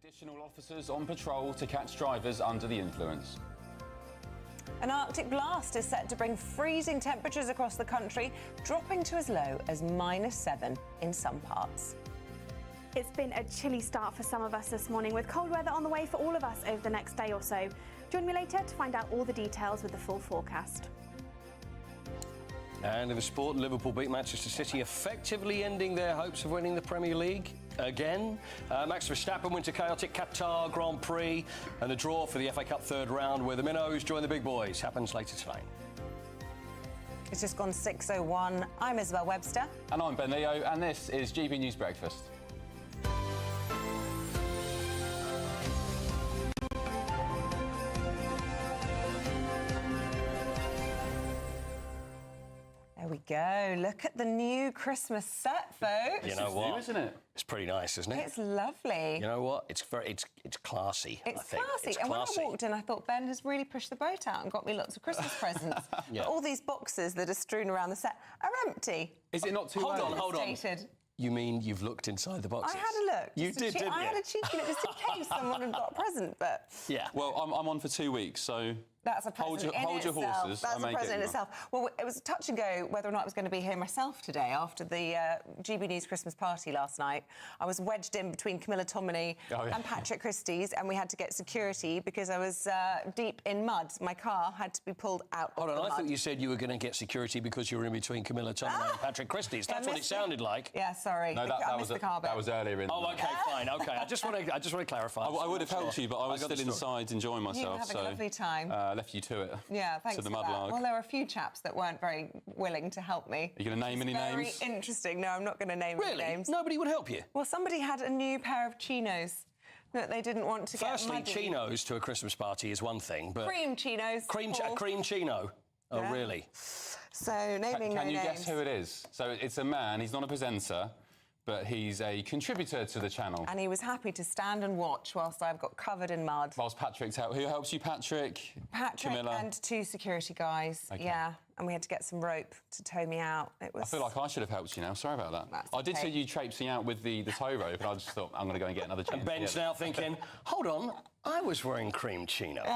Additional officers on patrol to catch drivers under the influence. An Arctic blast is set to bring freezing temperatures across the country, dropping to as low as -7 in some parts. It's been a chilly start for some of us this morning, with cold weather on the way for all of us over the next day or so. Join me later to find out all the details with the full forecast. And in the sport, Liverpool beat Manchester City, effectively ending their hopes of winning the Premier League again. Max Verstappen went to chaotic Qatar Grand Prix, and the draw for the FA Cup third round, where the Minnows join the big boys, happens later tonight. It's just gone 6:01. I'm Isabel Webster. And I'm Ben Leo, and this is GB News Breakfast. There we go. Look at the new Christmas set, folks. You know what? New, isn't it? It's pretty nice, isn't it? It's lovely. You know what? It's classy. It's I think. classy. It's and when I classy. walked in, I thought Ben has really pushed the boat out and got me lots of Christmas presents. Yeah. But all these boxes that are strewn around the set are empty. Is it not too Hold early? on, hold on. Stated. You mean you've looked inside the boxes? I had a look. You did, didn't I you? had a cheeky look just in case someone had got a present, but... Yeah. Well, I'm on for 2 weeks, so... That's a present hold your horses. That's I may a present in get you one. itself. Well, it was touch and go whether or not I was going to be here myself today after the GB News Christmas party last night. I was wedged in between Camilla Tominey and Patrick Christie's, and we had to get security because I was deep in mud. My car had to be pulled out Hold of on, the I mud. thought you said you were going to get security because you were in between Camilla Tominey and Patrick Christie's. That's what it sounded like. Yeah, sorry. No, I that missed the car bit. that was earlier in. Oh, OK, fine, OK. I just want to clarify. I would have helped you, but I was got the still story. inside enjoying myself. have a lovely time. Left you to it. Yeah, thanks to the for that. mudlark. Well, there were a few chaps that weren't very willing to help me. Are you going to name any names? Very interesting. No, I'm not going to name any Really? names. Nobody would help you? Well, somebody had a new pair of chinos that they didn't want to get Firstly, muddy. chinos to a Christmas party is one thing, but... Cream chinos. Cream chino? Oh, Yeah. really? So, naming no Can you names. guess who it is? So it's a man, he's not a presenter, but he's a contributor to the channel. And he was happy to stand and watch whilst I've got covered in mud. Whilst Patrick's help. Who helps you, Patrick? Patrick Camilla? and 2 security guys. Okay. Yeah, and we had to get some rope to tow me out. It was... I feel like I should have helped you now. Sorry about that. That's I did okay. see you traipsing out with the tow rope, and I just thought, I'm going to go and get another chance. And Ben's now thinking, hold on, I was wearing cream chinos.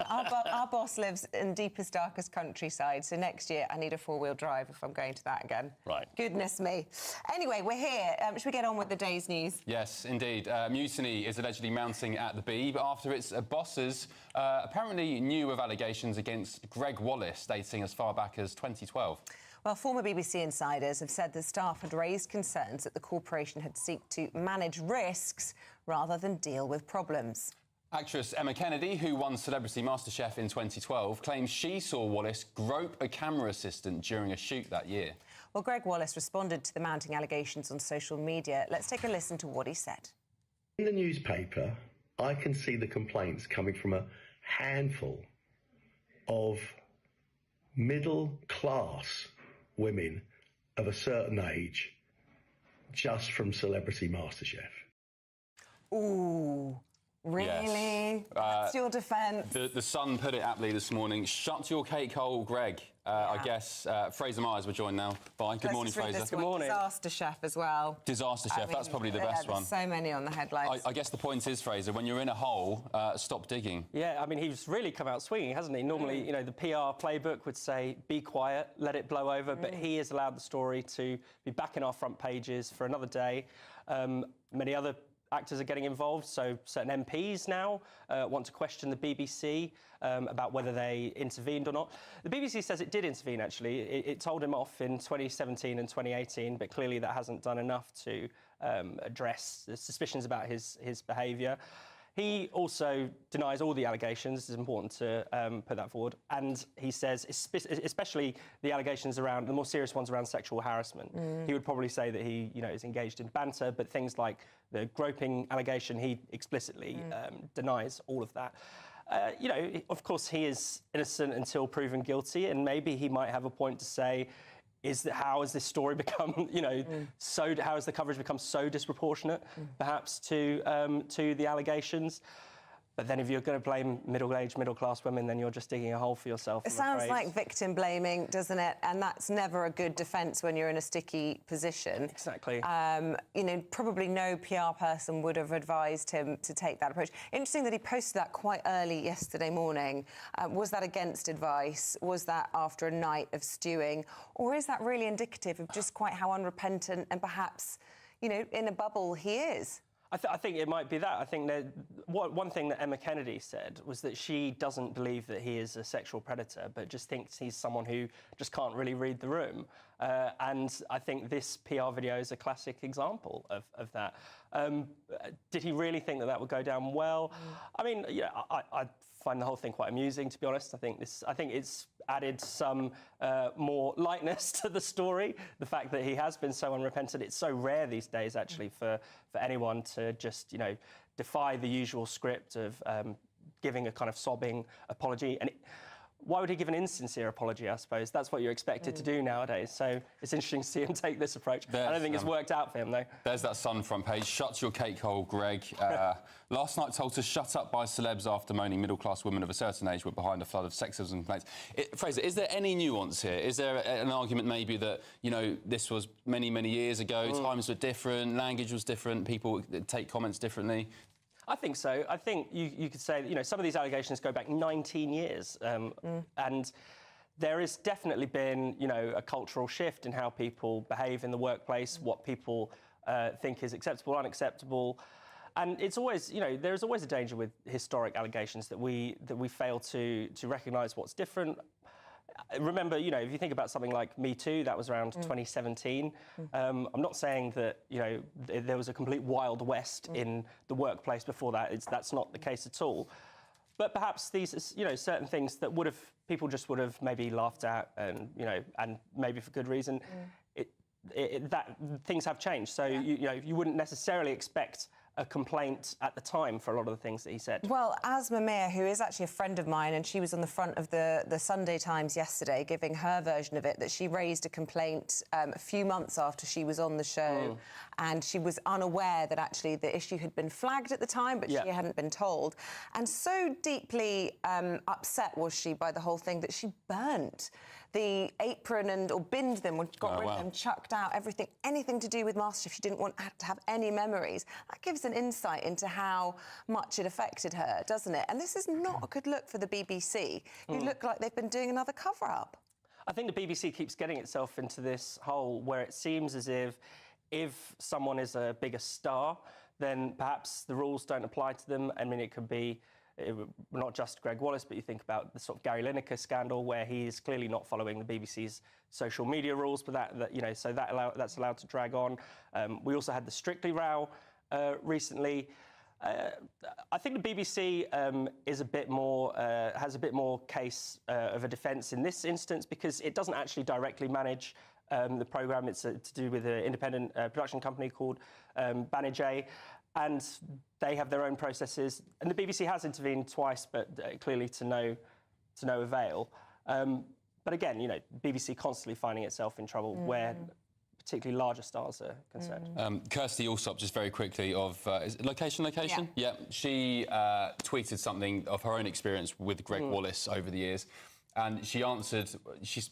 Our boss lives in deepest, darkest countryside, so next year I need a 4-wheel drive if I'm going to that again. Right. Goodness me. Anyway, we're here. Should we get on with the day's news? Yes, indeed. Mutiny is allegedly mounting at the Beeb after its bosses apparently knew of allegations against Greg Wallace dating as far back as 2012. Well, former BBC insiders have said the staff had raised concerns that the corporation had sought to manage risks rather than deal with problems. Actress Emma Kennedy, who won Celebrity MasterChef in 2012, claims she saw Wallace grope a camera assistant during a shoot that year. Well, Greg Wallace responded to the mounting allegations on social media. Let's take a listen to what he said. In the newspaper, I can see the complaints coming from a handful of middle-class women of a certain age just from Celebrity MasterChef. Ooh, really? Yes. That's your defence? The Sun put it aptly this morning. Shut your cake hole, Greg. I guess Fraser Myers we're joined now by. Good morning, Fraser. Good morning. Disaster Chef as well. Disaster Chef, that's probably the best one. There's so many on the headlines. I guess the point is, Fraser, when you're in a hole, stop digging. Yeah, I mean, he's really come out swinging, hasn't he? Normally, you know, the PR playbook would say, be quiet, let it blow over, but he has allowed the story to be back in our front pages for another day. Many other actors are getting involved, so certain MPs now want to question the BBC about whether they intervened or not. The BBC says it did intervene, actually. It told him off in 2017 and 2018, but clearly that hasn't done enough to address the suspicions about his behaviour. He also denies all the allegations. It's important to put that forward. And he says, especially the allegations around, the more serious ones around sexual harassment, he would probably say that he, you know, is engaged in banter, but things like the groping allegation, he explicitly denies all of that. You know, of course, he is innocent until proven guilty, and maybe he might have a point to say, how has this story become, you know, how has the coverage become so disproportionate, perhaps, to the allegations? But then if you're going to blame middle-aged, middle-class women, then you're just digging a hole for yourself. It sounds like victim blaming, doesn't it? And that's never a good defence when you're in a sticky position. Exactly. You know, probably no PR person would have advised him to take that approach. Interesting that he posted that quite early yesterday morning. Was that against advice? Was that after a night of stewing? Or is that really indicative of just quite how unrepentant and perhaps, you know, in a bubble he is? I think it might be that. I think that one thing that Emma Kennedy said was that she doesn't believe that he is a sexual predator, but just thinks he's someone who just can't really read the room. And I think this PR video is a classic example of that. Did he really think that that would go down well? I mean, yeah, I find the whole thing quite amusing, to be honest. I think it's added some more lightness to the story. The fact that he has been so unrepentant. It's so rare these days, actually, for anyone to just, you know, defy the usual script of giving a kind of sobbing apology. And why would he give an insincere apology, I suppose? That's what you're expected to do nowadays. So it's interesting to see him take this approach. I don't think it's worked out for him, though. There's that Sun front page. Shut your cake hole, Greg. Last night told to shut up by celebs after moaning middle-class women of a certain age were behind a flood of sexism complaints. Fraser, is there any nuance here? Is there an argument maybe that, you know, this was many, many years ago, times were different, language was different, people take comments differently? I think so. I think you could say that, you know, some of these allegations go back 19 years. And there has definitely been, you know, a cultural shift in how people behave in the workplace, what people think is acceptable, unacceptable. And it's always, you know, there's always a danger with historic allegations that we fail to recognise what's different. Remember, you know, if you think about something like Me Too, that was around 2017. I'm not saying that, you know, there was a complete Wild West in the workplace before that. That's not the case at all. But perhaps these, you know, certain things that people just would have maybe laughed at, and, you know, and maybe for good reason, that things have changed. So, you know, you wouldn't necessarily expect a complaint at the time for a lot of the things that he said. Well, Asma Mir, who is actually a friend of mine, and she was on the front of the Sunday Times yesterday giving her version of it, that she raised a complaint a few months after she was on the show, and she was unaware that actually the issue had been flagged at the time, but she hadn't been told. And so deeply upset was she by the whole thing that she burnt the apron or binned them, or got rid of them, chucked out everything, anything to do with MasterChef. She didn't want to have any memories. That gives an insight into how much it affected her, doesn't it? And this is not a good look for the BBC, who look like they've been doing another cover-up. I think the BBC keeps getting itself into this hole where it seems as if someone is a bigger star, then perhaps the rules don't apply to them. I mean, it could be not just Greg Wallace, but you think about the sort of Gary Lineker scandal, where he is clearly not following the BBC's social media rules, but that you know, so that's allowed to drag on. We also had the Strictly row recently. I think the BBC is a bit more has a bit more case of a defence in this instance, because it doesn't actually directly manage the programme. It's to do with an independent production company called Banijay, and they have their own processes. And the BBC has intervened twice, but clearly to no avail. But again, you know, BBC constantly finding itself in trouble where particularly larger stars are concerned. Kirsty Allsop, just very quickly, of is it Location? Yeah. She tweeted something of her own experience with Greg Wallace over the years. And she answered,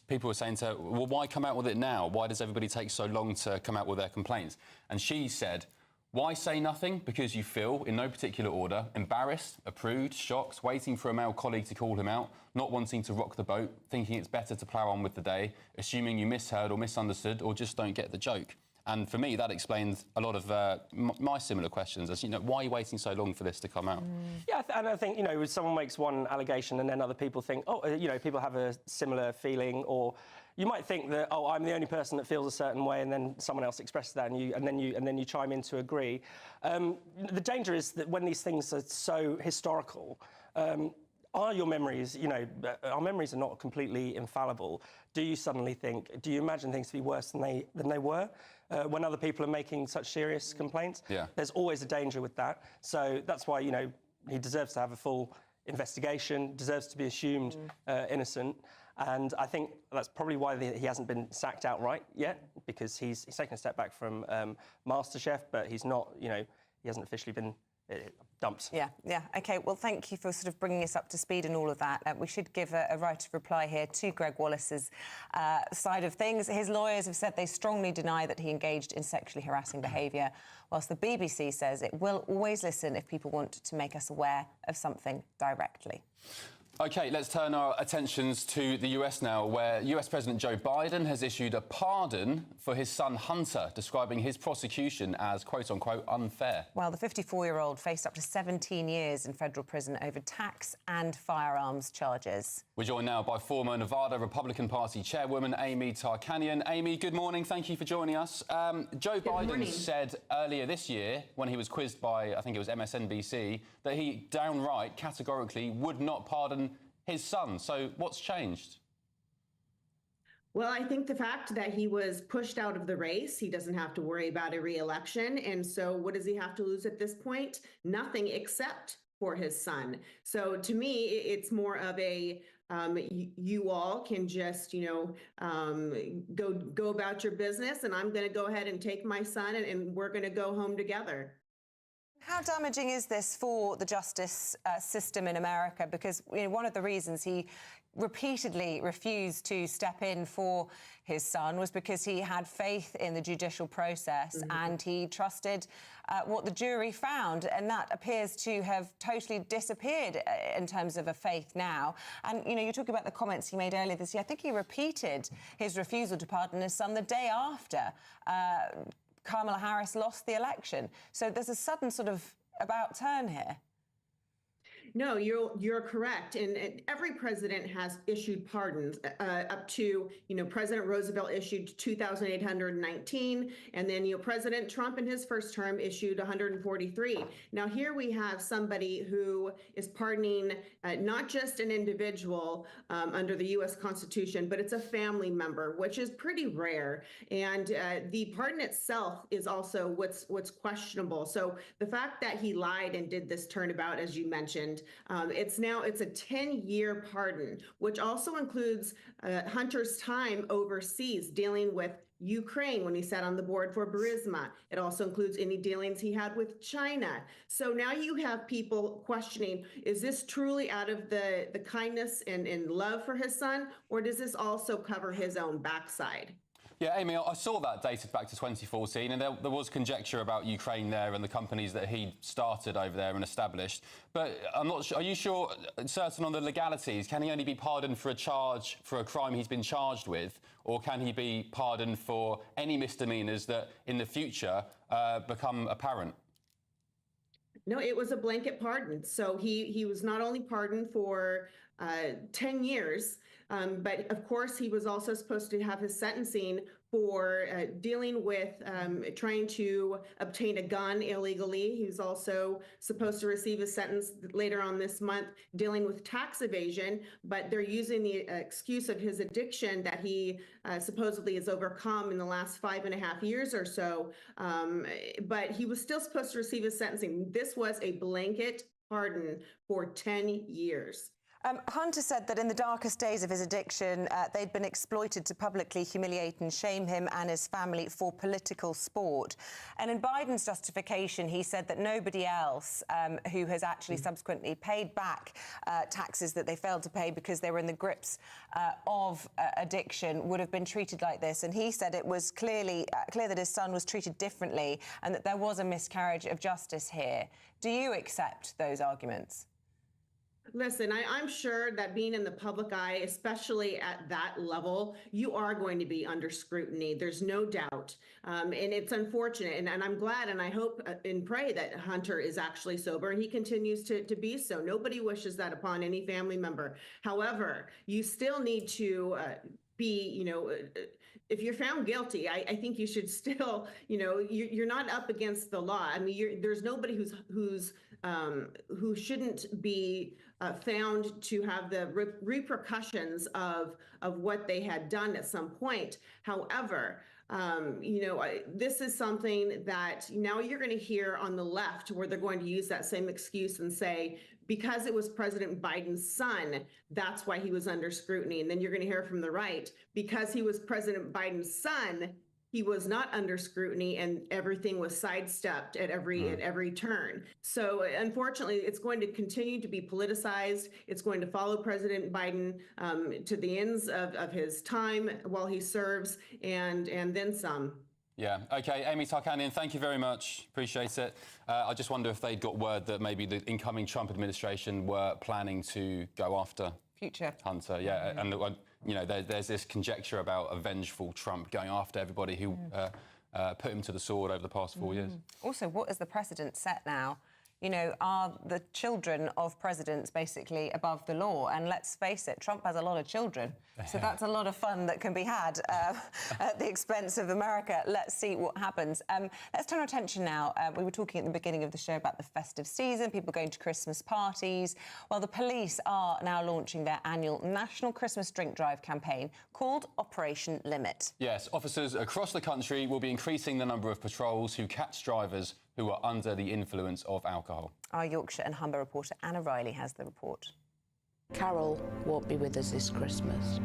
people were saying to her, well, why come out with it now? Why does everybody take so long to come out with their complaints? And she said, why say nothing? Because you feel, in no particular order, embarrassed, approved, shocked, waiting for a male colleague to call him out, not wanting to rock the boat, thinking it's better to plough on with the day, assuming you misheard or misunderstood or just don't get the joke. And for me, that explains a lot of my similar questions. As you know, why are you waiting so long for this to come out? Yeah, and I think, you know, when someone makes one allegation and then other people think, oh, you know, people have a similar feeling, or you might think that, oh, I'm the only person that feels a certain way, and then someone else expresses that, and then you chime in to agree. The danger is that when these things are so historical, are your memories, you know, our memories are not completely infallible. Do you suddenly think, do you imagine things to be worse than they were when other people are making such serious complaints? Yeah. There's always a danger with that. So that's why, you know, he deserves to have a full investigation, deserves to be assumed innocent. And I think that's probably why he hasn't been sacked outright yet, because he's taken a step back from MasterChef, but he's not, you know, he hasn't officially been dumped. Yeah. OK, well, thank you for sort of bringing us up to speed and all of that. We should give a right of reply here to Greg Wallace's side of things. His lawyers have said they strongly deny that he engaged in sexually harassing behaviour, whilst the BBC says it will always listen if people want to make us aware of something directly. OK, let's turn our attentions to the US now, where US President Joe Biden has issued a pardon for his son Hunter, describing his prosecution as, quote-unquote, unfair. Well, the 54-year-old faced up to 17 years in federal prison over tax and firearms charges. We're joined now by former Nevada Republican Party chairwoman Amy Tarkanian. Amy, good morning. Thank you for joining us. Joe Biden said earlier this year, when he was quizzed by, I think it was MSNBC, that he downright categorically would not pardon his son. So what's changed? Well, I think the fact that he was pushed out of the race, he doesn't have to worry about a re-election. And so what does he have to lose at this point? Nothing except for his son. So to me, it's more of a you all can just, go about your business, and I'm going to go ahead and take my son and we're going to go home together. How damaging is this for the justice system in America? Because one of the reasons he repeatedly refused to step in for his son was because he had faith in the judicial process and he trusted what the jury found. And that appears to have totally disappeared in terms of a faith now. And, you're talking about the comments he made earlier this year. I think he repeated his refusal to pardon his son the day after Kamala Harris lost the election. So there's a sudden sort of about turn here. No, you're correct. And every president has issued pardons up to, President Roosevelt issued 2,819. And then, President Trump in his first term issued 143. Now, here we have somebody who is pardoning not just an individual under the U.S. Constitution, but it's a family member, which is pretty rare. And the pardon itself is also what's questionable. So the fact that he lied and did this turnabout, as you mentioned, it's a 10-year pardon, which also includes Hunter's time overseas dealing with Ukraine when he sat on the board for Burisma. It also includes any dealings he had with China. So now you have people questioning, is this truly out of the kindness and love for his son, or does this also cover his own backside? Yeah, Amy, I saw that dated back to 2014, and there was conjecture about Ukraine there and the companies that he started over there and established. But I'm not sure. Are you certain on the legalities? Can he only be pardoned for a crime he's been charged with, or can he be pardoned for any misdemeanors that in the future become apparent? No, it was a blanket pardon. So he was not only pardoned for 10 years, but of course he was also supposed to have his sentencing for dealing with trying to obtain a gun illegally. He was also supposed to receive a sentence later on this month dealing with tax evasion, but they're using the excuse of his addiction that he supposedly has overcome in the last 5.5 years or so. But he was still supposed to receive his sentencing. This was a blanket pardon for 10 years. Hunter said that in the darkest days of his addiction, they'd been exploited to publicly humiliate and shame him and his family for political sport. And in Biden's justification, he said that nobody else who has actually subsequently paid back taxes that they failed to pay because they were in the grips of addiction would have been treated like this. And he said it was clear that his son was treated differently and that there was a miscarriage of justice here. Do you accept those arguments? Listen, I'm sure that being in the public eye, especially at that level, you are going to be under scrutiny. There's no doubt. And it's unfortunate. And I'm glad and I hope and pray that Hunter is actually sober and he continues to be so. Nobody wishes that upon any family member. However, you still need to be, if you're found guilty, I think you should still, you're not up against the law. I mean, there's nobody who shouldn't be found to have the repercussions of what they had done at some point. However, this is something that now you're going to hear on the left where they're going to use that same excuse and say, because it was President Biden's son, that's why he was under scrutiny. And then you're going to hear from the right, because he was President Biden's son, he was not under scrutiny and everything was sidestepped at every turn. So unfortunately, it's going to continue to be politicized. It's going to follow President Biden to the ends of his time while he serves, and then some. Yeah. OK, Amy Tarkanian, thank you very much. Appreciate it. I just wonder if they'd got word that maybe the incoming Trump administration were planning to go after Future Hunter. Yeah, and you know, there's this conjecture about a vengeful Trump going after everybody who put him to the sword over the past 4 years. Also, what is the precedent set now? You know, are the children of presidents basically above the law? And let's face it, Trump has a lot of children. So that's a lot of fun that can be had at the expense of America. Let's see what happens. Let's turn our attention now. We were talking at the beginning of the show about the festive season, people going to Christmas parties. Well, the police are now launching their annual National Christmas Drink Drive campaign called Operation Limit. Yes, officers across the country will be increasing the number of patrols who catch drivers who are under the influence of alcohol. Our Yorkshire and Humber reporter Anna Riley has the report. Carol won't be with us this Christmas.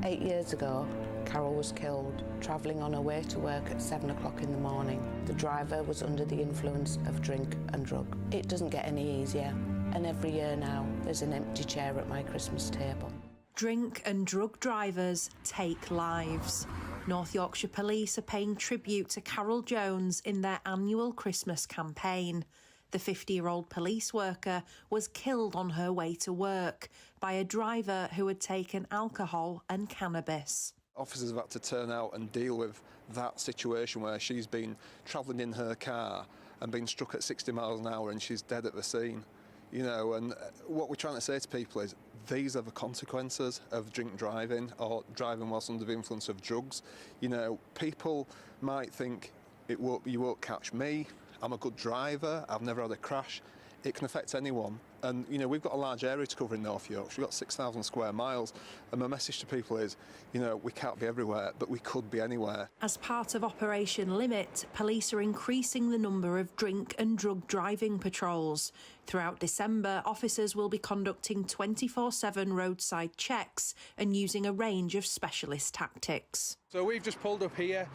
8 years ago, Carol was killed, travelling on her way to work at 7 o'clock in the morning. The driver was under the influence of drink and drug. It doesn't get any easier, and every year now, there's an empty chair at my Christmas table. Drink and drug drivers take lives. North Yorkshire Police are paying tribute to Carol Jones in their annual Christmas campaign. The 50-year-old police worker was killed on her way to work by a driver who had taken alcohol and cannabis. Officers have had to turn out and deal with that situation where she's been travelling in her car and been struck at 60 miles an hour and she's dead at the scene. You know, and what we're trying to say to people is these are the consequences of drink driving or driving whilst under the influence of drugs. You know, people might think you won't catch me, I'm a good driver, I've never had a crash. It can affect anyone. And, you know, we've got a large area to cover in North Yorkshire. We've got 6,000 square miles. And my message to people is, you know, we can't be everywhere, but we could be anywhere. As part of Operation Limit, police are increasing the number of drink and drug driving patrols. Throughout December, officers will be conducting 24/7 roadside checks and using a range of specialist tactics. So we've just pulled up here,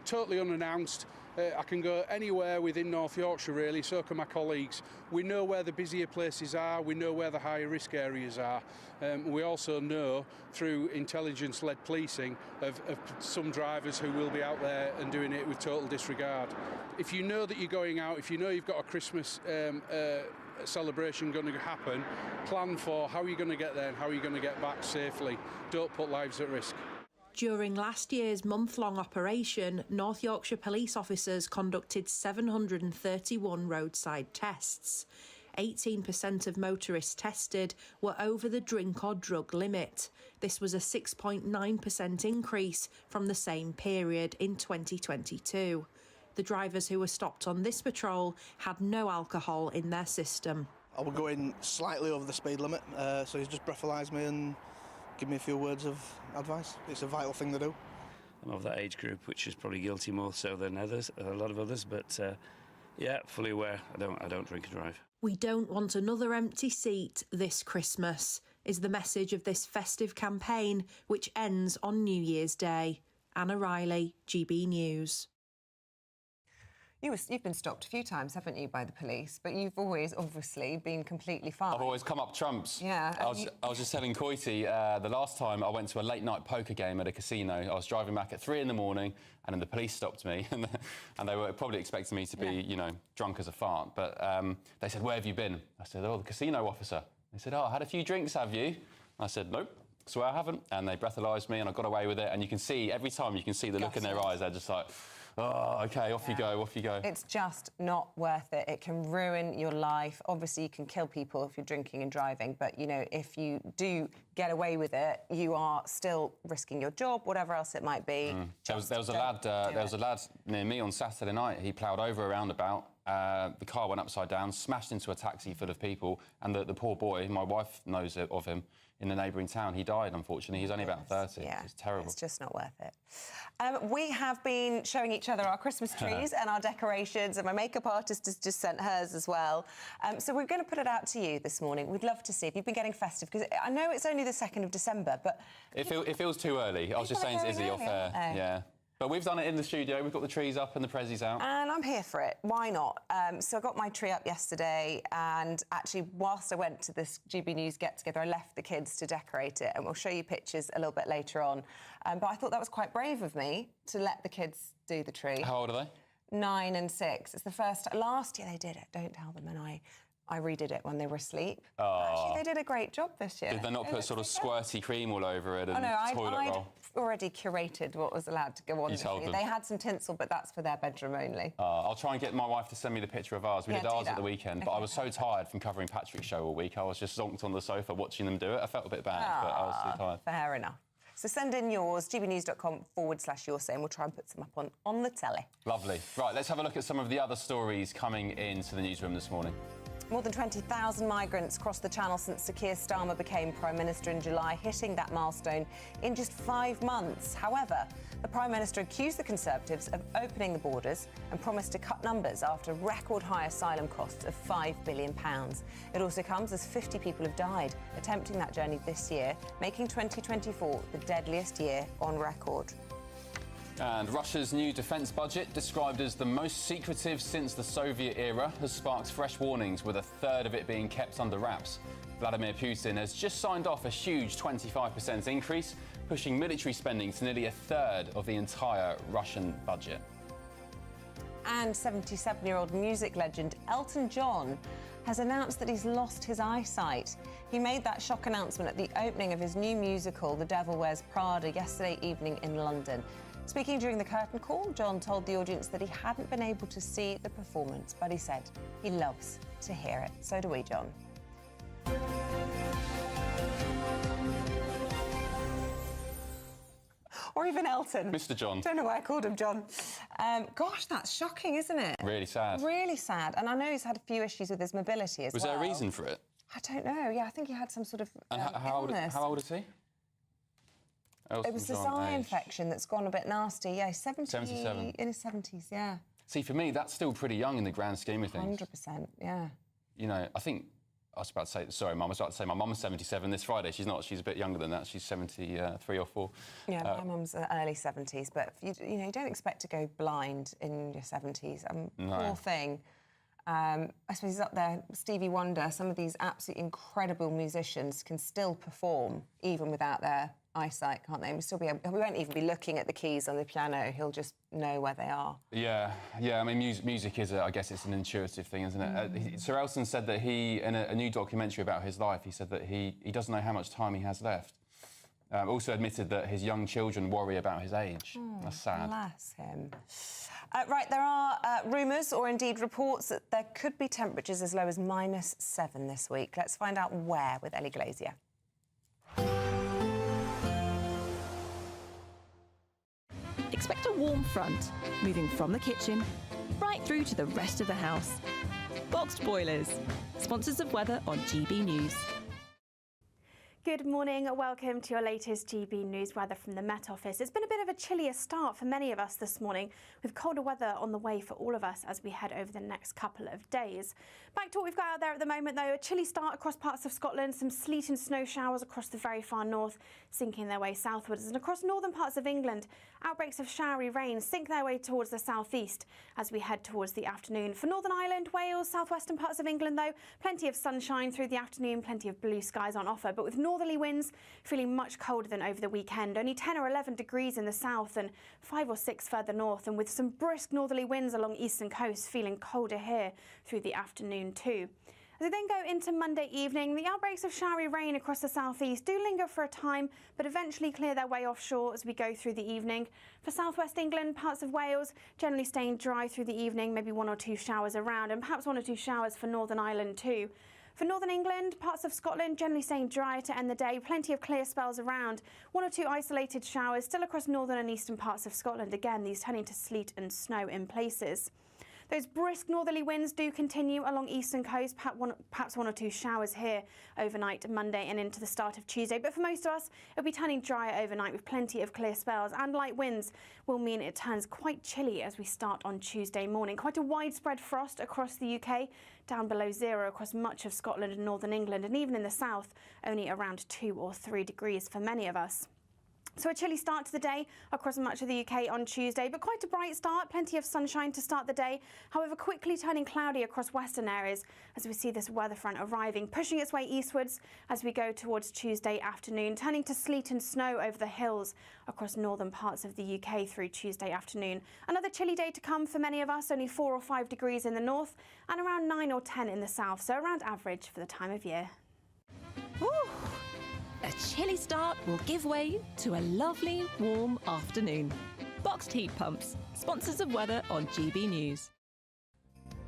totally unannounced. I can go anywhere within North Yorkshire, really, so can my colleagues. We know where the busier places are, we know where the higher risk areas are. We also know, through intelligence-led policing, of some drivers who will be out there and doing it with total disregard. If you know that you're going out, if you know you've got a Christmas celebration going to happen, plan for how you're going to get there and how you're going to get back safely. Don't put lives at risk. During last year's month-long operation, North Yorkshire police officers conducted 731 roadside tests. 18% of motorists tested were over the drink or drug limit. This was a 6.9% increase from the same period in 2022. The drivers who were stopped on this patrol had no alcohol in their system. I was going slightly over the speed limit, so he's just breathalyzed me and give me a few words of advice. It's a vital thing to do. I'm of that age group, which is probably guilty more so than others, a lot of others, but yeah, fully aware. I don't drink and drive. We don't want another empty seat this Christmas, is the message of this festive campaign, which ends on New Year's Day. Anna Riley, GB News. You've been stopped a few times, haven't you, by the police? But you've always, obviously, been completely fine. I've always come up trumps. Yeah. I was just telling Coity, the last time I went to a late-night poker game at a casino, I was driving back at 3 in the morning, and then the police stopped me, and they were probably expecting me to be, you know, drunk as a fart. But they said, "Where have you been?" I said, "Oh, the casino officer." They said, "Oh, I had a few drinks, have you?" I said, "Nope. Swear I haven't." And they breathalyzed me, and I got away with it. And you can see, every time you can see the look in their eyes, they're just like, "Oh, OK, off you go, off you go." It's just not worth it. It can ruin your life. Obviously, you can kill people if you're drinking and driving, but, you know, if you do get away with it, you are still risking your job, whatever else it might be. There was a lad near me on Saturday night. He ploughed over a roundabout. The car went upside down, smashed into a taxi full of people, and the poor boy, my wife knows of him, in the neighbouring town. He died, unfortunately. He's only about 30. Yeah, it's terrible. It's just not worth it. We have been showing each other our Christmas trees and our decorations, and my makeup artist has just sent hers as well. So we're going to put it out to you this morning. We'd love to see if you've been getting festive, because I know it's only the 2nd of December, but... It feels too early. I was just saying to Izzy off air. Yeah. But we've done it in the studio. We've got the trees up and the prezzies out. And I'm here for it. Why not? So I got my tree up yesterday, and actually, whilst I went to this GB News get-together, I left the kids to decorate it, and we'll show you pictures a little bit later on. But I thought that was quite brave of me to let the kids do the tree. How old are they? 9 and 6. It's the first... Last year they did it. Don't tell them. And I redid it when they were asleep. Oh. Actually, they did a great job this year. Did they not put sort of squirty cream all over it and toilet I'd roll? already curated what was allowed to go on. You told them. They had some tinsel, but that's for their bedroom only. I'll try and get my wife to send me the picture of ours. We did ours at the weekend, but I was so tired from covering Patrick's show all week. I was just zonked on the sofa watching them do it. I felt a bit bad, but I was too tired. Fair enough. So send in yours, gbnews.com/yoursay, and we'll try and put some up on the telly. Lovely. Right, let's have a look at some of the other stories coming into the newsroom this morning. More than 20,000 migrants crossed the Channel since Sir Keir Starmer became Prime Minister in July, hitting that milestone in just 5 months. However, the Prime Minister accused the Conservatives of opening the borders and promised to cut numbers after record-high asylum costs of £5 billion. It also comes as 50 people have died attempting that journey this year, making 2024 the deadliest year on record. And Russia's new defence budget, described as the most secretive since the Soviet era, has sparked fresh warnings, with a third of it being kept under wraps. Vladimir Putin has just signed off a huge 25% increase, pushing military spending to nearly a third of the entire Russian budget. And 77-year-old music legend Elton John has announced that he's lost his eyesight. He made that shock announcement at the opening of his new musical, The Devil Wears Prada, yesterday evening in London. Speaking during the curtain call, John told the audience that he hadn't been able to see the performance, but he said he loves to hear it. So do we, John. Or even Elton. Mr. John. Don't know why I called him John. Gosh, that's shocking, isn't it? Really sad. Really sad. And I know he's had a few issues with his mobility as well. Was there a reason for it? I don't know. Yeah, I think he had some sort of illness. How old is he? It was this eye infection that's gone a bit nasty. Yeah, 77. In his 70s, yeah. See, for me, that's still pretty young in the grand scheme of things. 100%, yeah. You know, I think... I was about to say... Sorry, Mum. I was about to say my mum's 77 this Friday. She's not. She's a bit younger than that. She's 73 or 4. Yeah, my mum's early 70s. But, you know, you don't expect to go blind in your 70s. No. Poor thing. I suppose he's up there, Stevie Wonder. Some of these absolutely incredible musicians can still perform even without their eyesight, can't they? We won't even be looking at the keys on the piano. He'll just know where they are. Yeah. I mean, music is, I guess, it's an intuitive thing, isn't it? Sir Elton said that he, in a new documentary about his life, he said that he doesn't know how much time he has left. Also admitted that his young children worry about his age. That's sad. Bless him. Right, there are rumours or indeed reports that there could be temperatures as low as -7 this week. Let's find out where with Ellie Glazier. Expect a warm front, moving from the kitchen right through to the rest of the house. Boxed Boilers, sponsors of weather on GB News. Good morning, welcome to your latest GB News weather from the Met Office. It's been a bit of a chillier start for many of us this morning, with colder weather on the way for all of us as we head over the next couple of days. Back to what we've got out there at the moment though, a chilly start across parts of Scotland, some sleet and snow showers across the very far north, sinking their way southwards, and across northern parts of England, outbreaks of showery rain sink their way towards the southeast as we head towards the afternoon. For Northern Ireland, Wales, southwestern parts of England though, plenty of sunshine through the afternoon, plenty of blue skies on offer, but with northerly winds feeling much colder than over the weekend. Only 10 or 11 degrees in the south and 5 or 6 further north, and with some brisk northerly winds along eastern coast, feeling colder here through the afternoon too. As we then go into Monday evening, the outbreaks of showery rain across the southeast do linger for a time, but eventually clear their way offshore as we go through the evening. For southwest England, parts of Wales, generally staying dry through the evening, maybe 1 or 2 showers around, and perhaps 1 or 2 showers for Northern Ireland too. For Northern England, parts of Scotland generally staying dry to end the day, plenty of clear spells around. 1 or 2 isolated showers still across northern and eastern parts of Scotland. Again, these turning to sleet and snow in places. Those brisk northerly winds do continue along eastern coast, perhaps 1 or 2 showers here overnight Monday and into the start of Tuesday. But for most of us, it'll be turning drier overnight with plenty of clear spells, and light winds will mean it turns quite chilly as we start on Tuesday morning. Quite a widespread frost across the UK, down below 0 across much of Scotland and northern England, and even in the south, only around 2 or 3 degrees for many of us. So a chilly start to the day across much of the UK on Tuesday, but quite a bright start, plenty of sunshine to start the day. However, quickly turning cloudy across western areas as we see this weather front arriving, pushing its way eastwards as we go towards Tuesday afternoon, turning to sleet and snow over the hills across northern parts of the UK through Tuesday afternoon. Another chilly day to come for many of us, only 4 or 5 degrees in the north and around 9 or 10 in the south, so around average for the time of year. Woo! A chilly start will give way to a lovely, warm afternoon. Boxed heat pumps, sponsors of weather on GB News.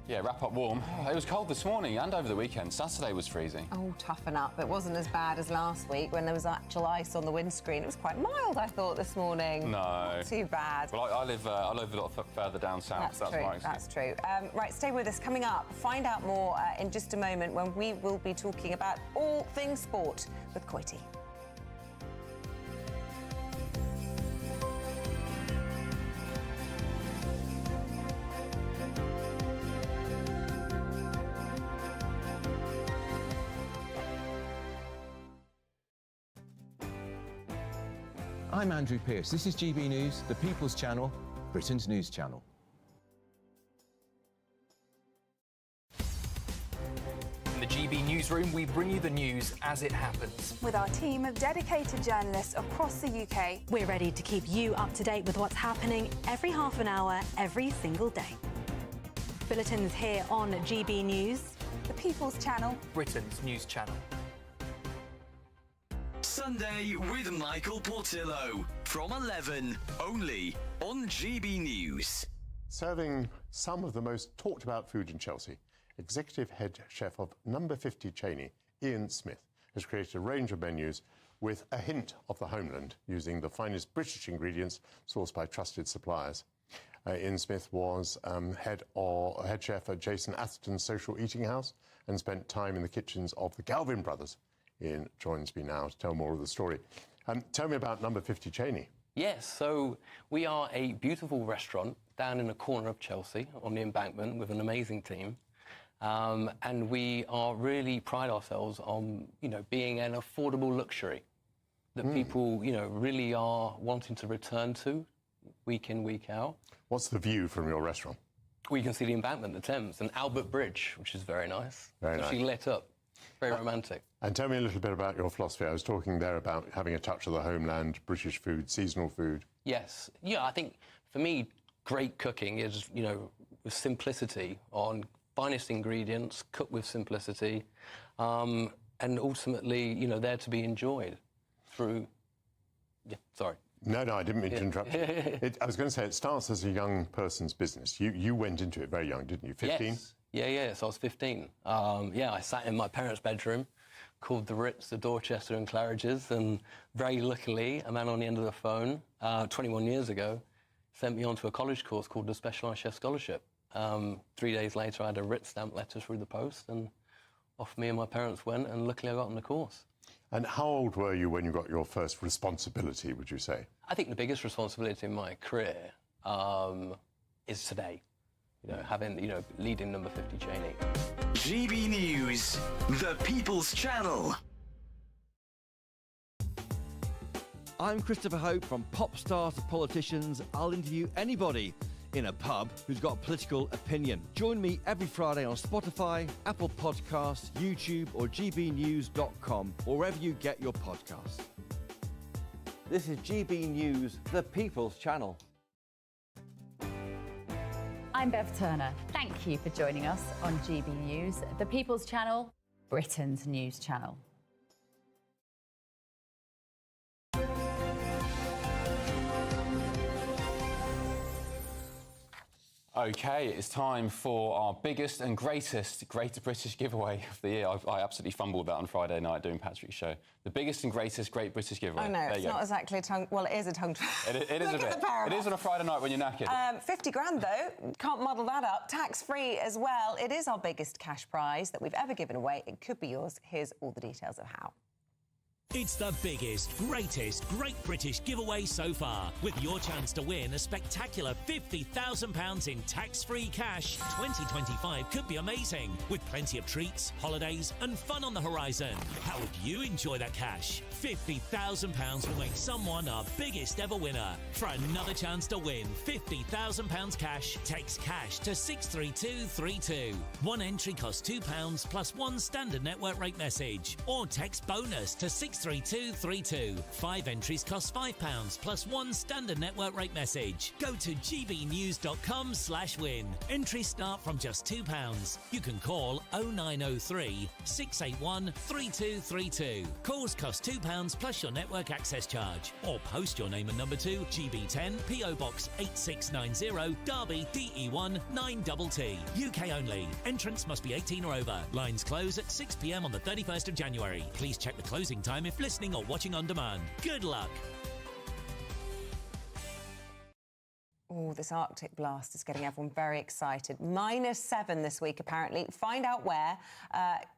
Yeah, wrap up warm. It was cold this morning and over the weekend. Saturday was freezing. Oh, toughen up. It wasn't as bad as last week when there was actual ice on the windscreen. It was quite mild, I thought, this morning. No. Not too bad. Well, I live a lot further down south. That's true. That's true. Right, stay with us. Coming up, find out more in just a moment when we will be talking about all things sport with Coity. I'm Andrew Pearce. This is GB News, the People's Channel, Britain's news channel. In the GB newsroom, we bring you the news as it happens. With our team of dedicated journalists across the UK, we're ready to keep you up to date with what's happening every half an hour, every single day. Bulletins here on GB News, the People's Channel, Britain's news channel. Sunday with Michael Portillo from 11, only on GB News. Serving some of the most talked about food in Chelsea, executive head chef of Number 50 Cheney, Ian Smith, has created a range of menus with a hint of the homeland, using the finest British ingredients sourced by trusted suppliers. Ian Smith was head chef at Jason Atherton's Social Eating House and spent time in the kitchens of the Galvin brothers. Ian joins me now to tell more of the story. Tell me about Number 50 Cheney. Yes, so we are a beautiful restaurant down in a corner of Chelsea on the embankment with an amazing team. And we are really pride ourselves on, being an affordable luxury that people, really are wanting to return to week in, week out. What's the view from your restaurant? We can see the embankment, the Thames, and Albert Bridge, which is very nice. Very nice. Actually lit up. Very romantic. And tell me a little bit about your philosophy. I was talking there about having a touch of the homeland, British food, seasonal food. Yes. Yeah, I think for me, great cooking is, with simplicity on finest ingredients, cooked with simplicity, and ultimately, there to be enjoyed through... Yeah, sorry. No, I didn't mean to interrupt you. I was going to say, it starts as a young person's business. You went into it very young, didn't you? 15? Yes. Yeah, so I was 15. I sat in my parents' bedroom, called the Ritz, the Dorchester and Claridge's, and very luckily, a man on the end of the phone, 21 years ago, sent me on to a college course called the Specialised Chef Scholarship. 3 days later, I had a Ritz stamp letter through the post, and off me and my parents went, and luckily I got on the course. And how old were you when you got your first responsibility, would you say? I think the biggest responsibility in my career is today. Leading Number 50 Cheney. GB News, the People's Channel. I'm Christopher Hope. From pop stars to politicians, I'll interview anybody in a pub who's got a political opinion. Join me every Friday on Spotify, Apple Podcasts, YouTube or gbnews.com, or wherever you get your podcasts. This is GB News, the People's Channel. I'm Bev Turner. Thank you for joining us on GB News, the People's Channel, Britain's news channel. OK, it's time for our biggest and greatest Greater British giveaway of the year. I absolutely fumbled that on Friday night doing Patrick's show. The biggest and greatest Great British giveaway. Oh, no, it's not exactly a tongue... Well, it is a tongue twister. It is a bit. It is on a Friday night when you're knackered. 50 grand, though. Can't muddle that up. Tax-free as well. It is our biggest cash prize that we've ever given away. It could be yours. Here's all the details of how. It's the biggest, greatest Great British giveaway so far, with your chance to win a spectacular £50,000 in tax-free cash. 2025 could be amazing, with plenty of treats, holidays and fun on the horizon. How would you enjoy that cash? £50,000 will make someone our biggest ever winner. For another chance to win £50,000 cash, text cash to 63232. One entry costs £2 plus one standard network rate message, or text bonus to 63232. 5 entries cost £5 plus one standard network rate message. Go to gbnews.com/win. Entries start from just £2. You can call 0903 681 3232. Calls cost £2 plus your network access charge, or post your name and number to GB10 PO Box 8690 Derby DE1 9TT. UK only. Entrance must be 18 or over. Lines close at 6 p.m. on the 31st of January. Please check the closing time if listening or watching on demand. Good luck. Oh, this Arctic blast is getting everyone very excited. -7 this week, apparently. Find out where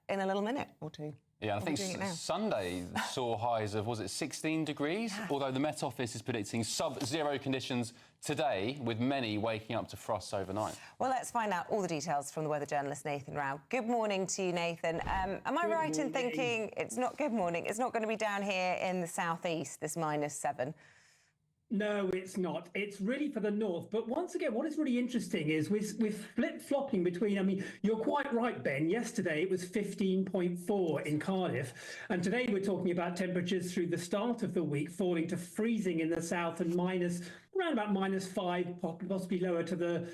in a little minute or two. Yeah, I think Sunday saw highs of, was it 16 degrees? Yeah. Although the Met Office is predicting sub-zero conditions today, with many waking up to frosts overnight. Well, let's find out all the details from the weather journalist Nathan Rao. Good morning to you, Nathan. Am I right in thinking it's not good morning? It's not going to be down here in the southeast, this -7? No, it's not. It's really for the north. But once again, what is really interesting is we're flip-flopping between, I mean, you're quite right, Ben. Yesterday it was 15.4 in Cardiff. And today we're talking about temperatures through the start of the week falling to freezing in the south and around about -5, possibly lower to the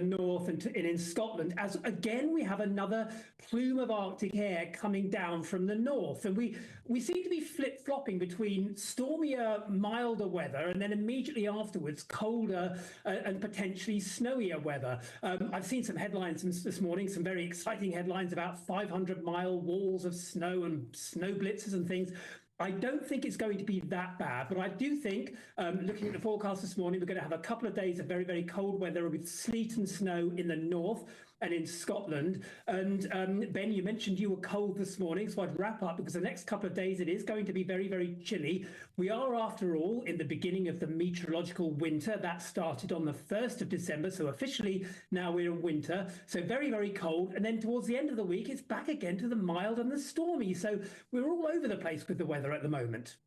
north and in Scotland. As again, we have another plume of Arctic air coming down from the north, and we seem to be flip-flopping between stormier, milder weather, and then immediately afterwards colder and potentially snowier weather. I've seen some headlines this morning, some very exciting headlines about 500-mile walls of snow and snow blitzes and things. I don't think it's going to be that bad, but I do think, looking at the forecast this morning, we're going to have a couple of days of very, very cold weather with sleet and snow in the north and in Scotland. And Ben, you mentioned you were cold this morning, so I'd wrap up because the next couple of days it is going to be very, very chilly. We are, after all, in the beginning of the meteorological winter. That started on the 1st of December, so officially now we're in winter. So very, very cold. And then towards the end of the week, it's back again to the mild and the stormy. So we're all over the place with the weather at the moment.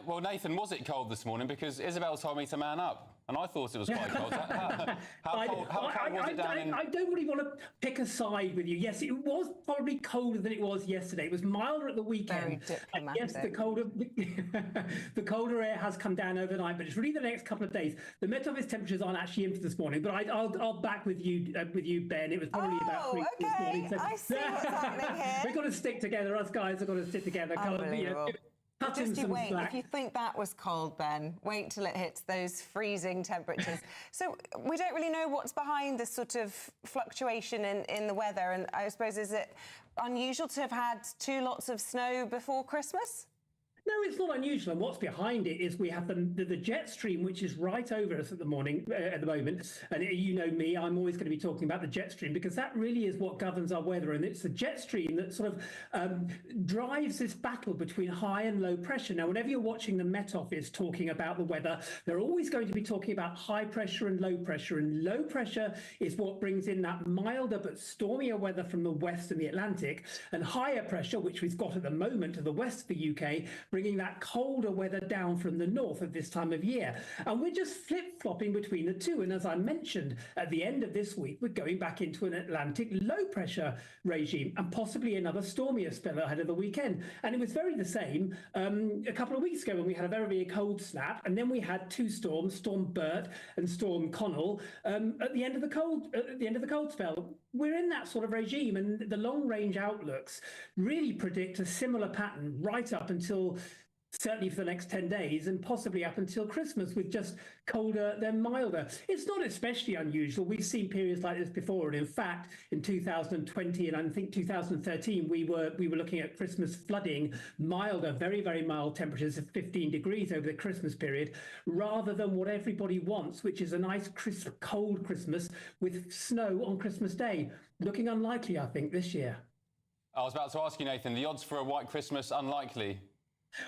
Well, Nathan, was it cold this morning? Because Isabel told me to man up, and I thought it was quite cold. How cold was it down in... I don't really want to pick a side with you. Yes, it was probably colder than it was yesterday. It was milder at the weekend. Very diplomatic. Yes, the colder air has come down overnight, but it's really the next couple of days. The Met Office temperatures aren't actually in for this morning, but I'll back with you, Ben. It was probably about 3 this morning. So I see what's happening here. We've got to stick together. Us guys have got to stick together. Just you wait. If you think that was cold, Ben, wait till it hits those freezing temperatures. So we don't really know what's behind this sort of fluctuation in the weather. And I suppose, is it unusual to have had 2 lots of snow before Christmas? No, it's not unusual. And what's behind it is we have the jet stream, which is right over us at the moment. And you know me, I'm always going to be talking about the jet stream because that really is what governs our weather. And it's the jet stream that sort of drives this battle between high and low pressure. Now, whenever you're watching the Met Office talking about the weather, they're always going to be talking about high pressure and low pressure. And low pressure is what brings in that milder but stormier weather from the west and the Atlantic. And higher pressure, which we've got at the moment to the west of the UK, bringing that colder weather down from the north at this time of year. And we're just flip-flopping between the two. And as I mentioned, at the end of this week, we're going back into an Atlantic low-pressure regime and possibly another stormier spell ahead of the weekend. And it was very the same a couple of weeks ago when we had a very, very cold snap. And then we had 2 storms, Storm Bert and Storm Connell, at the end of the cold spell. We're in that sort of regime, and the long-range outlooks really predict a similar pattern right up until certainly for the next 10 days and possibly up until Christmas, with just colder than milder. It's not especially unusual. We've seen periods like this before. And in fact, in 2020 and I think 2013, we were looking at Christmas flooding, milder, very, very mild temperatures of 15 degrees over the Christmas period, rather than what everybody wants, which is a nice, crisp, cold Christmas with snow on Christmas Day. Looking unlikely, I think, this year. I was about to ask you, Nathan, the odds for a white Christmas unlikely?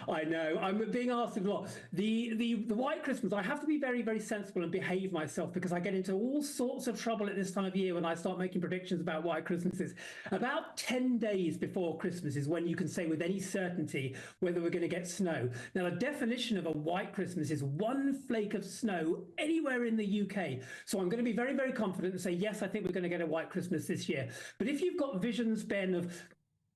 I know. I'm being asked a lot. The White Christmas, I have to be very, very sensible and behave myself because I get into all sorts of trouble at this time of year when I start making predictions about White Christmases. About 10 days before Christmas is when you can say with any certainty whether we're going to get snow. Now, the definition of a White Christmas is one flake of snow anywhere in the UK. So I'm going to be very, very confident and say, yes, I think we're going to get a White Christmas this year. But if you've got visions, Ben, of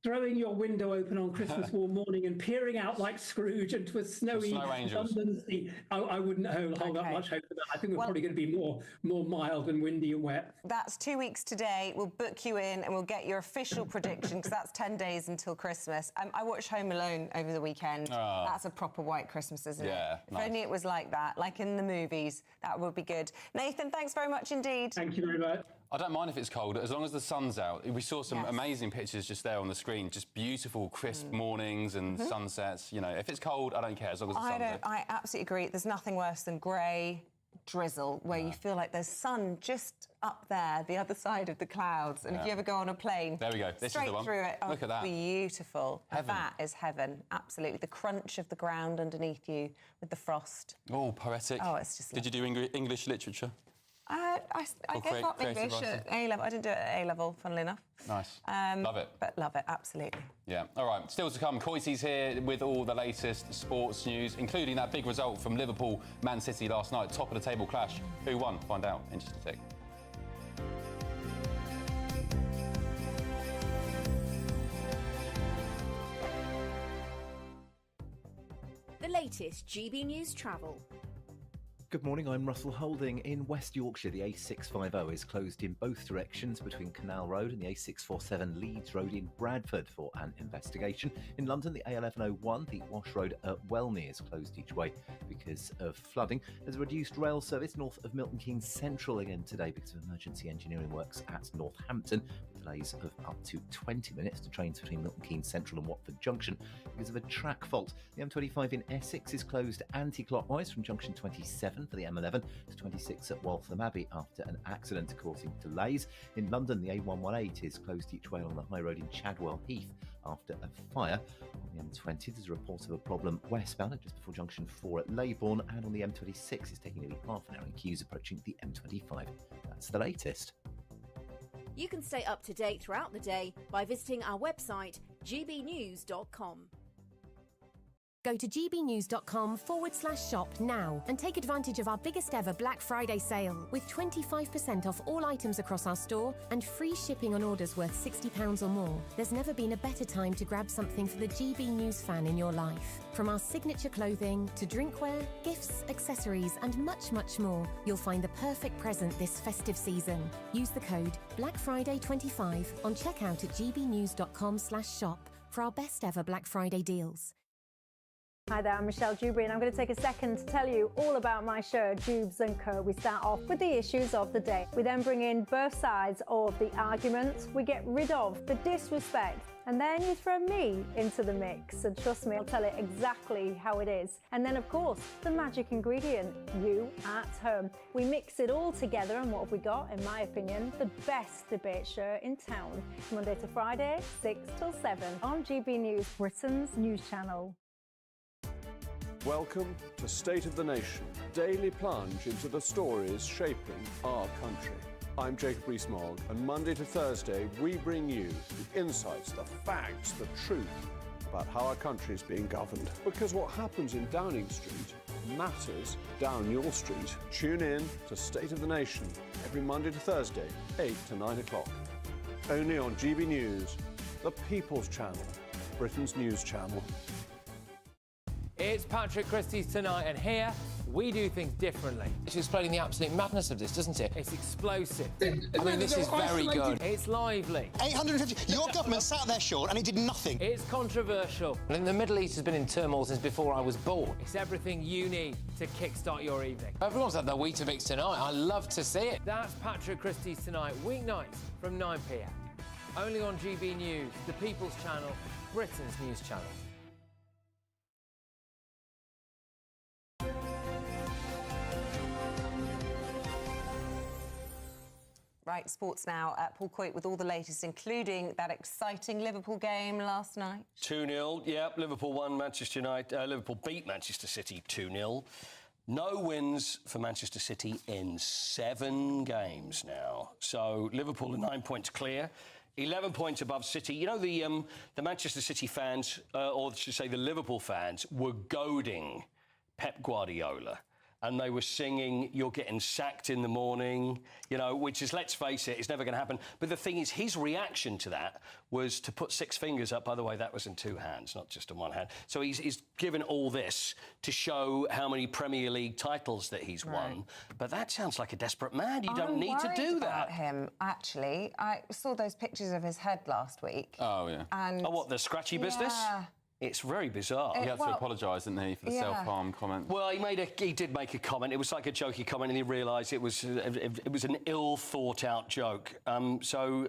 throwing your window open on Christmas warm morning and peering out like Scrooge into a snowy London sea, I wouldn't hold up much hope for that. I think we're probably going to be more mild and windy and wet. That's 2 weeks today. We'll book you in and we'll get your official prediction because that's 10 days until Christmas. I watched Home Alone over the weekend. That's a proper White Christmas, isn't it? If only it was like that, like in the movies. That would be good. Nathan, thanks very much indeed. Thank you very much. I don't mind if it's cold, as long as the sun's out. We saw some amazing pictures just there on the screen, just beautiful, crisp mornings and sunsets. You know, if it's cold, I don't care, as long as the sun's out. I absolutely agree. There's nothing worse than grey drizzle where you feel like there's sun just up there, the other side of the clouds. And if you ever go on a plane, there we go. This straight is the one. through it. Look at that. Beautiful. Heaven. That is heaven. Absolutely. The crunch of the ground underneath you with the frost. Oh, poetic. Oh, it's just. Did you do English literature? I gave up English at A-level. I didn't do it at A-level, funnily enough. Nice. Love it. But love it, absolutely. Yeah. All right. Still to come, Coisey's here with all the latest sports news, including that big result from Liverpool, Man City last night, top of the table clash. Who won? Find out in just a sec. The latest GB News travel. Good morning, I'm Russell Holding. In West Yorkshire, the A650 is closed in both directions between Canal Road and the A647 Leeds Road in Bradford for an investigation. In London, the A1101, the Wash Road at Welney, is closed each way because of flooding. There's a reduced rail service north of Milton Keynes Central again today because of emergency engineering works at Northampton. Delays of up to 20 minutes to trains between Milton Keynes Central and Watford Junction because of a track fault. The M25 in Essex is closed anti-clockwise from junction 27 for the M11 to 26 at Waltham Abbey after an accident causing delays. In London, the A118 is closed each way along the high road in Chadwell Heath after a fire. On the M20, there's a report of a problem westbound just before junction 4 at Leybourne, and on the M26, it's taking nearly half an hour in queues approaching the M25. That's the latest. You can stay up to date throughout the day by visiting our website, gbnews.com. Go to gbnews.com/shop now and take advantage of our biggest ever Black Friday sale with 25% off all items across our store and free shipping on orders worth £60 or more. There's never been a better time to grab something for the GB News fan in your life. From our signature clothing to drinkware, gifts, accessories and much, much more, you'll find the perfect present this festive season. Use the code BLACKFRIDAY25 on checkout at gbnews.com/shop for our best ever Black Friday deals. Hi there, I'm Michelle Dewberry and I'm going to take a second to tell you all about my show, Dubes & Co. We start off with the issues of the day. We then bring in both sides of the argument. We get rid of the disrespect. And then you throw me into the mix. And trust me, I'll tell it exactly how it is. And then, of course, the magic ingredient, you at home. We mix it all together and what have we got, in my opinion, the best debate show in town. Monday to Friday, 6 till 7 on GB News, Britain's news channel. Welcome to State of the Nation, daily plunge into the stories shaping our country. I'm Jacob Rees-Mogg, and Monday to Thursday we bring you the insights, the facts, the truth about how our country is being governed. Because what happens in Downing Street matters down your street. Tune in to State of the Nation every Monday to Thursday, 8 to 9 o'clock. Only on GB News, the People's Channel, Britain's news channel. It's Patrick Christie's Tonight, and here we do things differently. It's explaining the absolute madness of this, doesn't it? It's explosive. I mean, this is very good. It's lively. 850. Your government sat there, Sean, and it did nothing. It's controversial. And the Middle East has been in turmoil since before I was born. It's everything you need to kickstart your evening. Everyone's had their Weetabix tonight. I love to see it. That's Patrick Christie's Tonight, weeknights from 9 p.m. Only on GB News, the People's Channel, Britain's news channel. Right, sports now. Paul Coit with all the latest, including that exciting Liverpool game last night. 2-0, yeah. Liverpool won, Manchester United. Liverpool beat Manchester City 2-0. No wins for Manchester City in 7 games now. So Liverpool are 9 points clear. 11 points above City. You know, the Manchester City fans, or should say the Liverpool fans, were goading Pep Guardiola. And they were singing, "You're getting sacked in the morning," you know, which is, let's face it, it's never going to happen. But the thing is, his reaction to that was to put 6 fingers up. By the way, that was in 2 hands, not just in 1 hand. So he's given all this to show how many Premier League titles that he's won. But that sounds like a desperate man. You don't need to do that. About him, actually. I saw those pictures of his head last week. Oh, yeah. And what, the scratchy business? It's very bizarre. He had to apologise, didn't he, for the self-harm comment? Well, he did make a comment. It was like a jokey comment, and he realised it was an ill-thought-out joke. So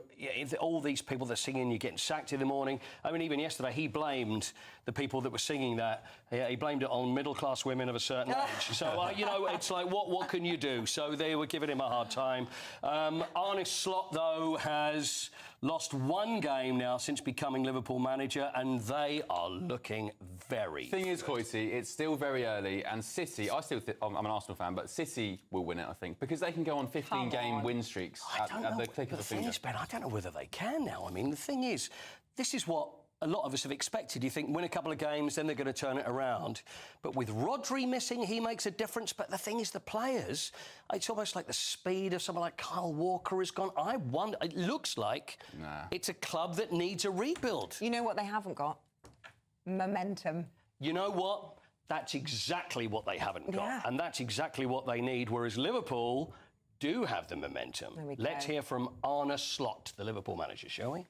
all these people that are singing, "You're getting sacked in the morning." I mean, even yesterday, he blamed the people that were singing that. He blamed it on middle-class women of a certain age. So, you know, it's like, what can you do? So they were giving him a hard time. Arne Slot, though, has lost 1 game now since becoming Liverpool manager, and they are looking very Thing is, Coity, it's still very early, and City, I'm an Arsenal fan, but City will win it, I think, because they can go on 15-game win streaks at the click of a finger. Ben, I don't know whether they can now. I mean, the thing is, this is what a lot of us have expected. You think, win a couple of games, then they're going to turn it around. But with Rodri missing, he makes a difference. But the thing is, the players, it's almost like the speed of someone like Kyle Walker has gone. I wonder, it looks like it's a club that needs a rebuild. You know what they haven't got? Momentum. You know what? That's exactly what they haven't got. And that's exactly what they need, whereas Liverpool do have the momentum. Let's hear from Arne Slot, the Liverpool manager, shall we?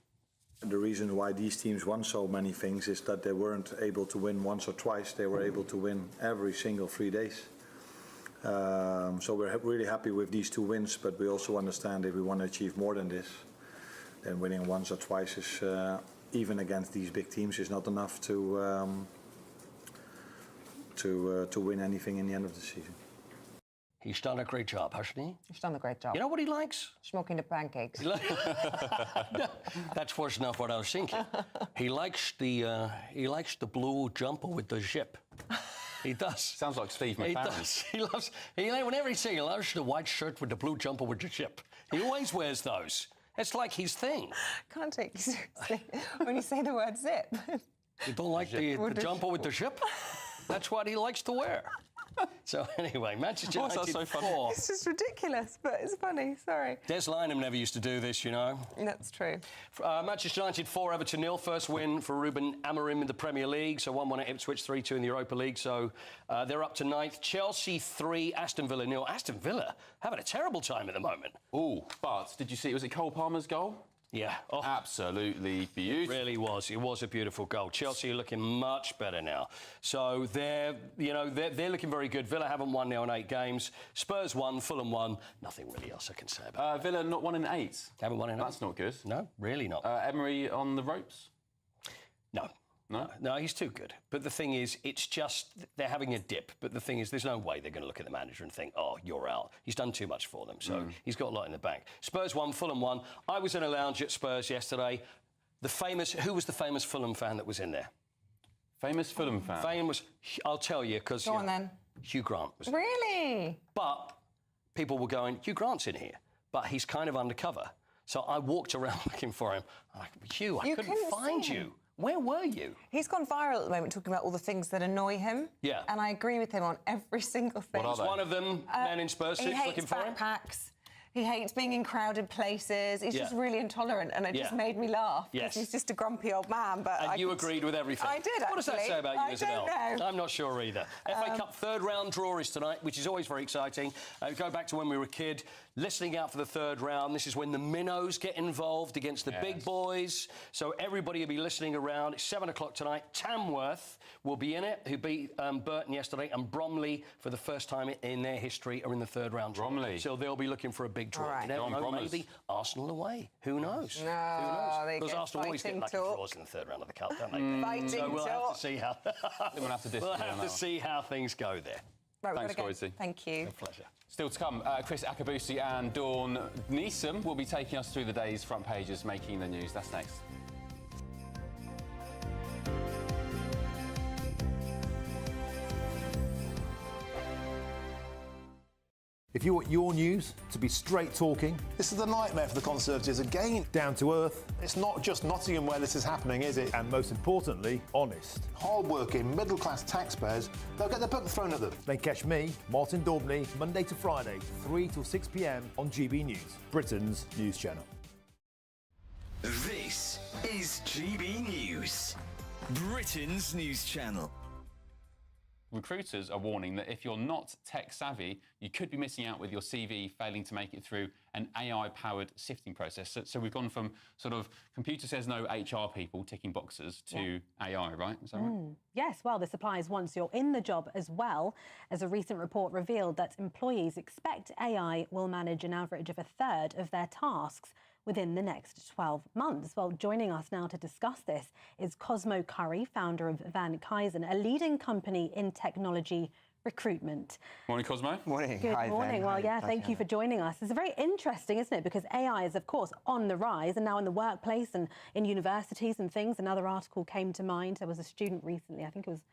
The reason why these teams won so many things is that they weren't able to win once or twice. They were able to win every single 3 days. So we're really happy with these 2 wins, but we also understand if we want to achieve more than this, then winning once or twice is, even against these big teams, is not enough to win anything in the end of the season. He's done a great job, hasn't he? He's done a great job. You know what he likes? Smoking the pancakes. That's worse enough what I was thinking. He likes the blue jumper with the zip. He does. Sounds like Steve McLaren. He loves. Whenever he's singing, he loves the white shirt with the blue jumper with the zip. He always wears those. It's like his thing. Can't take you seriously when you say the word zip. You don't like the jumper with the zip? That's what he likes to wear. So anyway, Manchester United 4. It's just ridiculous, but it's funny. Sorry. Des Lynam never used to do this, you know. That's true. Manchester United 4, Everton 0. First win for Ruben Amorim in the Premier League. So 1-1 at Ipswich, 3-2 in the Europa League. So they're up to 9th. Chelsea 3, Aston Villa 0. Aston Villa having a terrible time at the moment. Oh, but did you see? Was it Cole Palmer's goal? Yeah. Oh, absolutely beautiful. It really was. It was a beautiful goal. Chelsea are looking much better now. So they're looking very good. Villa haven't won now in 8 games. Spurs won, Fulham won. Nothing really else I can say about Villa not won in 8. Haven't won in 8. That's not good. No, really not. Emery on the ropes? No. No, he's too good. But the thing is, it's just they're having a dip. But the thing is, there's no way they're going to look at the manager and think, "Oh, you're out." He's done too much for them, so he's got a lot in the bank. Spurs won, Fulham won. I was in a lounge at Spurs yesterday. Who was the famous Fulham fan that was in there? Famous Fulham fan? I'll tell you, because Go on then. Hugh Grant was. Really? But people were going, Hugh Grant's in here, but he's kind of undercover. So I walked around looking for him. I'm like, Hugh, I couldn't find you. Where were you? He's gone viral at the moment talking about all the things that annoy him. Yeah. And I agree with him on every single thing. What are they? One of them, men in Spurs suits looking for him? He hates backpacks. He hates being in crowded places. He's just really intolerant, and it just made me laugh. Yes. He's just a grumpy old man. But you agreed with everything. I did, What does that say about you as an elf? I don't know. I'm not sure either. FA Cup third round draw is tonight, which is always very exciting. Go back to when we were a kid, listening out for the third round. This is when the minnows get involved against the big boys. So everybody will be listening around. It's 7 o'clock tonight. Tamworth will be in it, who beat Burton yesterday, and Bromley, for the first time in their history, are in the third round. Bromley. So they'll be looking for a big draw. All right. You never know, maybe Arsenal away. Who knows? No, Who knows? they Because get Arsenal always get lucky talk. draws in the third round of the Cup, don't they? Fighting so we'll have talk. to see how... We'll have to see how things go there. Right, Thanks, Croydie. Thank you. A pleasure. Still to come, Chris Akabusi and Dawn Neeson will be taking us through the day's front pages making the news. That's next. If you want your news to be straight talking... This is the nightmare for the Conservatives again. Down to earth. It's not just Nottingham where this is happening, is it? And most importantly, honest. Hard-working, middle-class taxpayers, they'll get their book thrown at them. They catch me, Martin Daubney, Monday to Friday, 3 till 6 p.m. on GB News, Britain's news channel. This is GB News, Britain's news channel. Recruiters are warning that if you're not tech-savvy, you could be missing out with your CV failing to make it through an AI-powered sifting process. So we've gone from sort of computer says no HR people ticking boxes to AI, right? Is that right? Yes, well, this applies once you're in the job as well, as a recent report revealed that employees expect AI will manage an average of a third of their tasks within the next 12 months. Well, joining us now to discuss this is Cosmo Curry, founder of Van Kuysen, a leading company in technology recruitment. Morning, Cosmo. Morning. Good Hi, morning. Ben. Well, yeah, thank you for joining us. It's very interesting, isn't it? Because AI is, of course, on the rise and now in the workplace and in universities and things. Another article came to mind. There was a student recently, I think it was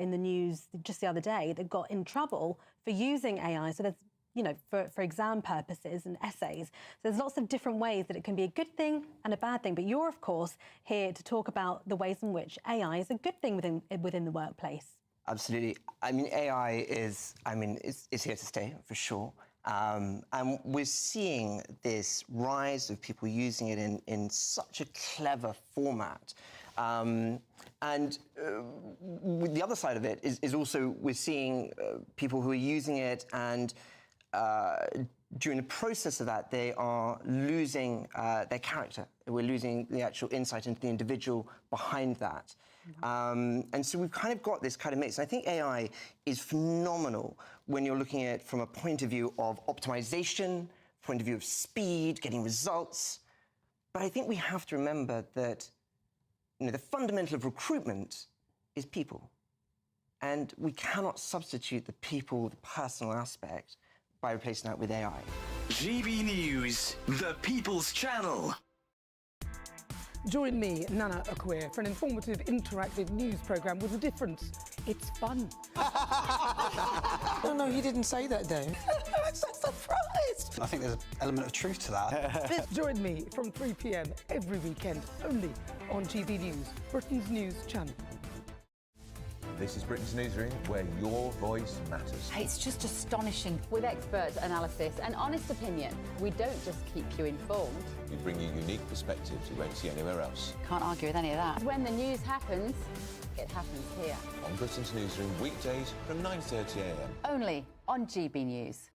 in the news just the other day, that got in trouble for using AI. So there's, you know, for exam purposes and essays. So there's lots of different ways that it can be a good thing and a bad thing. But you're, of course, here to talk about the ways in which AI is a good thing within the workplace. Absolutely. I mean, AI is here to stay, for sure. And we're seeing this rise of people using it in such a clever format. And the other side of it is also we're seeing people who are using it and during the process of that, they are losing their character. We're losing the actual insight into the individual behind that. And so we've kind of got this kind of mix. And I think AI is phenomenal when you're looking at it from a point of view of optimization, point of view of speed, getting results. But I think we have to remember that, you know, the fundamental of recruitment is people. And we cannot substitute the people, the personal aspect, by replacing that with AI. GB News, the People's Channel. Join me, Nana Akweer, for an informative, interactive news programme with a difference. It's fun. No, he didn't say that, Dave. I'm so surprised. I think there's an element of truth to that. Join me from 3 p.m. every weekend, only on GB News, Britain's news channel. This is Britain's Newsroom, where your voice matters. It's just astonishing. With expert analysis and honest opinion, we don't just keep you informed. We bring you unique perspectives you won't see anywhere else. Can't argue with any of that. When the news happens, it happens here. On Britain's Newsroom, weekdays from 9:30 a.m. Only on GB News.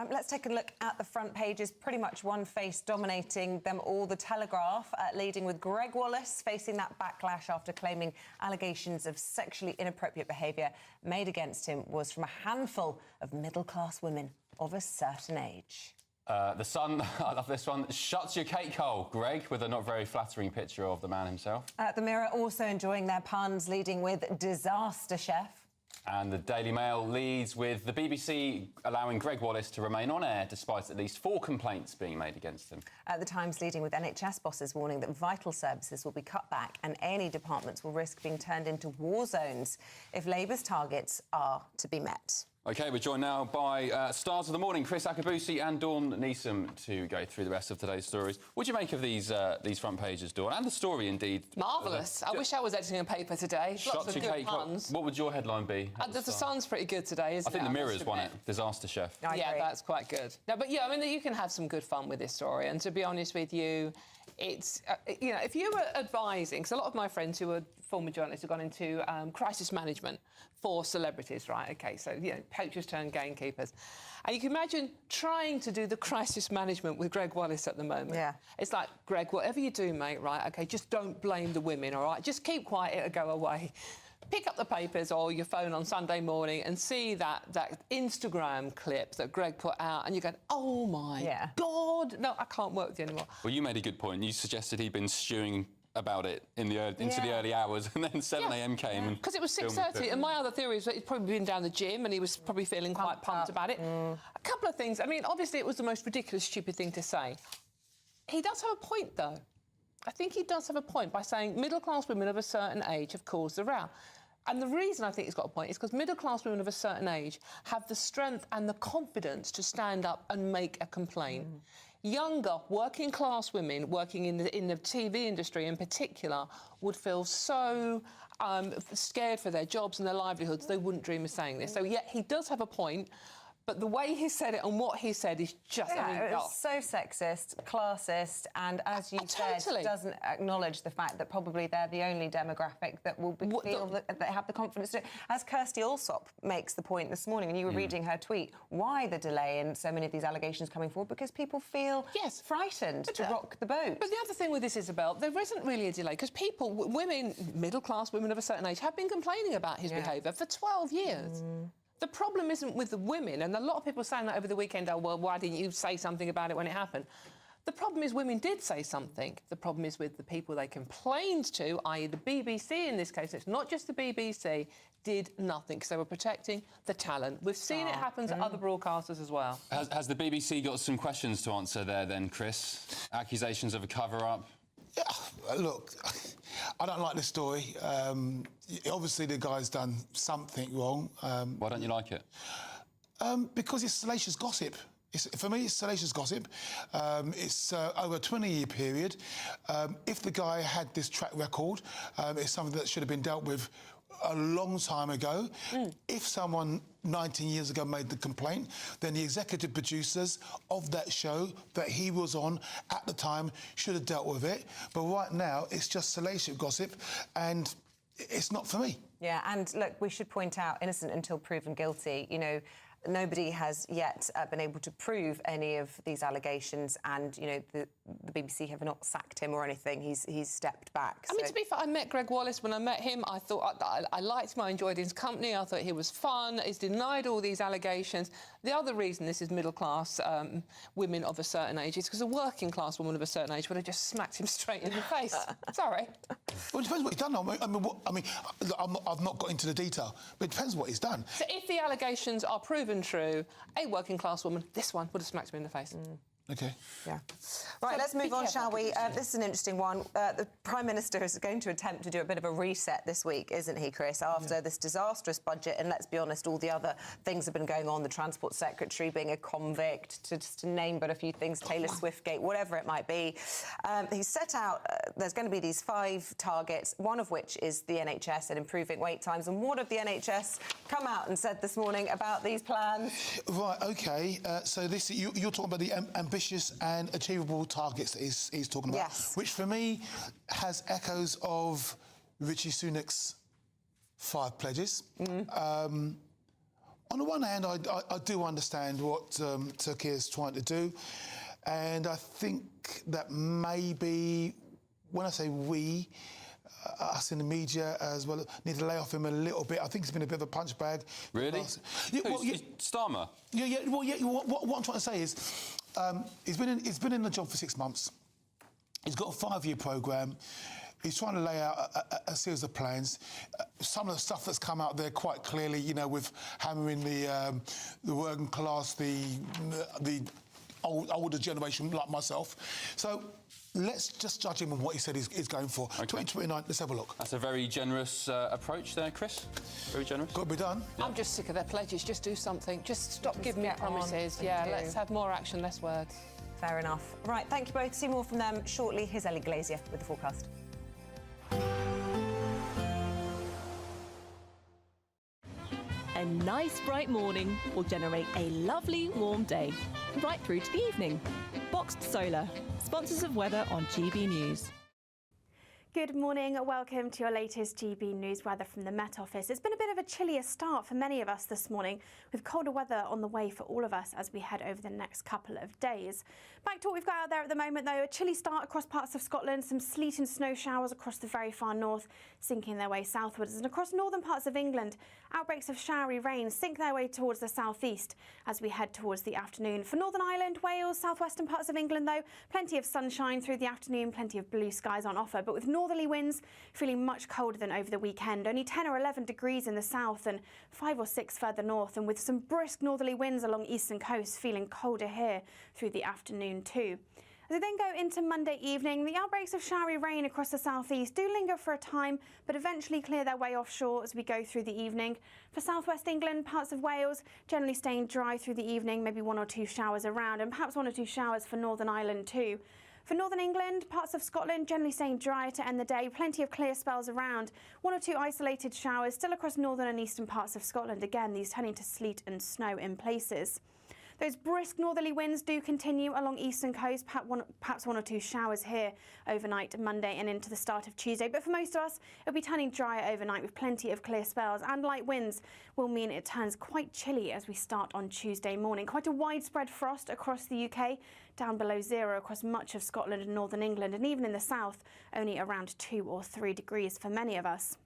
Let's take a look at the front pages. Pretty much one face dominating them all. The Telegraph, leading with Greg Wallace facing that backlash after claiming allegations of sexually inappropriate behaviour made against him was from a handful of middle-class women of a certain age. The Sun, I love this one, shuts your cake hole, Greg, with a not very flattering picture of the man himself. The Mirror also enjoying their puns, leading with Disaster Chef. And the Daily Mail leads with the BBC allowing Greg Wallace to remain on air despite at least 4 complaints being made against him. The Times leading with NHS bosses warning that vital services will be cut back and A&E departments will risk being turned into war zones if Labour's targets are to be met. OK, we're joined now by stars of the morning, Chris Akabusi and Dawn Neeson, to go through the rest of today's stories. What do you make of these front pages, Dawn? And the story, indeed. Marvellous. I wish I was editing a paper today. Lots of good puns. What would your headline be? The Sun's pretty good today, isn't it? I think the Mirror's won it. Disaster Chef. Yeah, that's quite good. No, but yeah, I mean, you can have some good fun with this story. And to be honest with you, it's, you know, if you were advising, because a lot of my friends who are former journalists have gone into crisis management for celebrities, right? OK, so, you know, poachers turn gamekeepers. And you can imagine trying to do the crisis management with Greg Wallace at the moment. Yeah. It's like, Greg, whatever you do, mate, right, OK, just don't blame the women, all right? Just keep quiet, it'll go away. Pick up the papers or your phone on Sunday morning and see that Instagram clip that Greg put out and you go, oh, my God, no, I can't work with you anymore. Well, you made a good point. You suggested he'd been stewing about it into the early hours, and then 7 a.m. came. Because it was 6:30, and my other theory is that he'd probably been down the gym and he was probably feeling quite pumped about it. A couple of things. I mean, obviously, it was the most ridiculous, stupid thing to say. He does have a point, though. I think he does have a point by saying middle-class women of a certain age have caused the row. And the reason I think he's got a point is because middle-class women of a certain age have the strength and the confidence to stand up and make a complaint. Younger, working-class women working in the TV industry in particular would feel so scared for their jobs and their livelihoods, they wouldn't dream of saying this. So, yeah, he does have a point. But the way he said it and what he said is just... it's so sexist, classist, and, as you said, doesn't acknowledge the fact that probably they're the only demographic that will feel that they have the confidence to... As Kirsty Allsop makes the point this morning, and you were reading her tweet, why the delay in so many of these allegations coming forward? Because people feel frightened to rock the boat. But the other thing with this, Isabel, there isn't really a delay, because people, women, middle-class women of a certain age, have been complaining about his behaviour for 12 years. The problem isn't with the women, and a lot of people saying that over the weekend, oh, well, why didn't you say something about it when it happened? The problem is women did say something. The problem is with the people they complained to, i.e. the BBC in this case, it's not just the BBC, did nothing, because they were protecting the talent. We've seen it happen to other broadcasters as well. Has the BBC got some questions to answer there then, Chris? Accusations of a cover-up? Yeah, look, I don't like this story. Obviously, the guy's done something wrong. Why don't you like it? Because it's salacious gossip. For me, it's salacious gossip. It's over a 20-year period. If the guy had this track record, it's something that should have been dealt with a long time ago. If someone 19 years ago made the complaint, then the executive producers of that show that he was on at the time should have dealt with it. But right now, it's just salacious gossip, and it's not for me. Yeah, and look, we should point out, innocent until proven guilty. You know, nobody has yet been able to prove any of these allegations, and, you know, the BBC have not sacked him or anything. He's stepped back. I mean, to be fair, I met Greg Wallace. When I met him, I thought I liked him, I enjoyed his company, I thought he was fun. He's denied all these allegations. The other reason this is middle-class women of a certain age is because a working-class woman of a certain age would have just smacked him straight in the face. Sorry. Well, it depends what he's done. I've not got into the detail, but it depends what he's done. So if the allegations are proven true, a working-class woman, this one, would have smacked him in the face. OK. Yeah. Right, let's move on, shall we? This is an interesting one. The Prime Minister is going to attempt to do a bit of a reset this week, isn't he, Chris, after this disastrous budget? And let's be honest, all the other things have been going on, the Transport Secretary being a convict, just to name but a few things, Taylor Swift-gate, whatever it might be. He's set out, there's going to be these 5 targets, one of which is the NHS and improving wait times. And what have the NHS come out and said this morning about these plans? Right, OK. So this you're talking about the ambitious and achievable targets that he's talking about, which for me has echoes of Rishi Sunak's 5 pledges. On the one hand, I do understand what Turkey is trying to do, and I think that maybe, when I say we, us in the media as well, need to lay off him a little bit. I think he's been a bit of a punch bag. Really? Starmer? Yeah. What I'm trying to say is, he's been in the job for 6 months. He's got a 5-year programme. He's trying to lay out a series of plans. Some of the stuff that's come out there quite clearly, you know, with hammering the working class, the older generation like myself. So let's just judge him on what he said he's going for. 2029, let's have a look. That's a very generous approach there, Chris. Very generous. Got to be done. I'm just sick of their pledges. Just do something. Just stop giving me promises. Let's have more action, less words. Fair enough. Right, thank you both. See more from them shortly. Here's Ellie Glazier with the forecast. A nice bright morning will generate a lovely warm day, right through to the evening. Boxed Solar, sponsors of weather on GB News. Good morning. Welcome to your latest GB News weather from the Met Office. It's been a bit of a chillier start for many of us this morning, with colder weather on the way for all of us as we head over the next couple of days. Back to what we've got out there at the moment, though, a chilly start across parts of Scotland, some sleet and snow showers across the very far north, sinking their way southwards, and across northern parts of England, outbreaks of showery rain sink their way towards the southeast as we head towards the afternoon. For Northern Ireland, Wales, southwestern parts of England, though, plenty of sunshine through the afternoon, plenty of blue skies on offer, but with north northerly winds feeling much colder than over the weekend, only 10 or 11 degrees in the south and 5 or 6 further north, and with some brisk northerly winds along eastern coast, feeling colder here through the afternoon too. As we then go into Monday evening, the outbreaks of showery rain across the southeast do linger for a time, but eventually clear their way offshore as we go through the evening. For southwest England, parts of Wales, generally staying dry through the evening, maybe 1 or 2 showers around, and perhaps 1 or 2 showers for Northern Ireland too. For northern England, parts of Scotland generally staying dry to end the day, plenty of clear spells around. 1 or 2 isolated showers still across northern and eastern parts of Scotland. Again, these turning to sleet and snow in places. Those brisk northerly winds do continue along eastern coast, perhaps 1 or 2 showers here overnight Monday and into the start of Tuesday. But for most of us, it'll be turning drier overnight with plenty of clear spells, and light winds will mean it turns quite chilly as we start on Tuesday morning. Quite a widespread frost across the UK, down below 0 across much of Scotland and northern England, and even in the south, only around 2 or 3 degrees for many of us.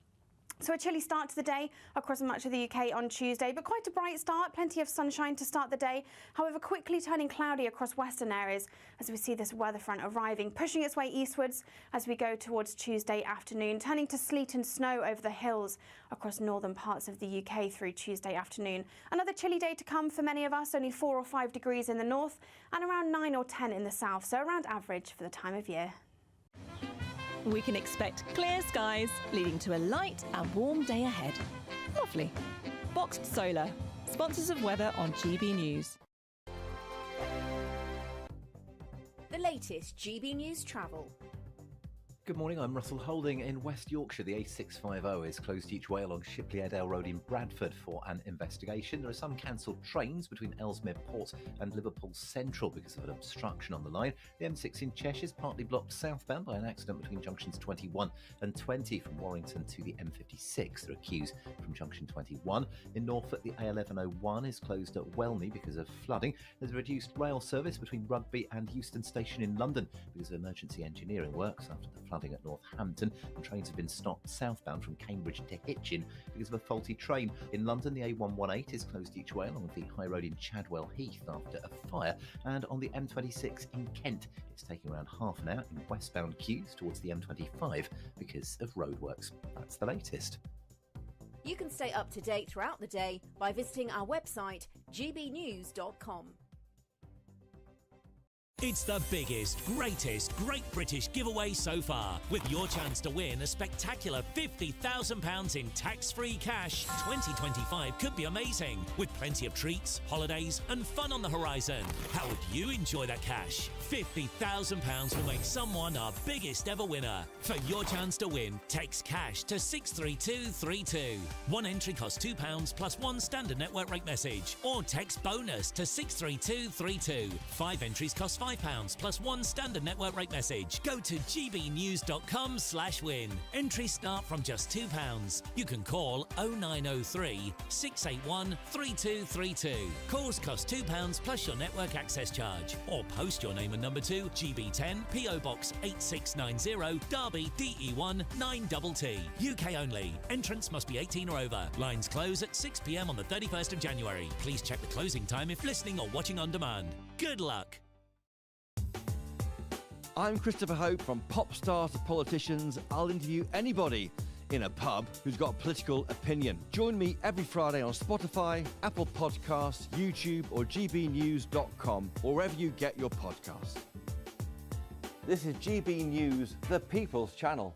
So a chilly start to the day across much of the UK on Tuesday, but quite a bright start, plenty of sunshine to start the day. However, quickly turning cloudy across western areas as we see this weather front arriving, pushing its way eastwards as we go towards Tuesday afternoon, turning to sleet and snow over the hills across northern parts of the UK through Tuesday afternoon. Another chilly day to come for many of us, only 4 or 5 degrees in the north and around 9 or 10 in the south, so around average for the time of year. We can expect clear skies, leading to a light and warm day ahead. Lovely. Boxed Solar, sponsors of weather on GB News. The latest GB News travel. Good morning, I'm Russell Holding. In West Yorkshire, the A650 is closed each way along Shipley-Adele Road in Bradford for an investigation. There are some cancelled trains between Ellesmere Port and Liverpool Central because of an obstruction on the line. The M6 in Cheshire is partly blocked southbound by an accident between junctions 21 and 20 from Warrington to the M56. There are queues from junction 21. In Norfolk, the A1101 is closed at Welney because of flooding. There's a reduced rail service between Rugby and Euston Station in London because of emergency engineering works after the flooding at Northampton, and trains have been stopped southbound from Cambridge to Hitchin because of a faulty train. In London, the A118 is closed each way along the High Road in Chadwell Heath after a fire, and on the M26 in Kent, it's taking around half an hour in westbound queues towards the M25 because of roadworks. That's the latest. You can stay up to date throughout the day by visiting our website gbnews.com. It's the biggest, greatest Great British giveaway so far, with your chance to win a spectacular £50,000 in tax-free cash. 2025 could be amazing, with plenty of treats, holidays and fun on the horizon. How would you enjoy that cash? £50,000 will make someone our biggest ever winner. For your chance to win, text cash to 63232. One entry costs £2 plus 1 standard network rate message, or text bonus to 63232. 5 entries cost £5 plus 1 standard network rate message. Go to gbnews.com/win. Entries start from just £2. You can call 0903 681 3232. Calls cost £2 plus your network access charge, or post your name and number to GB10 PO Box 8690 Derby DE1 9TT. UK only. Entrance must be 18 or over. Lines close at 6 p.m. on the 31st of January. Please check the closing time if listening or watching on demand. Good luck. I'm Christopher Hope. From pop stars to politicians, I'll interview anybody in a pub who's got a political opinion. Join me every Friday on Spotify, Apple Podcasts, YouTube or gbnews.com, or wherever you get your podcasts. This is GB News, the People's Channel.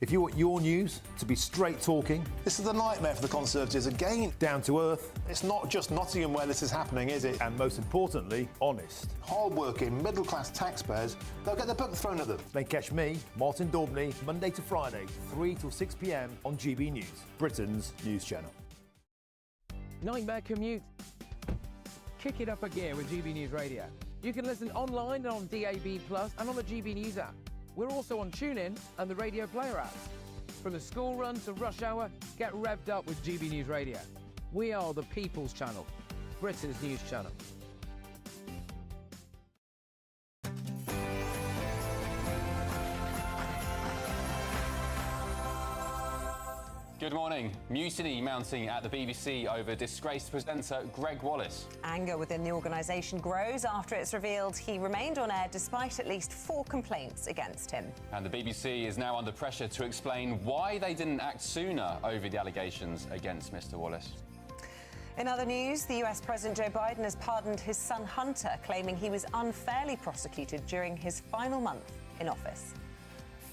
If you want your news to be straight talking... This is a nightmare for the Conservatives again. Down to earth. It's not just Nottingham where this is happening, is it? And most importantly, honest. Hard-working, middle-class taxpayers, they'll get their book thrown at them. Then catch me, Martin Daubney, Monday to Friday, 3 till 6 p.m. on GB News, Britain's news channel. Nightmare commute? Kick it up a gear with GB News Radio. You can listen online and on DAB+ and on the GB News app. We're also on TuneIn and the Radio Player app. From the school run to rush hour, get revved up with GB News Radio. We are the People's Channel, Britain's news channel. Good morning. Mutiny mounting at the BBC over disgraced presenter Greg Wallace. Anger within the organisation grows after it's revealed he remained on air despite at least 4 complaints against him. And the BBC is now under pressure to explain why they didn't act sooner over the allegations against Mr Wallace. In other news, the US President Joe Biden has pardoned his son Hunter, claiming he was unfairly prosecuted during his final month in office.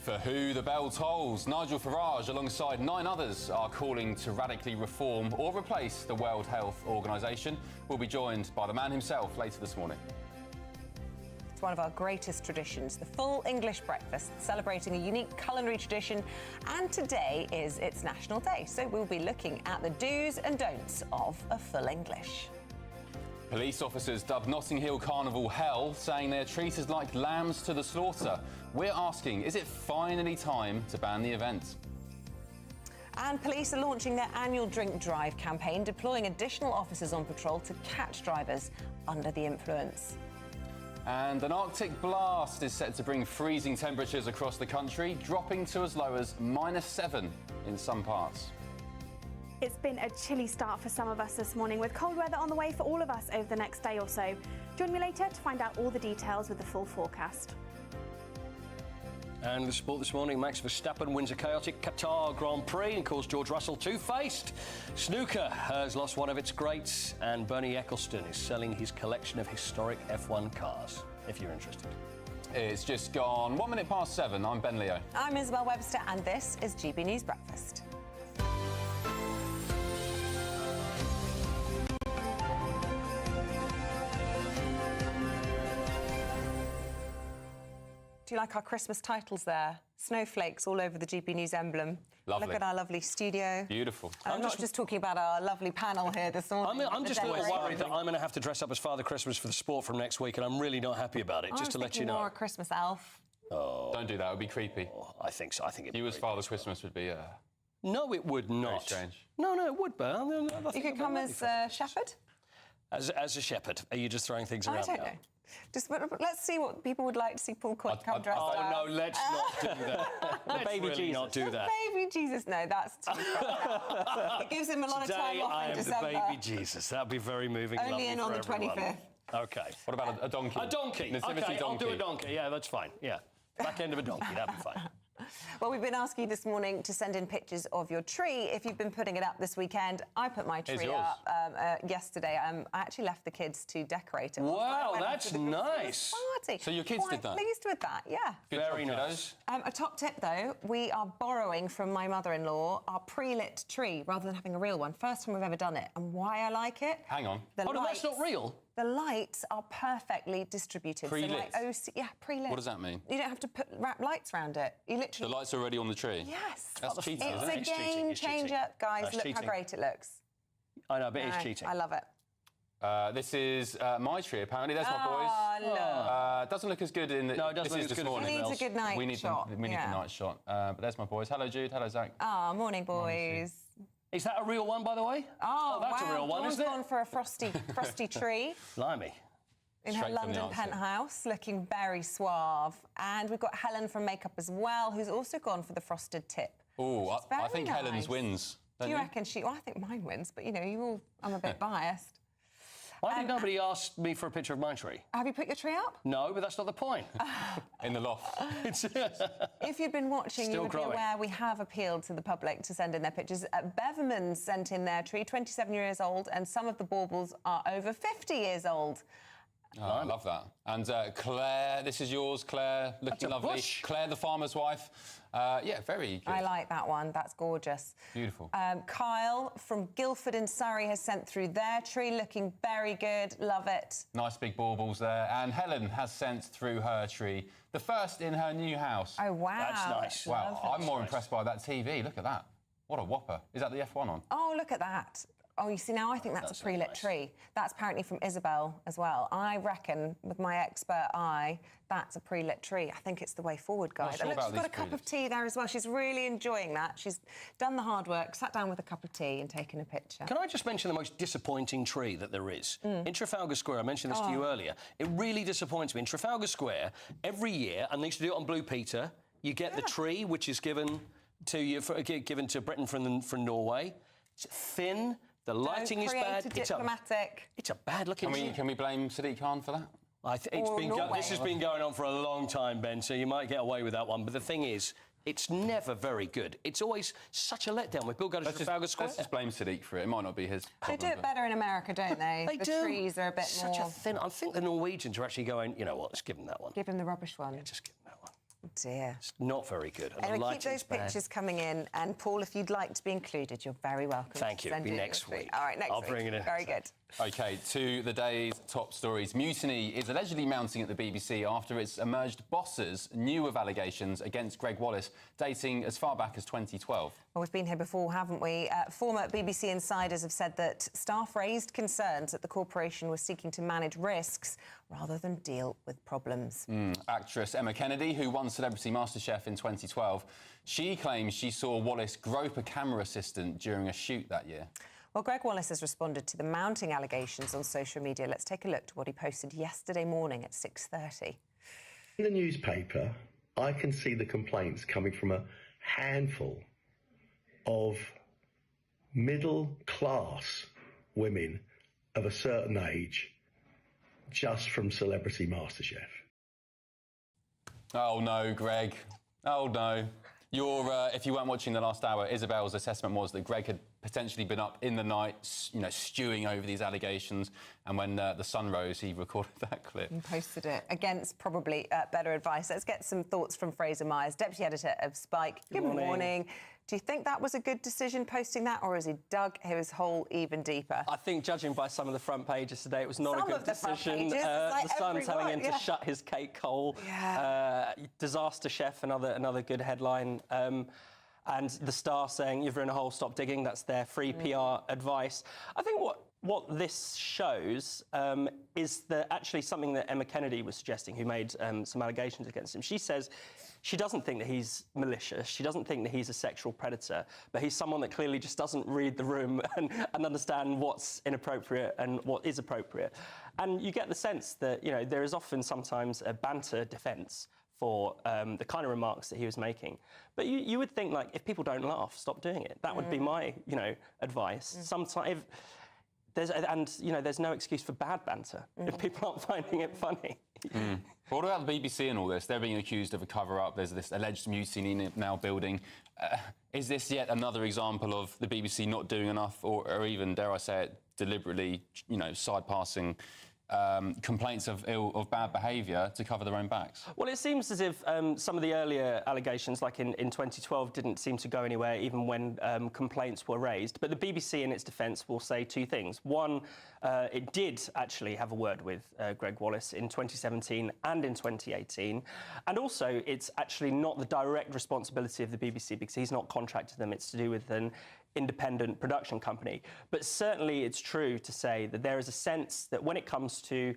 For who the bell tolls, Nigel Farage, alongside 9 others, are calling to radically reform or replace the World Health Organization. We'll be joined by the man himself later this morning. It's one of our greatest traditions, the full English breakfast, celebrating a unique culinary tradition, and today is its National Day, so we'll be looking at the do's and don'ts of a full English. Police officers dubbed Notting Hill Carnival hell, saying they're treated like lambs to the slaughter. We're asking, is it finally time to ban the event? And police are launching their annual drink drive campaign, deploying additional officers on patrol to catch drivers under the influence. And an Arctic blast is set to bring freezing temperatures across the country, dropping to as low as -7 in some parts. It's been a chilly start for some of us this morning, with cold weather on the way for all of us over the next day or so. Join me later to find out all the details with the full forecast. And the sport this morning, Max Verstappen wins a chaotic Qatar Grand Prix and calls George Russell two-faced. Snooker has lost one of its greats, and Bernie Ecclestone is selling his collection of historic F1 cars, if you're interested. It's just gone 1 minute past 7. I'm Ben Leo. I'm Isabel Webster, and this is GB News Breakfast. Do you like our Christmas titles there? Snowflakes all over the GB News emblem. Lovely. Look at our lovely studio. Beautiful. I'm not just talking about our lovely panel here this morning. I'm just a little worried that I'm going to have to dress up as Father Christmas for the sport from next week, and I'm really not happy about it, just to let you know. More a Christmas elf. Oh. Don't do that, it would be creepy. Oh, I think so. I think you as Father Christmas would be... No, it would not. Very strange. No, it would, but... You could come as shepherd? As a shepherd. Are you just throwing things around? I don't know. Just let's see what people would like to see Paul come dressed up. Oh, no, let's not do that. The baby Jesus. Not do that. Baby Jesus, no, that's too far. It gives him a lot of time off in December. Today I am the baby Jesus. That'd be very moving. Only in on the 25th. OK. What about a donkey? A donkey. Nativity OK, donkey. I'll do a donkey. Yeah, that's fine. Yeah. Back end of a donkey, that'd be fine. Well, we've been asking you this morning to send in pictures of your tree if you've been putting it up this weekend. I put my tree up yesterday. I actually left the kids to decorate it. Wow, that's nice. Party. So your kids did that? Pleased with that, yeah. Very nice. A top tip, though, we are borrowing from my mother-in-law our pre-lit tree rather than having a real one. First time we've ever done it. And why I like it? Hang on. No, that's not real. The lights are perfectly distributed. Pre-lit? So yeah, pre-lit. What does that mean? You don't have to wrap lights around it. You literally... The lights are already on the tree? Yes. That's cheating, It's isn't it? a game changer. Guys, look how great it looks. I know, but it's cheating. I love it. This is my tree, apparently. There's my boys. Look. Doesn't look as good in the... No, it doesn't look as good as it needs a good night shot. We need the night shot. But there's my boys. Hello, Jude. Hello, Zach. Morning, boys. Is that a real one, by the way? Oh, that's wow. a real one, isn't it? Dawn's gone for a frosty tree. Blimey. In her London penthouse, looking very suave. And we've got Helen from Makeup as well, who's also gone for the frosted tip. Oh, I think Helen's wins. Do you reckon she... Well, I think mine wins, but, you know, I'm a bit biased. Why did nobody ask me for a picture of my tree? Have you put your tree up? No, but that's not the point. In the loft. If you'd been watching, you would be aware we have appealed to the public to send in their pictures. Beverman sent in their tree, 27 years old, and some of the baubles are over 50 years old. Oh, I love that. And Claire, this is yours, Claire, looking lovely. Bush. Claire, the farmer's wife. Yeah, very good. I like that one. That's gorgeous. Beautiful. Kyle from Guildford in Surrey has sent through their tree, looking very good. Love it. Nice big baubles there. And Helen has sent through her tree, the first in her new house. Oh, wow. That's nice. Wow, I'm more impressed by that TV. Look at that. What a whopper. Is that the F1 on? Oh, look at that. Oh, you see, now I think that's a pre-lit tree. That's apparently from Isabel as well. I reckon, with my expert eye, that's a pre-lit tree. I think it's the way forward, guys. And look, she's got a cup of tea there as well. She's really enjoying that. She's done the hard work, sat down with a cup of tea and taken a picture. Can I just mention the most disappointing tree that there is? In Trafalgar Square, I mentioned this to you earlier, it really disappoints me. In Trafalgar Square, every year, and they used to do it on Blue Peter, you get the tree, which is given given to Britain from Norway. It's thin. The lighting is bad. Diplomatic. It's a bad looking. Can we blame Sadiq Khan for that? This has been going on for a long time, Ben. So you might get away with that one. But the thing is, it's never very good. It's always such a letdown with Bill Gutters Trafalgar Square. Let's just blame Sadiq for it. It might not be his problem. They do it better in America, don't they? They the do. trees are a bit Such more... a thin... I think the Norwegians are actually going, you know what, let's give them that one. Give him the rubbish one. Yeah, just give them that one. Oh dear. It's not very good. And anyway, the keep those bad. pictures coming in. And, Paul, if you'd like to be included, you're very welcome. Thank you. It'll be next week. All right, next week. I'll bring it in. Very good. OK, to the day's top stories. Mutiny is allegedly mounting at the BBC after its emerged bosses knew of allegations against Greg Wallace dating as far back as 2012. Well, we've been here before, haven't we? Former BBC insiders have said that staff raised concerns that the corporation was seeking to manage risks rather than deal with problems. Actress Emma Kennedy, who won Celebrity MasterChef in 2012, she claims she saw Wallace grope a camera assistant during a shoot that year. Well, Greg Wallace has responded to the mounting allegations on social media. Let's take a look to what he posted yesterday morning at 6:30. In the newspaper, I can see the complaints coming from a handful of middle-class women of a certain age just from Celebrity MasterChef. Oh, no, Greg. Oh, no. If you weren't watching the last hour, Isabel's assessment was that Greg had potentially been up in the night, stewing over these allegations. And when the sun rose, he recorded that clip. And posted it against probably better advice. Let's get some thoughts from Fraser Myers, Deputy Editor of Spike. Good morning. Do you think that was a good decision, posting that, or has he dug his hole even deeper? I think, judging by some of the front pages today, it was not a good decision. Like the Sun telling him to shut his cake hole. Yeah. Disaster chef, another good headline. And the Star saying, you've in a hole, stop digging. That's their free PR advice. I think what this shows is that actually something that Emma Kennedy was suggesting, who made some allegations against him. She says she doesn't think that he's malicious. She doesn't think that he's a sexual predator, but he's someone that clearly just doesn't read the room and understand what's inappropriate and what is appropriate. And you get the sense that, there is often sometimes a banter defence for the kind of remarks that he was making. But you would think, like, if people don't laugh, stop doing it. That would be my, advice. Sometimes... There's no excuse for bad banter if people aren't finding it funny. What about the BBC and all this? They're being accused of a cover-up. There's this alleged mutiny now building. Is this yet another example of the BBC not doing enough, or even, dare I say it, deliberately, side-passing complaints of bad behaviour to cover their own backs? Well, it seems as if some of the earlier allegations, like in 2012, didn't seem to go anywhere, even when complaints were raised. But the BBC, in its defence, will say two things. One, it did actually have a word with Greg Wallace in 2017 and in 2018. And also, it's actually not the direct responsibility of the BBC, because he's not contracted them. It's to do with an independent production company. But certainly it's true to say that there is a sense that when it comes to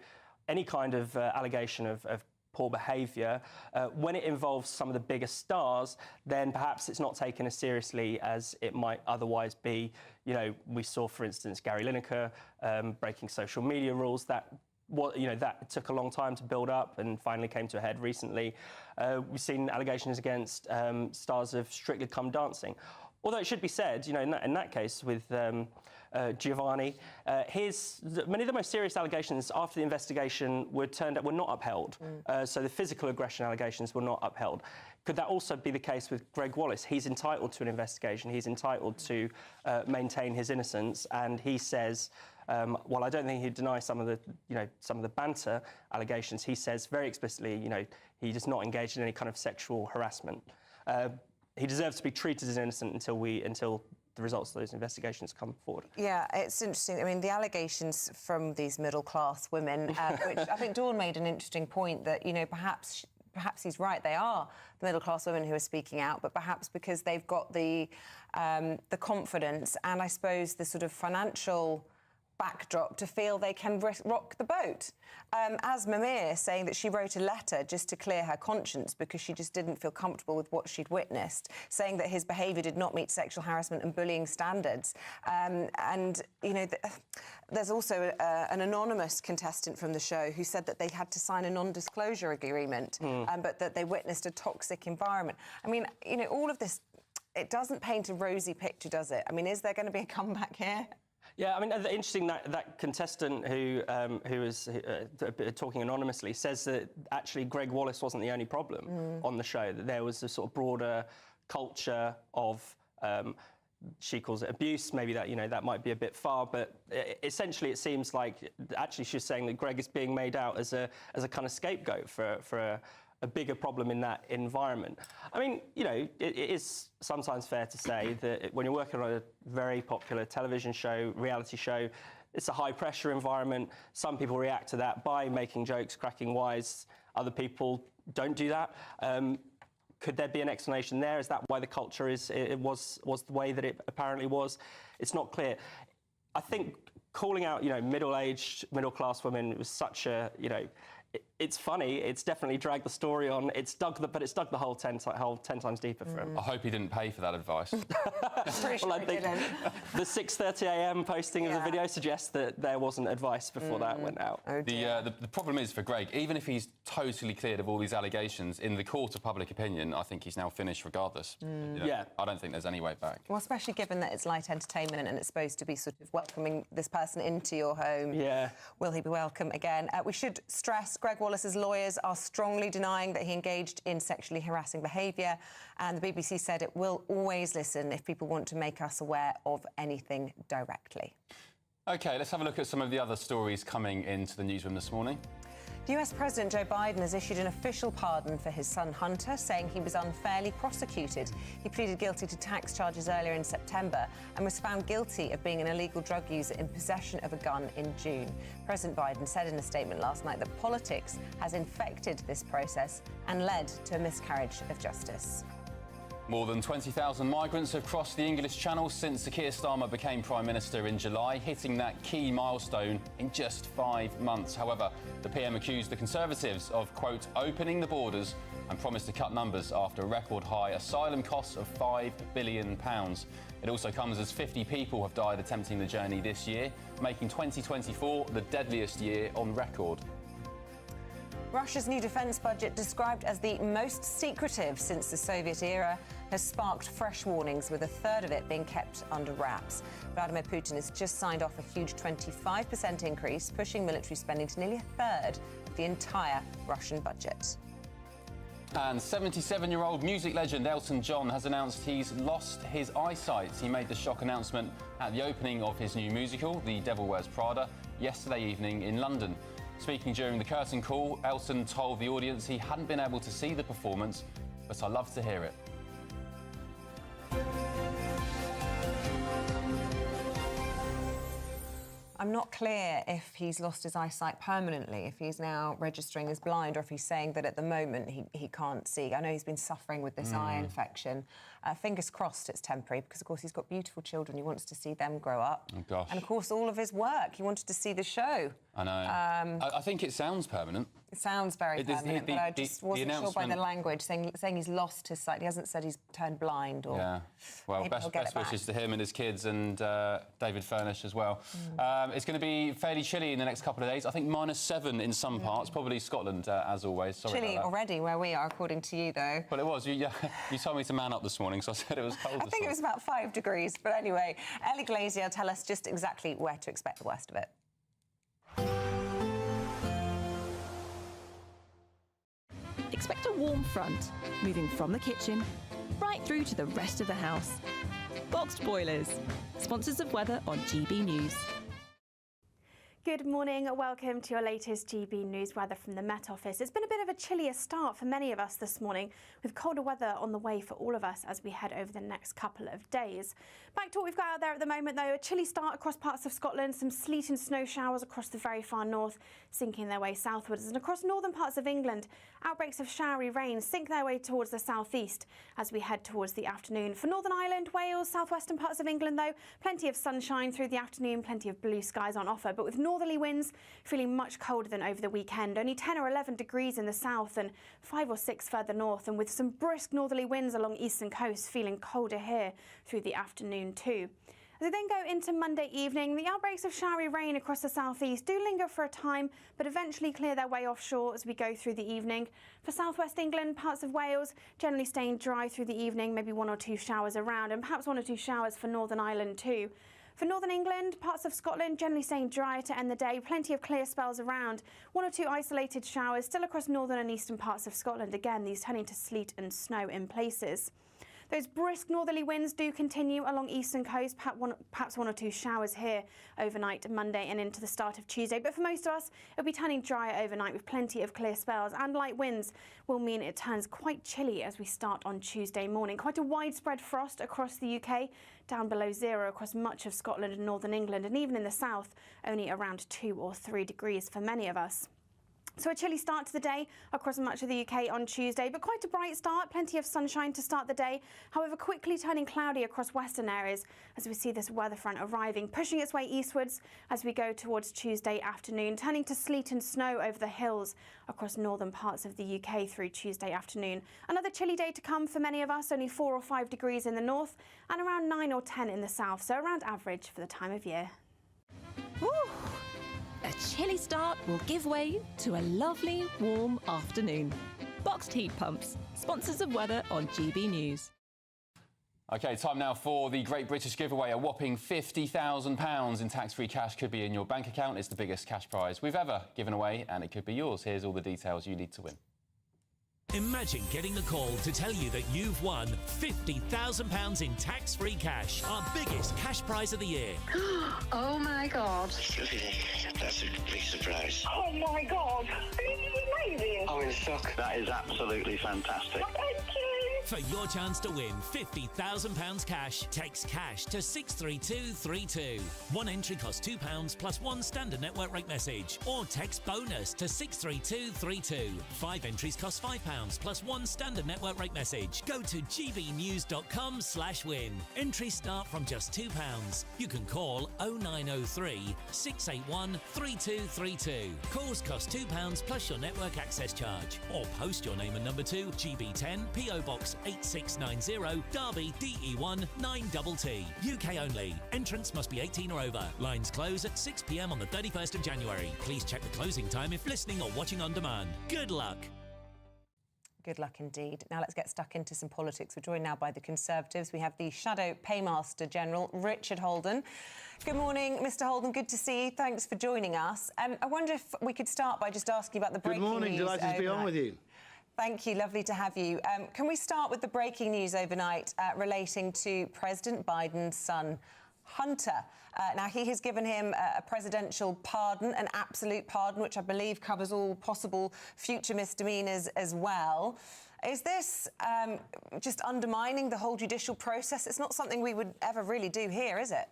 any kind of allegation of poor behaviour, when it involves some of the biggest stars, then perhaps it's not taken as seriously as it might otherwise be. We saw, for instance, Gary Lineker breaking social media rules. That took a long time to build up and finally came to a head recently. We've seen allegations against stars of Strictly Come Dancing. Although it should be said, in that case with Giovanni, many of the most serious allegations after the investigation were not upheld. So the physical aggression allegations were not upheld. Could that also be the case with Greg Wallace? He's entitled to an investigation. He's entitled to maintain his innocence, and he says, while I don't think he'd deny some of the banter allegations, he says very explicitly, he does not engage in any kind of sexual harassment. He deserves to be treated as innocent until the results of those investigations come forward. Yeah, it's interesting. I mean, the allegations from these middle-class women, which I think Dawn made an interesting point that, perhaps he's right. They are the middle-class women who are speaking out, but perhaps because they've got the confidence and, I suppose, the sort of financial backdrop to feel they can rock the boat. As Mimir saying that she wrote a letter just to clear her conscience because she just didn't feel comfortable with what she'd witnessed, saying that his behaviour did not meet sexual harassment and bullying standards. There's also an anonymous contestant from the show who said that they had to sign a non-disclosure agreement, but that they witnessed a toxic environment. I mean, all of this it doesn't paint a rosy picture, does it? I mean, is there going to be a comeback here? Yeah, I mean, interesting that contestant who is talking anonymously says that actually Greg Wallace wasn't the only problem on the show, that there was a sort of broader culture of, she calls it abuse, maybe that, that might be a bit far, but essentially it seems like actually she's saying that Greg is being made out as a kind of scapegoat for a bigger problem in that environment. I mean, it is sometimes fair to say that when you're working on a very popular television show, reality show, it's a high-pressure environment. Some people react to that by making jokes, cracking wise. Other people don't do that. Could there be an explanation there? Is that why the culture was the way that it apparently was? It's not clear. I think calling out, middle-aged, middle-class women was such a, it's funny. It's definitely dragged the story on. But it's dug the whole 10 times deeper for him. I hope he didn't pay for that advice. Well, I think the 6:30 a.m. posting of the video suggests that there wasn't advice before that went out. Oh, the problem is for Greg, even if he's totally cleared of all these allegations, in the court of public opinion, I think he's now finished regardless. Yeah. I don't think there's any way back. Well, especially given that it's light entertainment and it's supposed to be sort of welcoming this person into your home. Yeah. Will he be welcome again? We should stress Greg Wallace's lawyers are strongly denying that he engaged in sexually harassing behaviour, and the BBC said it will always listen if people want to make us aware of anything directly. OK, let's have a look at some of the other stories coming into the newsroom this morning. US President Joe Biden has issued an official pardon for his son Hunter, saying he was unfairly prosecuted. He pleaded guilty to tax charges earlier in September and was found guilty of being an illegal drug user in possession of a gun in June. President Biden said in a statement last night that politics has infected this process and led to a miscarriage of justice. More than 20,000 migrants have crossed the English Channel since Sir Keir Starmer became Prime Minister in July, hitting that key milestone in just 5 months. However, the PM accused the Conservatives of, quote, opening the borders and promised to cut numbers after a record-high asylum cost of £5 billion. It also comes as 50 people have died attempting the journey this year, making 2024 the deadliest year on record. Russia's new defence budget, described as the most secretive since the Soviet era, has sparked fresh warnings, with a third of it being kept under wraps. Vladimir Putin has just signed off a huge 25% increase, pushing military spending to nearly a third of the entire Russian budget. And 77-year-old music legend Elton John has announced he's lost his eyesight. He made the shock announcement at the opening of his new musical, The Devil Wears Prada, yesterday evening in London. Speaking during the curtain call, Elton told the audience he hadn't been able to see the performance, but I love to hear it. I'm not clear if he's lost his eyesight permanently, if he's now registering as blind, or if he's saying that at the moment he can't see. I know he's been suffering with this eye infection. Fingers crossed it's temporary, because, of course, he's got beautiful children. He wants to see them grow up. Oh, gosh. And, of course, all of his work. He wanted to see the show. I know. I think it sounds permanent. It sounds very permanent, but I just wasn't sure by the language, saying he's lost his sight. He hasn't said he's turned blind or... Yeah. Well, best wishes to him and his kids and David Furnish as well. It's going to be fairly chilly in the next couple of days. I think -7 in some parts, probably Scotland, as always. Sorry chilly about that. Already where we are, according to you, though. Well, it was. You told me to man up this morning, so I said it was cold. I think it was about 5 degrees. But anyway, Ellie Glazier, tell us just exactly where to expect the worst of it. Expect a warm front, moving from the kitchen right through to the rest of the house. Boxed Boilers, sponsors of weather on GB News. Good morning, welcome to your latest GB News weather from the Met Office. It's been a bit of a chillier start for many of us this morning, with colder weather on the way for all of us as we head over the next couple of days. Back to what we've got out there at the moment though, a chilly start across parts of Scotland, some sleet and snow showers across the very far north, sinking their way southwards, and across northern parts of England, outbreaks of showery rain sink their way towards the southeast as we head towards the afternoon. For Northern Ireland, Wales, southwestern parts of England though, plenty of sunshine through the afternoon, plenty of blue skies on offer, but with northerly winds feeling much colder than over the weekend. Only 10 or 11 degrees in the south and 5 or 6 further north, and with some brisk northerly winds along eastern coast, feeling colder here through the afternoon too. As we then go into Monday evening, the outbreaks of showery rain across the southeast do linger for a time, but eventually clear their way offshore as we go through the evening. For southwest England, parts of Wales generally staying dry through the evening, maybe 1 or 2 showers around, and perhaps 1 or 2 showers for Northern Ireland too. For Northern England, parts of Scotland generally staying dry to end the day. Plenty of clear spells around. 1 or 2 isolated showers still across northern and eastern parts of Scotland. Again, these turning to sleet and snow in places. Those brisk northerly winds do continue along eastern coast, perhaps 1 or 2 showers here overnight Monday and into the start of Tuesday. But for most of us, it'll be turning drier overnight with plenty of clear spells, and light winds will mean it turns quite chilly as we start on Tuesday morning. Quite a widespread frost across the UK, down below 0 across much of Scotland and northern England, and even in the south, only around 2 or 3 degrees for many of us. So a chilly start to the day across much of the UK on Tuesday, but quite a bright start, plenty of sunshine to start the day. However, quickly turning cloudy across western areas as we see this weather front arriving, pushing its way eastwards as we go towards Tuesday afternoon, turning to sleet and snow over the hills across northern parts of the UK through Tuesday afternoon. Another chilly day to come for many of us, only 4 or 5 degrees in the north and around 9 or 10 in the south, so around average for the time of year. Woo! A chilly start will give way to a lovely, warm afternoon. Boxed heat pumps, sponsors of weather on GB News. OK, time now for the Great British Giveaway. A whopping £50,000 in tax-free cash could be in your bank account. It's the biggest cash prize we've ever given away, and it could be yours. Here's all the details you need to win. Imagine getting a call to tell you that you've won £50,000 in tax-free cash, our biggest cash prize of the year. Oh my God. That's a big surprise. Oh my God. This is amazing. I'm in shock. That is absolutely fantastic. Thank you. For your chance to win £50,000 cash, text cash to 63232. One entry costs £2 plus 1 standard network rate message, or text bonus to 63232. 5 entries cost £5 plus 1 standard network rate message. Go to gbnews.com/win. Entries start from just £2. You can call 0903 681 3232. Calls cost £2 plus your network access charge, or post your name and number to GB10 PO Box 8690 Derby DE1 9TT. UK only. Entrance must be 18 or over. Lines close at 6 p.m. on the 31st of January. Please check the closing time if listening or watching on demand. Good luck. Good luck indeed. Now let's get stuck into some politics. We're joined now by the Conservatives. We have the Shadow Paymaster General, Richard Holden. Good morning, Mr Holden. Good to see you. Thanks for joining us. I wonder if we could start by just asking about the breaking news. Good morning. Delighted to be on with you. Thank you. Lovely to have you. Can we start with the breaking news overnight relating to President Biden's son, Hunter? Now, he has given him a presidential pardon, an absolute pardon, which I believe covers all possible future misdemeanours as well. Is this just undermining the whole judicial process? It's not something we would ever really do here, is it?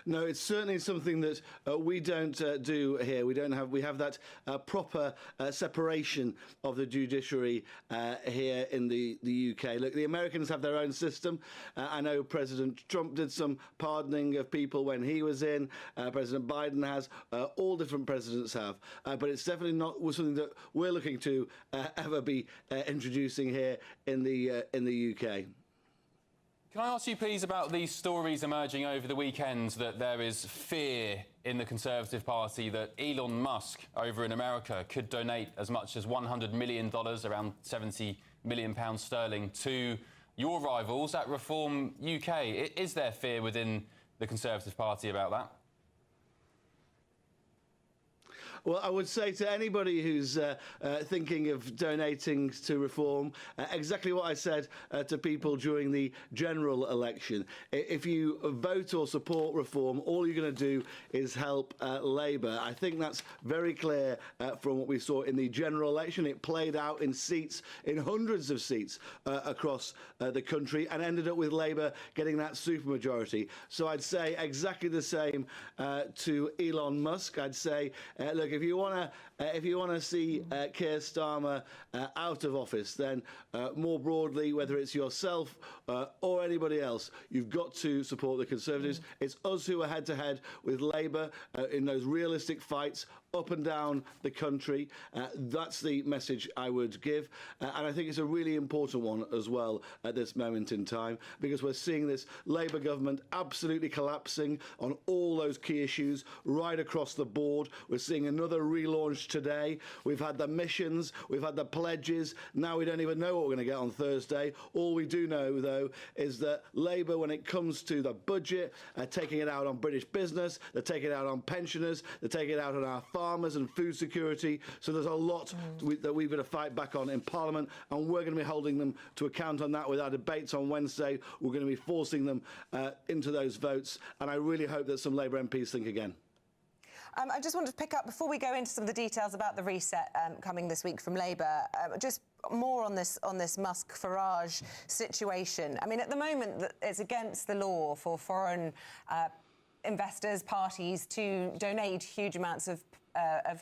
No, it's certainly something that we don't do here. We have that proper separation of the judiciary here in the UK. Look, the Americans have their own system. I know President Trump did some pardoning of people when he was in. President Biden has. All different presidents have. But it's definitely not something that we're looking to ever be introducing here in the UK. Can I ask you, please, about these stories emerging over the weekend that there is fear in the Conservative Party that Elon Musk over in America could donate as much as $100 million, around £70 million sterling, to your rivals at Reform UK. Is there fear within the Conservative Party about that? Well, I would say to anybody who's thinking of donating to Reform, exactly what I said to people during the general election. If you vote or support Reform, all you're going to do is help Labour. I think that's very clear from what we saw in the general election. It played out in seats, in hundreds of seats across the country, and ended up with Labour getting that supermajority. So I'd say exactly the same to Elon Musk. I'd say, look, if you want to see Keir Starmer out of office, then more broadly, whether it's yourself or anybody else, you've got to support the Conservatives. It's us who are head-to-head with Labour in those realistic fights up and down the country. That's the message I would give. And I think it's a really important one as well at this moment in time, because we're seeing this Labour government absolutely collapsing on all those key issues right across the board. We're seeing another relaunch today. We've had the missions, we've had the pledges. Now we don't even know what we're going to get on Thursday. All we do know, though, is that Labour, when it comes to the budget, are taking it out on British business, they're taking it out on pensioners, they're taking it out on our farmers and food security. So there's a lot that we've got to fight back on in Parliament, and we're going to be holding them to account on that with our debates on Wednesday. We're going to be forcing them into those votes, and I really hope that some Labour MPs think again. I just wanted to pick up, before we go into some of the details about the reset coming this week from Labour, just more on this Musk-Farage situation. I mean, at the moment, it's against the law for foreign investors, parties, to donate huge amounts of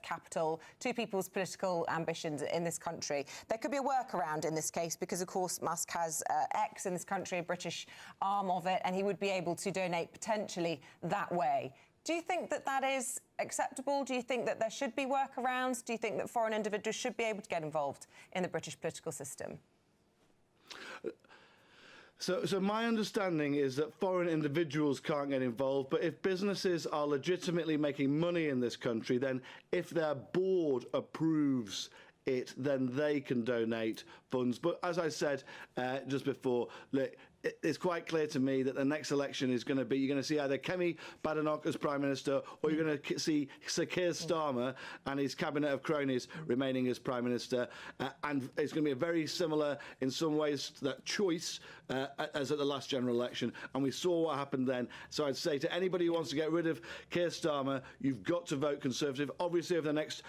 capital to people's political ambitions in this country. There could be a workaround in this case because, of course, Musk has X in this country, a British arm of it, and he would be able to donate potentially that way. Do you think that that is acceptable? Do you think that there should be workarounds? Do you think that foreign individuals should be able to get involved in the British political system? So my understanding is that foreign individuals can't get involved, but if businesses are legitimately making money in this country, then if their board approves it, then they can donate funds. But as I said just before, look, it's quite clear to me that the next election is going to be, you're going to see either Kemi Badenoch as Prime Minister, or you're going to see Sir Keir Starmer and his cabinet of cronies remaining as Prime Minister. And it's going to be a very similar, in some ways, to that choice as at the last general election. And we saw what happened then. So I'd say to anybody who wants to get rid of Keir Starmer, you've got to vote Conservative. Obviously, over the next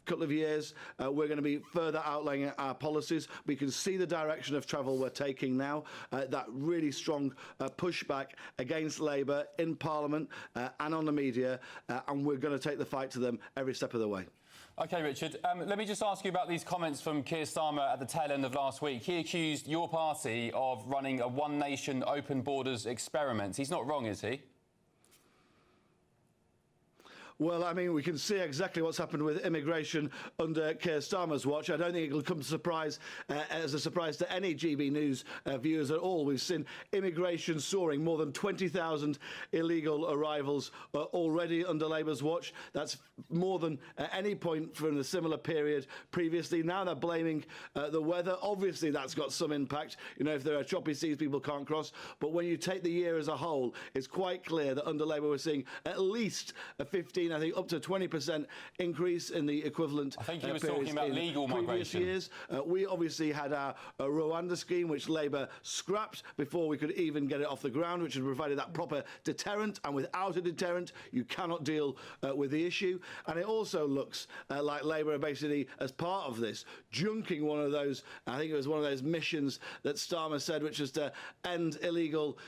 couple of years, we're going to be further outlining our policies. We can see the direction of travel we're taking now. That really strong pushback against Labour in Parliament and on the media, and we're going to take the fight to them every step of the way. OK, Richard, let me just ask you about these comments from Keir Starmer at the tail end of last week. He accused your party of running a one-nation open borders experiment. He's not wrong, is he? Well, I mean, we can see exactly what's happened with immigration under Keir Starmer's watch. I don't think it'll come as a surprise to any GB News viewers at all. We've seen immigration soaring, more than 20,000 illegal arrivals already under Labour's watch. That's more than at any point from the similar period previously. Now they're blaming the weather. Obviously, that's got some impact. You know, if there are choppy seas, people can't cross. But when you take the year as a whole, it's quite clear that under Labour we're seeing at least a 15, I think up to 20% increase in the equivalent. I think he was talking about legal previous migration. Years. We obviously had our Rwanda scheme, which Labour scrapped before we could even get it off the ground, which had provided that proper deterrent. And without a deterrent, you cannot deal with the issue. And it also looks like Labour are basically, as part of this, junking one of those, I think it was one of those missions that Starmer said, which was to end illegal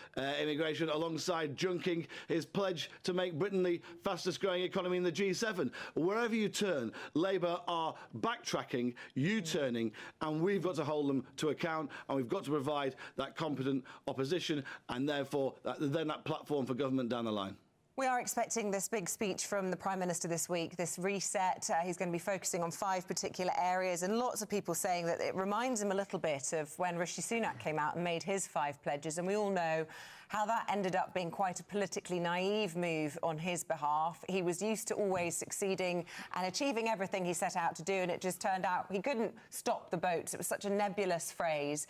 immigration, alongside junking his pledge to make Britain the fastest growing economy in the G7. Wherever you turn, Labour are backtracking, U-turning, and we've got to hold them to account, and we've got to provide that competent opposition, and therefore then that platform for government down the line. We are expecting this big speech from the Prime Minister this week, this reset. He's going to be focusing on 5 particular areas, and lots of people saying that it reminds him a little bit of when Rishi Sunak came out and made his 5 pledges, and we all know how that ended up being quite a politically naive move on his behalf. He was used to always succeeding and achieving everything he set out to do, and it just turned out he couldn't stop the boats. It was such a nebulous phrase,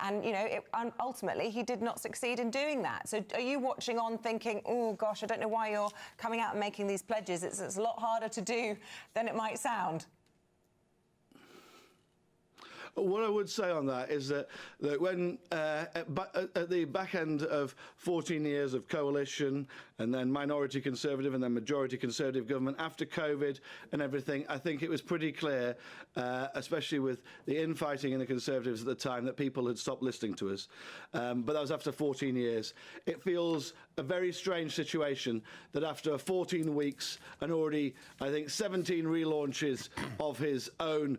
and, you know, ultimately he did not succeed in doing that. So are you watching on thinking, oh, gosh, I don't know why you're coming out and making these pledges? It's a lot harder to do than it might sound. What I would say on that is that when at the back end of 14 years of coalition and then minority Conservative and then majority Conservative government after COVID and everything, I think it was pretty clear, especially with the infighting in the Conservatives at the time, that people had stopped listening to us. But that was after 14 years. It feels a very strange situation that after 14 weeks and already, I think, 17 relaunches of his own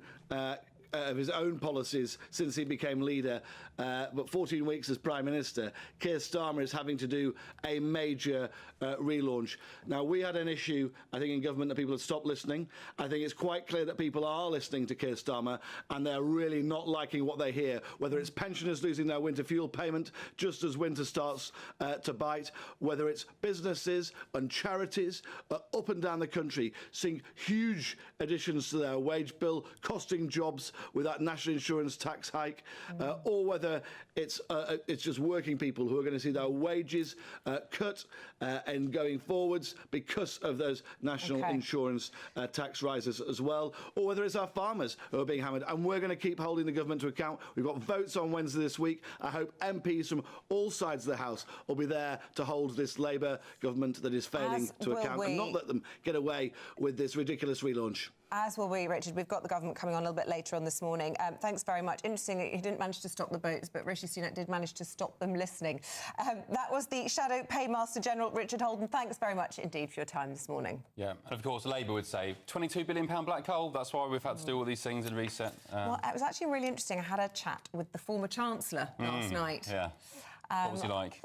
of his own policies since he became leader, but 14 weeks as Prime Minister, Keir Starmer is having to do a major relaunch. Now, we had an issue, I think, in government that people had stopped listening. I think it's quite clear that people are listening to Keir Starmer and they're really not liking what they hear, whether it's pensioners losing their winter fuel payment just as winter starts to bite, whether it's businesses and charities up and down the country seeing huge additions to their wage bill, costing jobs with that national insurance tax hike, or whether it's just working people who are going to see their wages cut and going forwards because of those national insurance tax rises as well, or whether it's our farmers who are being hammered. And we're going to keep holding the government to account. We've got votes on Wednesday this week. I hope MPs from all sides of the House will be there to hold this Labour government that is failing to account and not let them get away with this ridiculous relaunch. As will we, Richard. We've got the government coming on a little bit later on this morning. Thanks very much. Interesting that he didn't manage to stop the boats, but Rishi Sunak did manage to stop them listening. That was the Shadow Paymaster General, Richard Holden. Thanks very much indeed for your time this morning. Yeah, and of course, Labour would say £22 billion black coal. That's why we've had to do all these things and reset. Well, it was actually really interesting. I had a chat with the former Chancellor last night. Yeah. What was he like?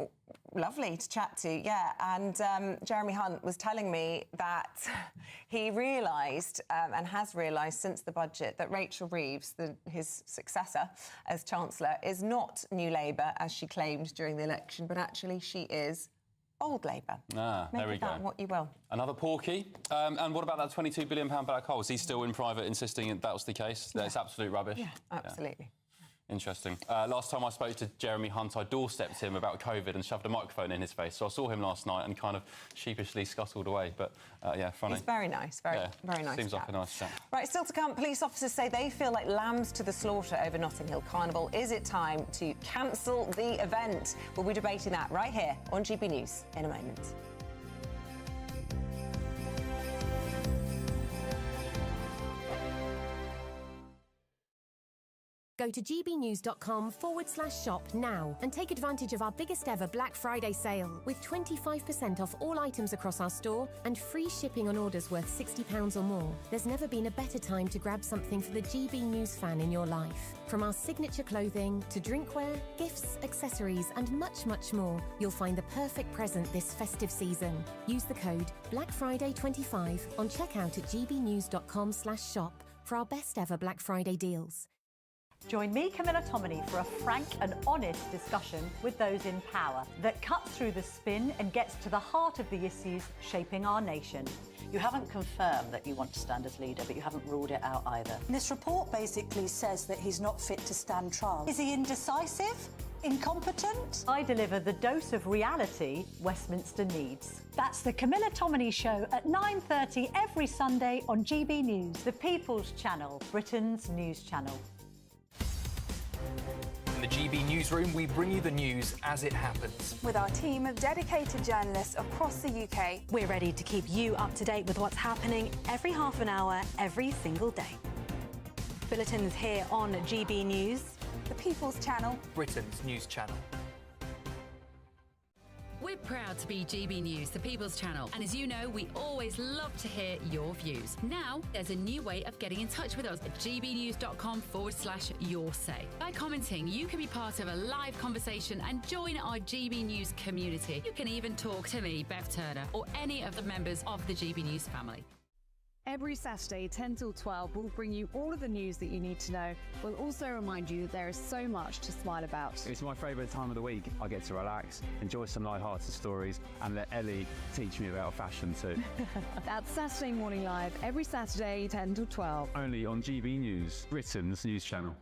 Lovely to chat to, yeah. And Jeremy Hunt was telling me that he realised and has realised since the budget that Rachel Reeves, his successor as Chancellor, is not New Labour, as she claimed during the election, but actually she is old Labour. There we Make go. that what you will. Another Porky. And what about that £22 billion black coal? Is he still in private insisting that was the case? That's absolute rubbish? Yeah, absolutely. Yeah. Interesting. Last time I spoke to Jeremy Hunt, I doorstepped him about COVID and shoved a microphone in his face. So I saw him last night and kind of sheepishly scuttled away. But, yeah, funny. He's very nice. Very nice Seems chap. like a nice chap. Right, still to come, police officers say they feel like lambs to the slaughter over Notting Hill Carnival. Is it time to cancel the event? We'll be debating that right here on GB News in a moment. Go to gbnews.com/shop now and take advantage of our biggest ever Black Friday sale with 25% off all items across our store and free shipping on orders worth £60 or more. There's never been a better time to grab something for the GB News fan in your life. From our signature clothing to drinkware, gifts, accessories and much, much more, you'll find the perfect present this festive season. Use the code BLACKFRIDAY25 on checkout at gbnews.com/shop for our best ever Black Friday deals. Join me, Camilla Tominey, for a frank and honest discussion with those in power that cuts through the spin and gets to the heart of the issues shaping our nation. You haven't confirmed that you want to stand as leader, but you haven't ruled it out either. This report basically says that he's not fit to stand trial. Is he indecisive? Incompetent? I deliver the dose of reality Westminster needs. That's the Camilla Tominey Show at 9:30 every Sunday on GB News, the People's Channel, Britain's news channel. In the GB Newsroom, we bring you the news as it happens. With our team of dedicated journalists across the UK, we're ready to keep you up to date with what's happening every half an hour, every single day. Bulletins here on GB News, the People's Channel, Britain's news channel. We're proud to be GB News, the People's Channel. And as you know, we always love to hear your views. Now, there's a new way of getting in touch with us at gbnews.com/yoursay. By commenting, you can be part of a live conversation and join our GB News community. You can even talk to me, Bev Turner, or any of the members of the GB News family. Every Saturday, 10 till 12, we'll bring you all of the news that you need to know. We'll also remind you that there is so much to smile about. It's my favourite time of the week. I get to relax, enjoy some light-hearted stories, and let Ellie teach me about fashion too. That's Saturday Morning Live, every Saturday, 10 till 12. Only on GB News, Britain's news channel.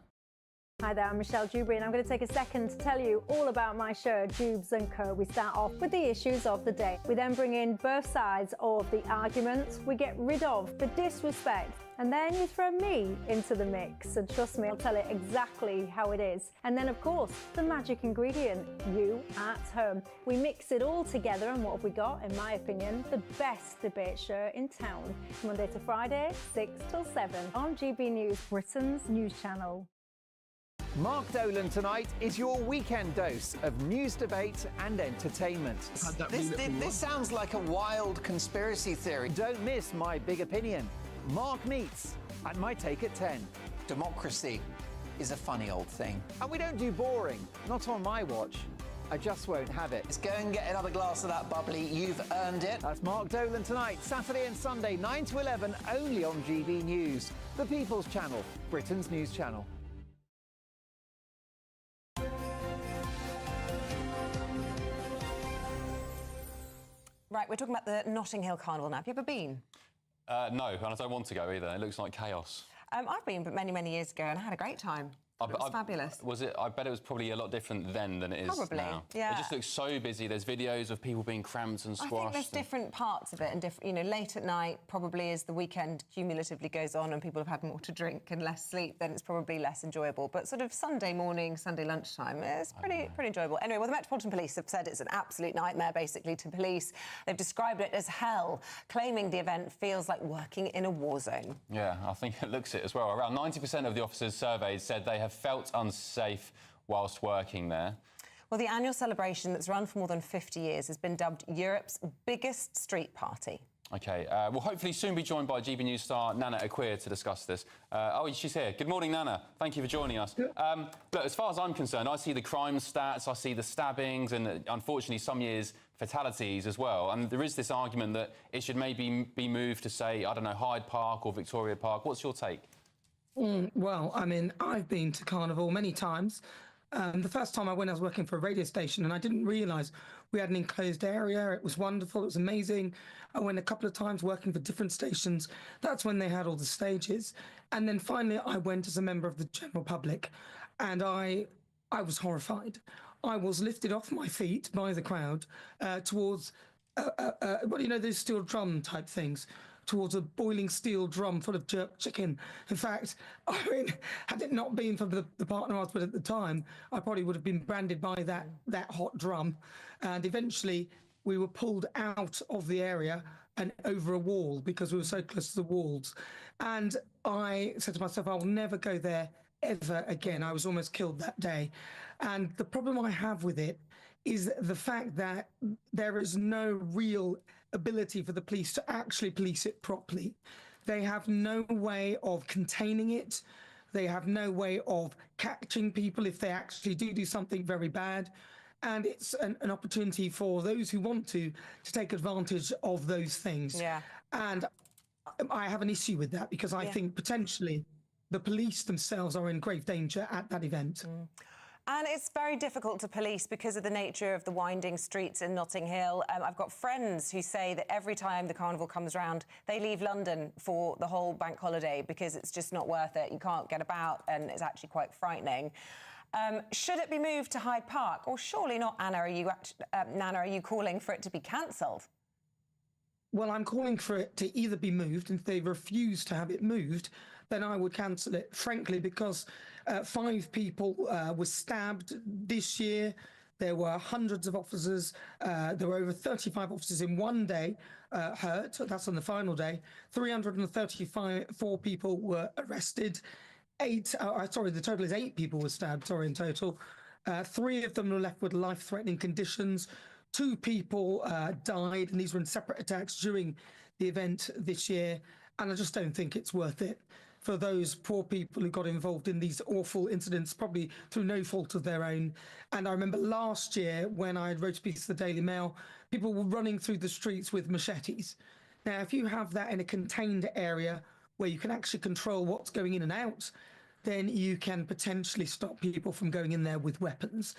Hi there, I'm Michelle Dewberry and I'm going to take a second to tell you all about my show, Dubes & Co. We start off with the issues of the day. We then bring in both sides of the arguments. We get rid of the disrespect. And then you throw me into the mix. And trust me, I'll tell it exactly how it is. And then, of course, the magic ingredient, you at home. We mix it all together and what have we got, in my opinion, the best debate show in town. Monday to Friday, 6 till 7 on GB News, Britain's news channel. Mark Dolan tonight is your weekend dose of news, debate and entertainment. This sounds like a wild conspiracy theory. Don't miss My Big Opinion. Mark meets at My Take at 10. Democracy is a funny old thing. And we don't do boring. Not on my watch. I just won't have it. Let's go and get another glass of that bubbly. You've earned it. That's Mark Dolan tonight, Saturday and Sunday, 9 to 11, only on GB News, the People's Channel, Britain's news channel. Right, we're talking about the Notting Hill Carnival now. Have you ever been? No, and I don't want to go either. It looks like chaos. I've been, but many, many years ago, and I had a great time. It was fabulous. Was it? I bet it was probably a lot different then than it is Probably, now. yeah. It just looks so busy. There's videos of people being cramped and squashed. I think there's different parts of it, and different. You know, late at night, probably as the weekend cumulatively goes on and people have had more to drink and less sleep, then it's probably less enjoyable. But sort of Sunday morning, Sunday lunchtime, it's pretty enjoyable. Anyway, well, the Metropolitan Police have said it's an absolute nightmare, basically, to police. They've described it as hell, claiming the event feels like working in a war zone. Yeah, I think it looks it as well. Around 90% of the officers surveyed said they have felt unsafe whilst working there. Well, the annual celebration that's run for more than 50 years has been dubbed Europe's biggest street party. OK, we'll hopefully soon be joined by GB News star Nana Akua to discuss this. Oh, she's here. Good morning, Nana. Thank you for joining us. Look, as far as I'm concerned, I see the crime stats, I see the stabbings and, unfortunately, some years fatalities as well. And there is this argument that it should maybe be moved to, say, I don't know, Hyde Park or Victoria Park. What's your take? Well, I mean, I've been to Carnival many times. The first time I went, I was working for a radio station and I didn't realise we had an enclosed area. It was wonderful. It was amazing. I went a couple of times working for different stations. That's when they had all the stages. And then finally, I went as a member of the general public and I was horrified. I was lifted off my feet by the crowd towards, well, you know, those steel drum type things, towards a boiling steel drum full of jerk chicken. In fact, I mean, had it not been for the partner I was with at the time, I probably would have been branded by that hot drum. And eventually we were pulled out of the area and over a wall because we were so close to the walls. And I said to myself, I will never go there ever again. I was almost killed that day. And the problem I have with it is the fact that there is no real ability for the police to actually police it properly. They have no way of containing it. They have no way of catching people if they actually do something very bad. And it's an opportunity for those who want to take advantage of those things. Yeah. And I have an issue with that because I think potentially the police themselves are in grave danger at that event. And it's very difficult to police because of the nature of the winding streets in Notting Hill. I've got friends who say that every time the Carnival comes round, they leave London for the whole bank holiday because it's just not worth it. You can't get about and it's actually quite frightening. Should it be moved to Hyde Park? Or surely not, Anna, Nana, are you calling for it to be cancelled? Well, I'm calling for it to either be moved, and if they refuse to have it moved, then I would cancel it, frankly, because 5 people were stabbed this year. There were hundreds of officers. There were over 35 officers in one day hurt. That's on the final day. 334 people were arrested. The total is 8 people were stabbed, in total. 3 of them were left with life-threatening conditions. 2 people died, and these were in separate attacks during the event this year. And I just don't think it's worth it for those poor people who got involved in these awful incidents, probably through no fault of their own. And I remember last year when I wrote a piece for the Daily Mail, people were running through the streets with machetes. Now, if you have that in a contained area where you can actually control what's going in and out, then you can potentially stop people from going in there with weapons.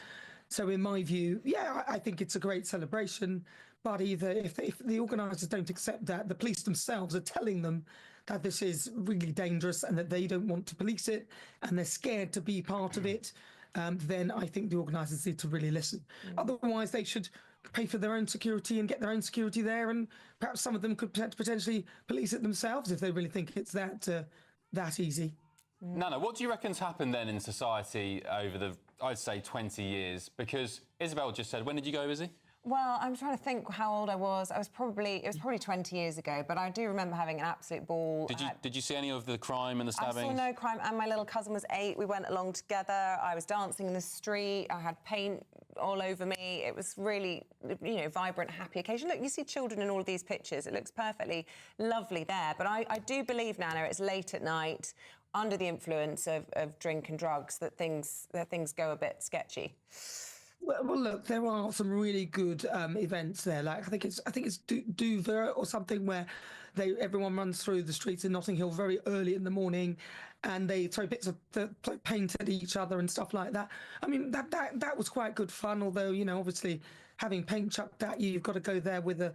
So in my view, yeah, I think it's a great celebration, but either if the organisers don't accept that, the police themselves are telling them that this is really dangerous and that they don't want to police it and they're scared to be part of it, then I think the organisers need to really listen. Otherwise, they should pay for their own security and get their own security there, and perhaps some of them could potentially police it themselves if they really think it's that easy. Nana, what do you reckon's happened then in society over the, I'd say, 20 years? Because Isabel just said, when did you go, Izzy? Well, I'm trying to think how old I was. It was probably 20 years ago, but I do remember having an absolute ball. Did you see any of the crime and the stabbings? I saw no crime, and my little cousin was 8. We went along together. I was dancing in the street. I had paint all over me. It was really, vibrant, happy occasion. Look, you see children in all of these pictures. It looks perfectly lovely there. But I do believe, Nana, it's late at night. under the influence of drink and drugs that things go a bit sketchy. Well, look, there are some really good events there. Like I think it's Dover or something where everyone runs through the streets in Notting Hill very early in the morning, and they throw bits of paint at each other and stuff like that. I mean, that was quite good fun. Although obviously having paint chucked at you, you've got to go there with a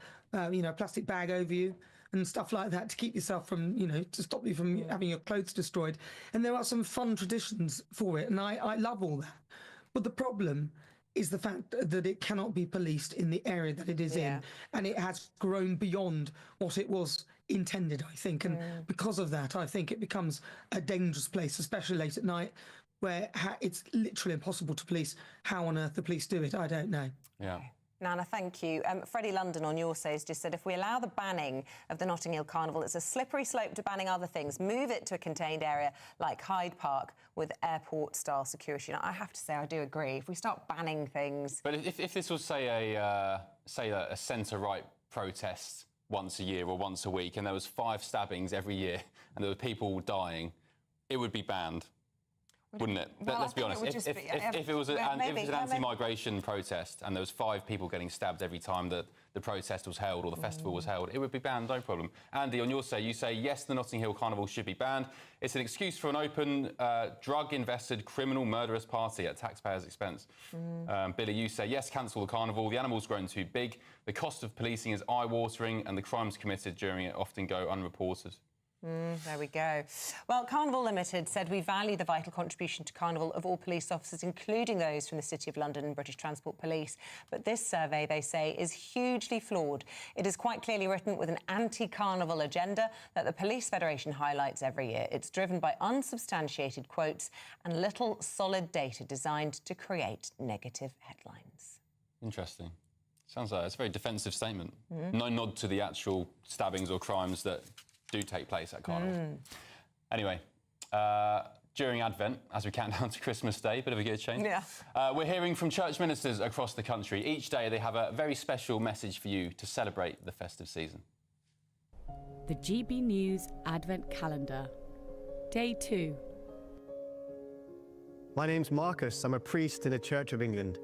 plastic bag over you and stuff like that to keep yourself from to stop you from having your clothes destroyed. And there are some fun traditions for it, and I love all that. But the problem is the fact that it cannot be policed in the area that it is in, and it has grown beyond what it was intended, I think. And because of that, I think it becomes a dangerous place, especially late at night, where it's literally impossible to police. How on earth the police do it, I don't know. Yeah. Nana, thank you. Freddie London on Your Say has just said, if we allow the banning of the Notting Hill Carnival, it's a slippery slope to banning other things. Move it to a contained area like Hyde Park with airport-style security. Now, I have to say, I do agree. If we start banning things... But if this was, say, a centre-right protest once a year or once a week, and there was 5 stabbings every year, and there were people dying, it would be banned. Wouldn't it? Well, let's be honest. If it was an anti-migration protest and there was 5 people getting stabbed every time that the protest was held or the festival was held, it would be banned, no problem. Andy, on Your Say, you say, yes, the Notting Hill Carnival should be banned. It's an excuse for an open, drug-invested, criminal, murderous party at taxpayers' expense. Billy, you say, yes, cancel the carnival. The animal's grown too big. The cost of policing is eye-watering and the crimes committed during it often go unreported. There we go. Well, Carnival Limited said we value the vital contribution to Carnival of all police officers, including those from the City of London and British Transport Police. But this survey, they say, is hugely flawed. It is quite clearly written with an anti-Carnival agenda that the Police Federation highlights every year. It's driven by unsubstantiated quotes and little solid data designed to create negative headlines. Interesting. Sounds like it's a very defensive statement. No nod to the actual stabbings or crimes that do take place at Carnival. Anyway, during Advent, as we count down to Christmas Day, bit of a gear change. We're hearing from church ministers across the country. Each day they have a very special message for you to celebrate the festive season. The GB News Advent Calendar. Day 2. My name's Marcus. I'm a priest in the Church of England.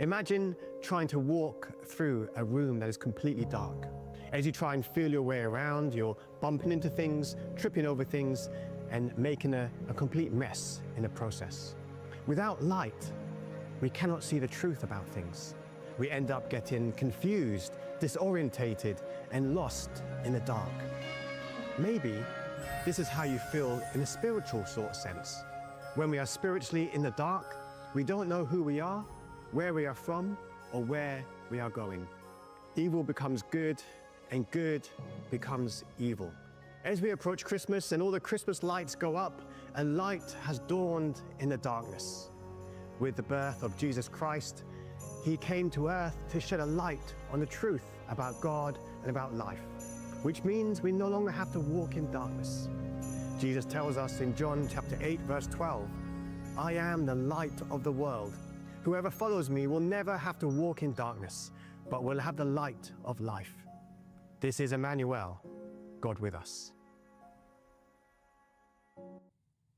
Imagine trying to walk through a room that is completely dark. As you try and feel your way around, you're bumping into things, tripping over things, and making a complete mess in the process. Without light, we cannot see the truth about things. We end up getting confused, disorientated, and lost in the dark. Maybe this is how you feel in a spiritual sort of sense. When we are spiritually in the dark, we don't know who we are, where we are from, or where we are going. Evil becomes good, and good becomes evil. As we approach Christmas and all the Christmas lights go up, a light has dawned in the darkness. With the birth of Jesus Christ, he came to earth to shed a light on the truth about God and about life, which means we no longer have to walk in darkness. Jesus tells us in John chapter 8, verse 12, I am the light of the world. Whoever follows me will never have to walk in darkness, but will have the light of life. This is Emmanuel, God with us.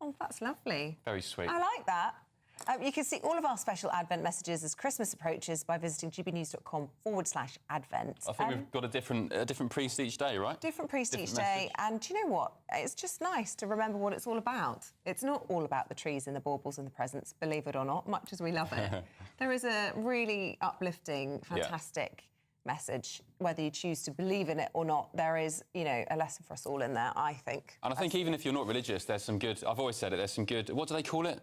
Oh, that's lovely. Very sweet. I like that. You can see all of our special Advent messages as Christmas approaches by visiting gbnews.com/Advent. I think we've got a different priest each day, right? Different priest each day. And do you know what? It's just nice to remember what it's all about. It's not all about the trees and the baubles and the presents, believe it or not, much as we love it. There is a really uplifting, fantastic message, whether you choose to believe in it or not. There is, a lesson for us all in there, I think. And I think even if you're not religious, there's some good, I've always said it, there's some good, what do they call it?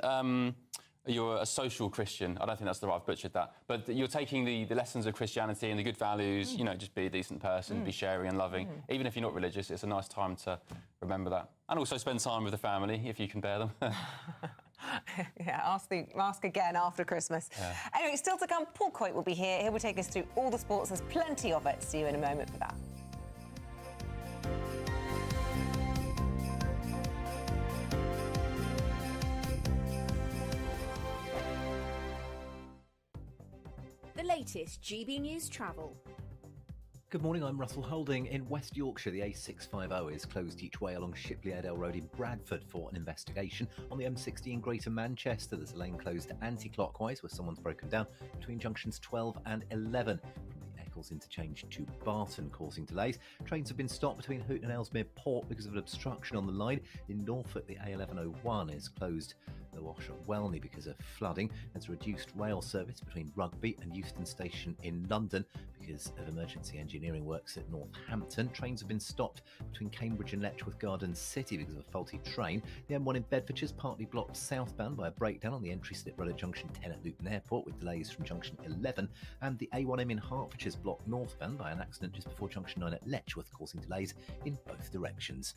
You're a social Christian. I don't think that's the right, I've butchered that. But you're taking the lessons of Christianity and the good values, just be a decent person, be sharing and loving. Even if you're not religious, it's a nice time to remember that. And also spend time with the family, if you can bear them. Ask again after Christmas. Anyway, still to come, Paul Coit will be here. He will take us through all the sports. There's plenty of it. See you in a moment for that. The latest GB News travel. Good morning, I'm Russell Holding. In West Yorkshire, the A650 is closed each way along Shipley-Airedale Road in Bradford for an investigation. On the M60 in Greater Manchester, there's a lane closed anti-clockwise where someone's broken down between junctions 12 and 11. From the Eccles interchange to Barton, causing delays. Trains have been stopped between Hooton and Ellesmere Port because of an obstruction on the line. In Norfolk, the A1101 is closed the Wash at Welney because of flooding. There's a reduced rail service between Rugby and Euston Station in London because of emergency engineering works at Northampton. Trains have been stopped between Cambridge and Letchworth Garden City because of a faulty train. The M1 in Bedfordshire is partly blocked southbound by a breakdown on the entry slip road at junction 10 at Luton Airport with delays from junction 11, and the A1M in Hertfordshire is blocked northbound by an accident just before junction 9 at Letchworth, causing delays in both directions.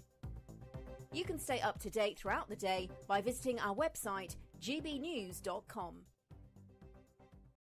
You can stay up to date throughout the day by visiting our website, gbnews.com.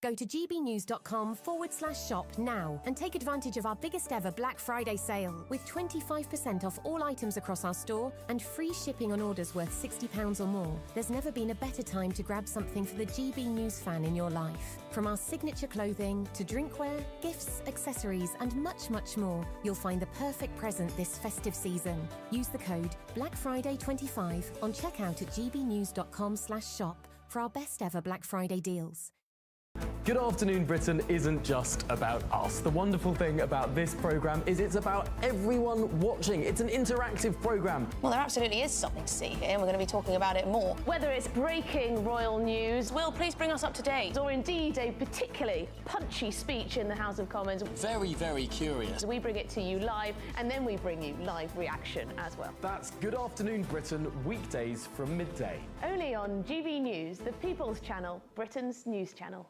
Go to gbnews.com/shop now and take advantage of our biggest ever Black Friday sale with 25% off all items across our store and free shipping on orders worth £60 or more. There's never been a better time to grab something for the GB News fan in your life. From our signature clothing to drinkware, gifts, accessories and much, much more, you'll find the perfect present this festive season. Use the code BLACKFRIDAY25 on checkout at gbnews.com/shop for our best ever Black Friday deals. Good Afternoon Britain isn't just about us. The wonderful thing about this programme is it's about everyone watching. It's an interactive programme. Well, there absolutely is something to see here, and we're going to be talking about it more. Whether it's breaking royal news, Will, please bring us up to date. Or indeed a particularly punchy speech in the House of Commons. Very, very curious. We bring it to you live, and then we bring you live reaction as well. That's Good Afternoon Britain, weekdays from midday. Only on GB News, the People's Channel, Britain's news channel.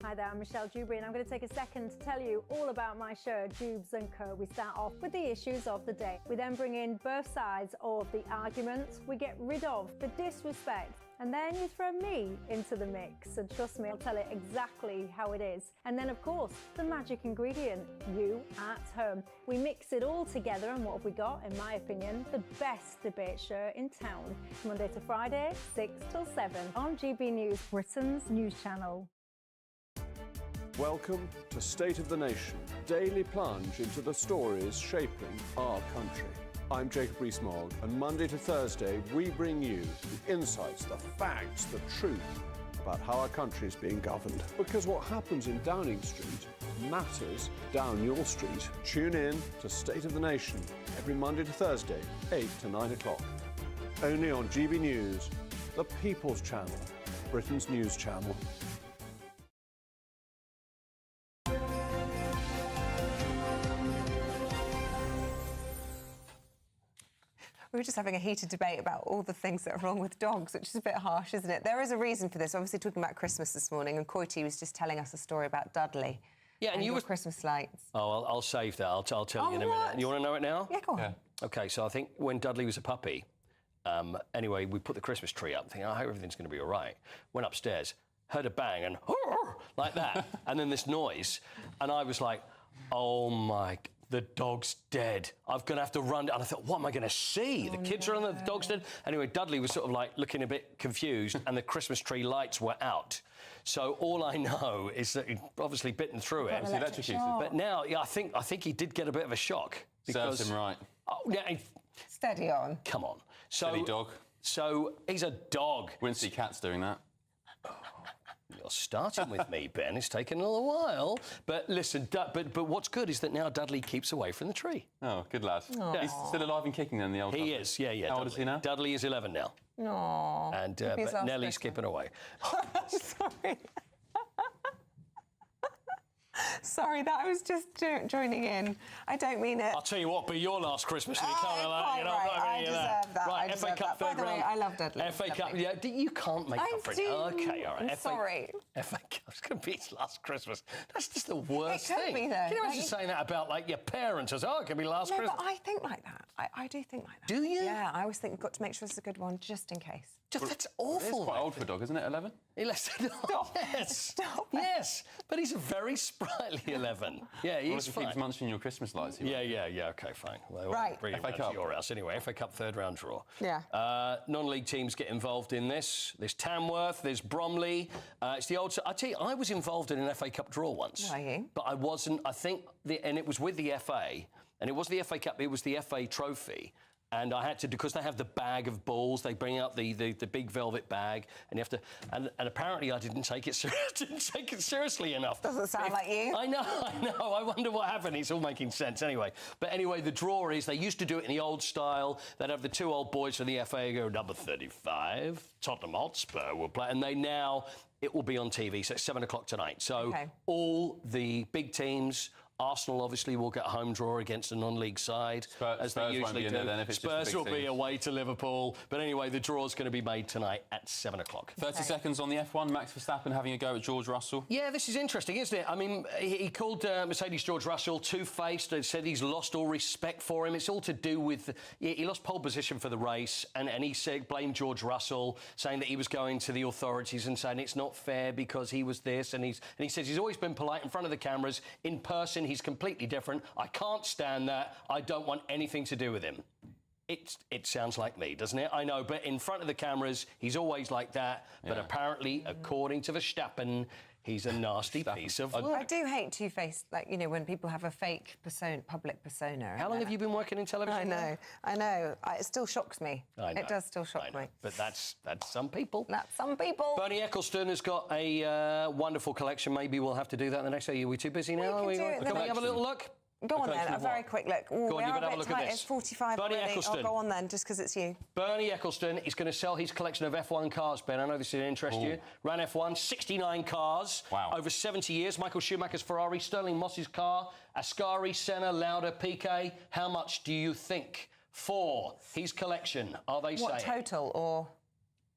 Hi there, I'm Michelle Dewberry and I'm going to take a second to tell you all about my show, Jubes & Co. We start off with the issues of the day. We then bring in both sides of the arguments. We get rid of the disrespect. And then you throw me into the mix. And trust me, I'll tell it exactly how it is. And then, of course, the magic ingredient, you at home. We mix it all together and what have we got, in my opinion, the best debate show in town. Monday to Friday, 6 till 7 on GB News, Britain's news channel. Welcome to State of the Nation, daily plunge into the stories shaping our country. I'm Jacob Rees-Mogg, and Monday to Thursday we bring you the insights, the facts, the truth about how our country is being governed. Because what happens in Downing Street matters down your street. Tune in to State of the Nation every Monday to Thursday, 8 to 9 o'clock. Only on GB News, the People's Channel, Britain's news channel. We were just having a heated debate about all the things that are wrong with dogs, which is a bit harsh, isn't it? There is a reason for this. Obviously, talking about Christmas this morning, and Coity was just telling us a story about Dudley. Yeah, and you were Christmas lights. Oh, I'll save that. I'll tell you in a minute. You want to know it now? Yeah, go on. Yeah. Okay, so I think when Dudley was a puppy, anyway, we put the Christmas tree up, thinking, I hope everything's going to be all right. Went upstairs, heard a bang, and like that, and then this noise, and I was like, oh my. The dog's dead. I'm going to have to run. And I thought, what am I going to see? The kids are on the dog's dead. Anyway, Dudley was sort of like looking a bit confused and the Christmas tree lights were out. So all I know is that he'd obviously bitten through it. But now, yeah, I think he did get a bit of a shock. Because, serves him right. Oh, yeah. Steady on. Come on. Steady dog. So he's a dog. Wouldn't see cats doing that. You're starting with me, Ben. It's taken a little while. But listen, but what's good is that now Dudley keeps away from the tree. Oh, good lad. Yeah. He's still alive and kicking then, the old He Dudley. is, yeah. How old is he now? Dudley is 11 now. Aww. And but Nellie's skipping away. Sorry. Sorry, that was just joining in. I don't mean it. I'll tell you what, be your last Christmas and you can't quite you know, right. I deserve that. Right, I FA deserve Cup that. By third the way, round. I love Dudley. FA Cup, yeah, you can't make up for it. Okay, all right. I'm sorry. FA Cup's going to be his last Christmas. That's just the worst It could thing. be, though. Can you imagine saying that about, like, your parents? As, it could be last Christmas. But I think like that. I do think like that. Do you? Yeah, I always think we've got to make sure it's a good one, just in case. That's awful. It's quite old for a dog, isn't it? 11. Yes. Stop. Yes, but he's a very sprightly 11. Yeah, he's fine. Keeps munching your Christmas lights. Yeah. Okay, fine. Well, right. Bring him round to your house anyway. FA Cup third round draw. Yeah. Non-league teams get involved in this. There's Tamworth. There's Bromley. It's the old. I tell you, I was involved in an FA Cup draw once. Were you? But I wasn't. I think, and it was with the FA, and it was the FA Cup. It was the FA Trophy. And I had to, because they have the bag of balls, they bring out the big velvet bag, and you have to. And apparently, I didn't take it seriously enough. Doesn't sound like you. I know. I wonder what happened. It's all making sense anyway. But anyway, the draw is they used to do it in the old style. They'd have the two old boys from the FA go number 35, Tottenham Hotspur will play, and it will be on TV. So it's 7 o'clock tonight. So all the big teams. Arsenal obviously will get a home draw against a non-league side, as they usually do. Spurs will be away to Liverpool. But anyway, the draw's going to be made tonight at 7 o'clock. 30 seconds on the F1. Max Verstappen having a go at George Russell. Yeah, this is interesting, isn't it? I mean, he called Mercedes George Russell two-faced and said he's lost all respect for him. It's all to do with... He lost pole position for the race, and he blamed George Russell, saying that he was going to the authorities and saying it's not fair because he was this. And he says he's always been polite in front of the cameras. In person, he's completely different. I can't stand that. I don't want anything to do with him. It sounds like me, doesn't it? I know, but in front of the cameras, he's always like that. Yeah. But apparently, according to Verstappen, he's a nasty piece of work. I do hate two-faced, like, you know, when people have a fake public persona. How long have you been working in television? I know. It still shocks me. I know. It does still shock me. But that's some people. That's some people. Bernie Ecclestone has got a wonderful collection. Maybe we'll have to do that in the next day. Are we too busy now? We can do it. Can we have a little look? Go on then, a very quick look. Go on, you better have a look at this. It's 45 Bernie already. Ecclestone. I'll go on then, just because it's you. Bernie Ecclestone is going to sell his collection of F1 cars, Ben. I know this is interest you. Ran F1, 69 cars over 70 years. Michael Schumacher's Ferrari, Sterling Moss's car, Ascari, Senna, Lauda, Piquet. How much do you think for his collection are they saying? What, total or...?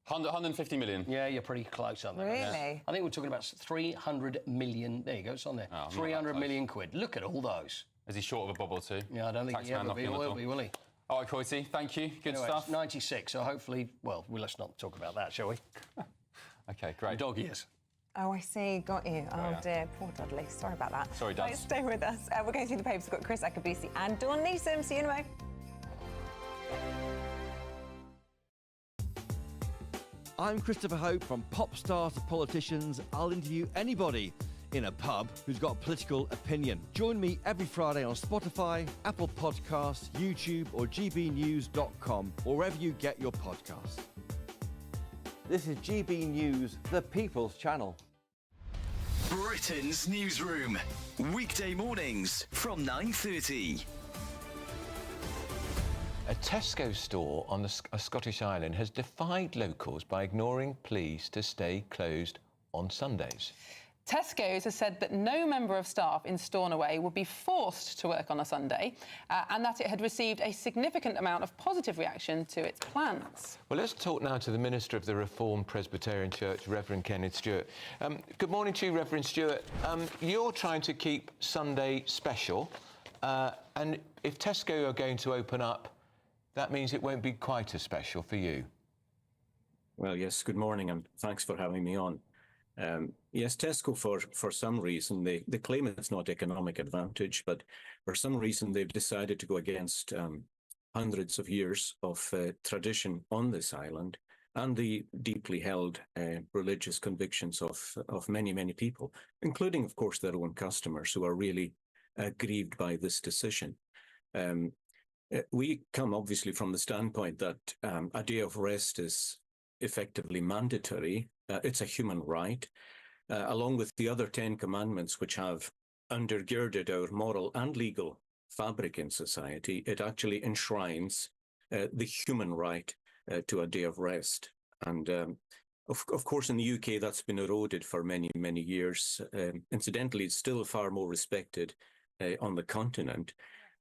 150 million. Yeah, you're pretty close on that. Really? Yeah. I think we're talking about 300 million. There you go, it's on there. 300 million quid. Look at all those. Is he short of a bob or two? Yeah, I don't think he ever will be, will he? All right, Coity, thank you. Good anyway, stuff. 96, so hopefully... Well, let's not talk about that, shall we? OK, great. Your dog ears. Oh, I see. Got you. Oh, dear. Poor Dudley. Sorry about that. Sorry, Dud. Right, stay with us. We're going through the papers. We've got Chris Akabisi and Dawn Neeson. See you in a moment. I'm Christopher Hope. From pop stars to politicians, I'll interview anybody in a pub who's got a political opinion. Join me every Friday on Spotify, Apple Podcasts, YouTube or gbnews.com, or wherever you get your podcasts. This is GB News, the People's Channel. Britain's newsroom, weekday mornings from 9:30. A Tesco store on a Scottish island has defied locals by ignoring pleas to stay closed on Sundays. Tesco's has said that no member of staff in Stornoway would be forced to work on a Sunday and that it had received a significant amount of positive reaction to its plans. Well, let's talk now to the Minister of the Reformed Presbyterian Church, Reverend Kenneth Stewart. Good morning to you, Reverend Stewart. You're trying to keep Sunday special, and if Tesco are going to open up, that means it won't be quite as special for you. Well, yes, good morning, and thanks for having me on. Yes, Tesco, for some reason, they claim it's not economic advantage, but for some reason they've decided to go against hundreds of years of tradition on this island and the deeply held religious convictions of many, many people, including, of course, their own customers who are really grieved by this decision. We come obviously from the standpoint that a day of rest is effectively mandatory. It's a human right, along with the other 10 commandments which have undergirded our moral and legal fabric in society. It actually enshrines the human right to a day of rest. And of course, in the UK, that's been eroded for many, many years. Incidentally, it's still far more respected on the continent.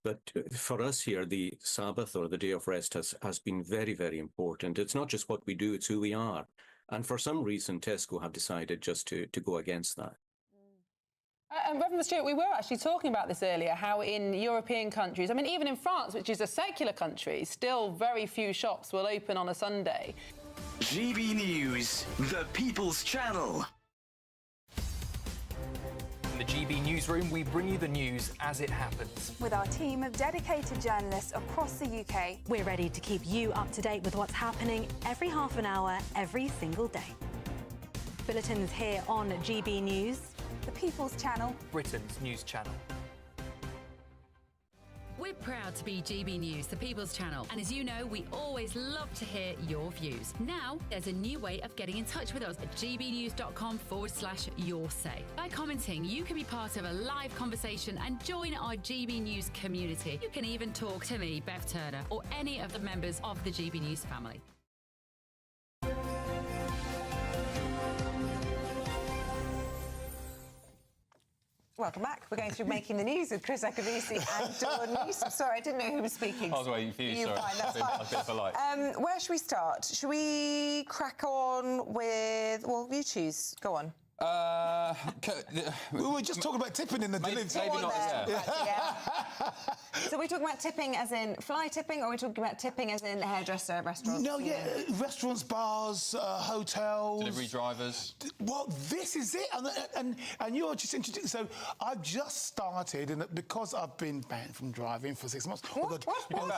But for us here, the Sabbath or the day of rest has been very, very important. It's not just what we do, it's who we are. And for some reason, Tesco have decided just to go against that. And Reverend Stewart, we were actually talking about this earlier, how in European countries, I mean, even in France, which is a secular country, still very few shops will open on a Sunday. GB News, the People's Channel. In the GB Newsroom, we bring you the news as it happens. With our team of dedicated journalists across the UK, we're ready to keep you up to date with what's happening every half an hour, every single day. Bulletins here on GB News, the People's Channel, Britain's news channel. We're proud to be GB News, the People's Channel. And as you know, we always love to hear your views. Now, there's a new way of getting in touch with us at gbnews.com/yoursay. By commenting, you can be part of a live conversation and join our GB News community. You can even talk to me, Bev Turner, or any of the members of the GB News family. Welcome back. We're going through Making the News with Chris Akabisi and Dawn Newsom. Sorry, I didn't know who was speaking. I was waiting for you, sorry. Fine, that's fine. I was being polite. Where should we start? Should we crack on with... Well, you choose. Go on. We were just talking about tipping in the delivery. Maybe not, yeah. So we're talking about tipping as in fly tipping, or we're talking about tipping as in hairdresser, restaurants? No, restaurants, bars, hotels. Delivery drivers. Well, this is it. And you're just introduced. So I've just started, and because I've been banned from driving for 6 months. What? Although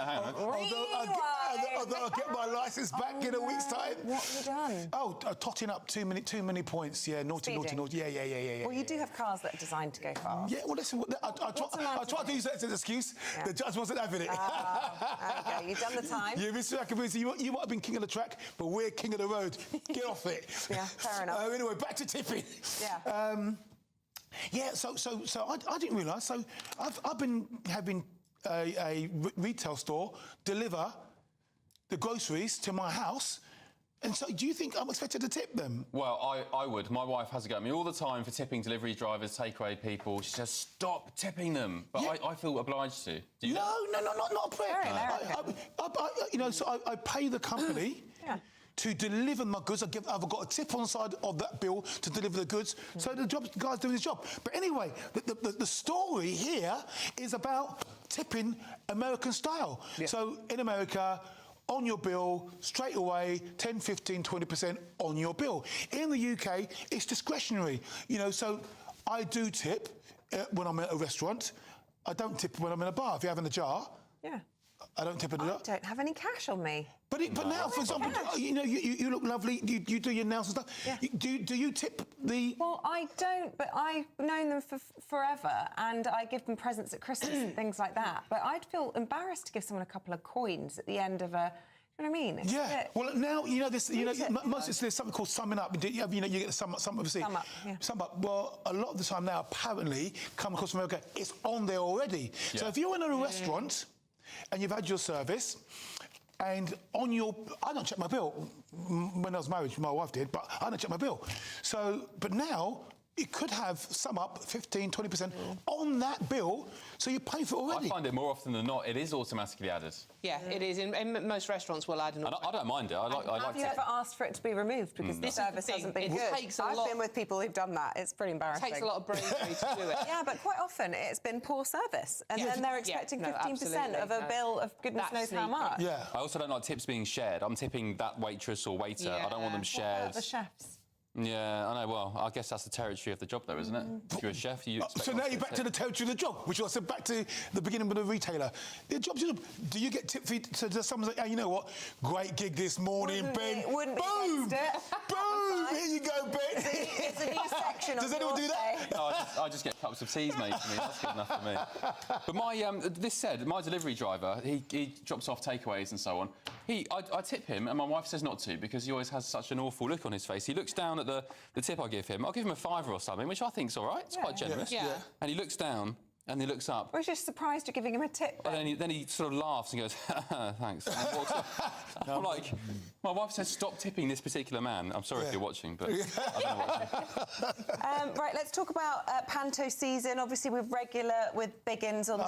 I'll get my licence back in a week's time. What have you done? Oh, totting up too many points. Yeah, naughty. Yeah. Well, you do have cars that are designed to go fast. Yeah, well, listen, I tried to use that as an excuse. Yeah. The judge wasn't having it. There you go. You've done the time. Yeah, Mr. Akabisi, you might have been king of the track, but we're king of the road. Get off it. Yeah, fair enough. Anyway, back to tipping. Yeah. So I didn't realise. So I've been having a retail store deliver the groceries to my house. And so, do you think I'm expected to tip them? Well, I would. My wife has a go at me all the time for tipping delivery drivers, takeaway people. She says, stop tipping them. But yeah. I feel obliged to. Do you? No, not a prayer. So I pay the company to deliver my goods. I've got a tip on the side of that bill to deliver the goods. So the guy's doing his job. But anyway, the story here is about tipping American style. Yeah. So in America, on your bill, straight away, 10, 15, 20% on your bill. In the UK, it's discretionary. So I do tip when I'm at a restaurant. I don't tip when I'm in a bar. If you're having a jar, I don't tip in a jar. I don't have any cash on me. But now, for example, you look lovely. You do your nails and stuff. Yeah. Do you tip the? Well, I don't, but I've known them for forever, and I give them presents at Christmas and things like that. But I'd feel embarrassed to give someone a couple of coins at the end of a. You know what I mean? Well, now this. There's something called summing up. You get the sum up receipt. Sum up. Well, a lot of the time now, apparently, come across America, it's on there already. Yeah. So if you're in a restaurant and you've had your service. And on your... I don't check my bill. When I was married, my wife did, but I don't check my bill. So, but now, it could have sum up 15, 20% on that bill, so you pay for it already. I find it more often than not, it is automatically added. Yeah, it is. In most restaurants will add an... I don't mind it. Have you ever asked for it to be removed because the service hasn't been good? I've been with people who've done that. It's pretty embarrassing. It takes a lot of bravery to do it. Yeah, but quite often it's been poor service, and then they're expecting 15% of a bill of goodness knows how much. Yeah. I also don't like tips being shared. I'm tipping that waitress or waiter. I don't want them shared. What about the chefs? Yeah, I know. Well, I guess that's the territory of the job, though, isn't it? If you're a chef, you expect... So now you're back to the territory of the job, which I said back to the beginning with the retailer. The job's your job. Do you get tip feed? So does someone say, hey, you know what? Great gig this morning, Ben. Wouldn't Boom! Be Boom! Here you go, Ben. It's a new section. Does anyone do that? No, I just get cups of teas made for me. That's good enough for me. But my my delivery driver, he drops off takeaways and so on. I tip him, and my wife says not to because he always has such an awful look on his face. He looks down at the tip I give him. I'll give him a £5 or something, which I think's all right. It's quite generous. Yeah. And he looks down and he looks up. I was just surprised you're giving him a tip. And then he sort of laughs and goes, thanks, and then walks off. I'm like, my wife says, stop tipping this particular man. I'm sorry if you're watching, but I don't know what right, let's talk about Panto season. Obviously, with Biggins on the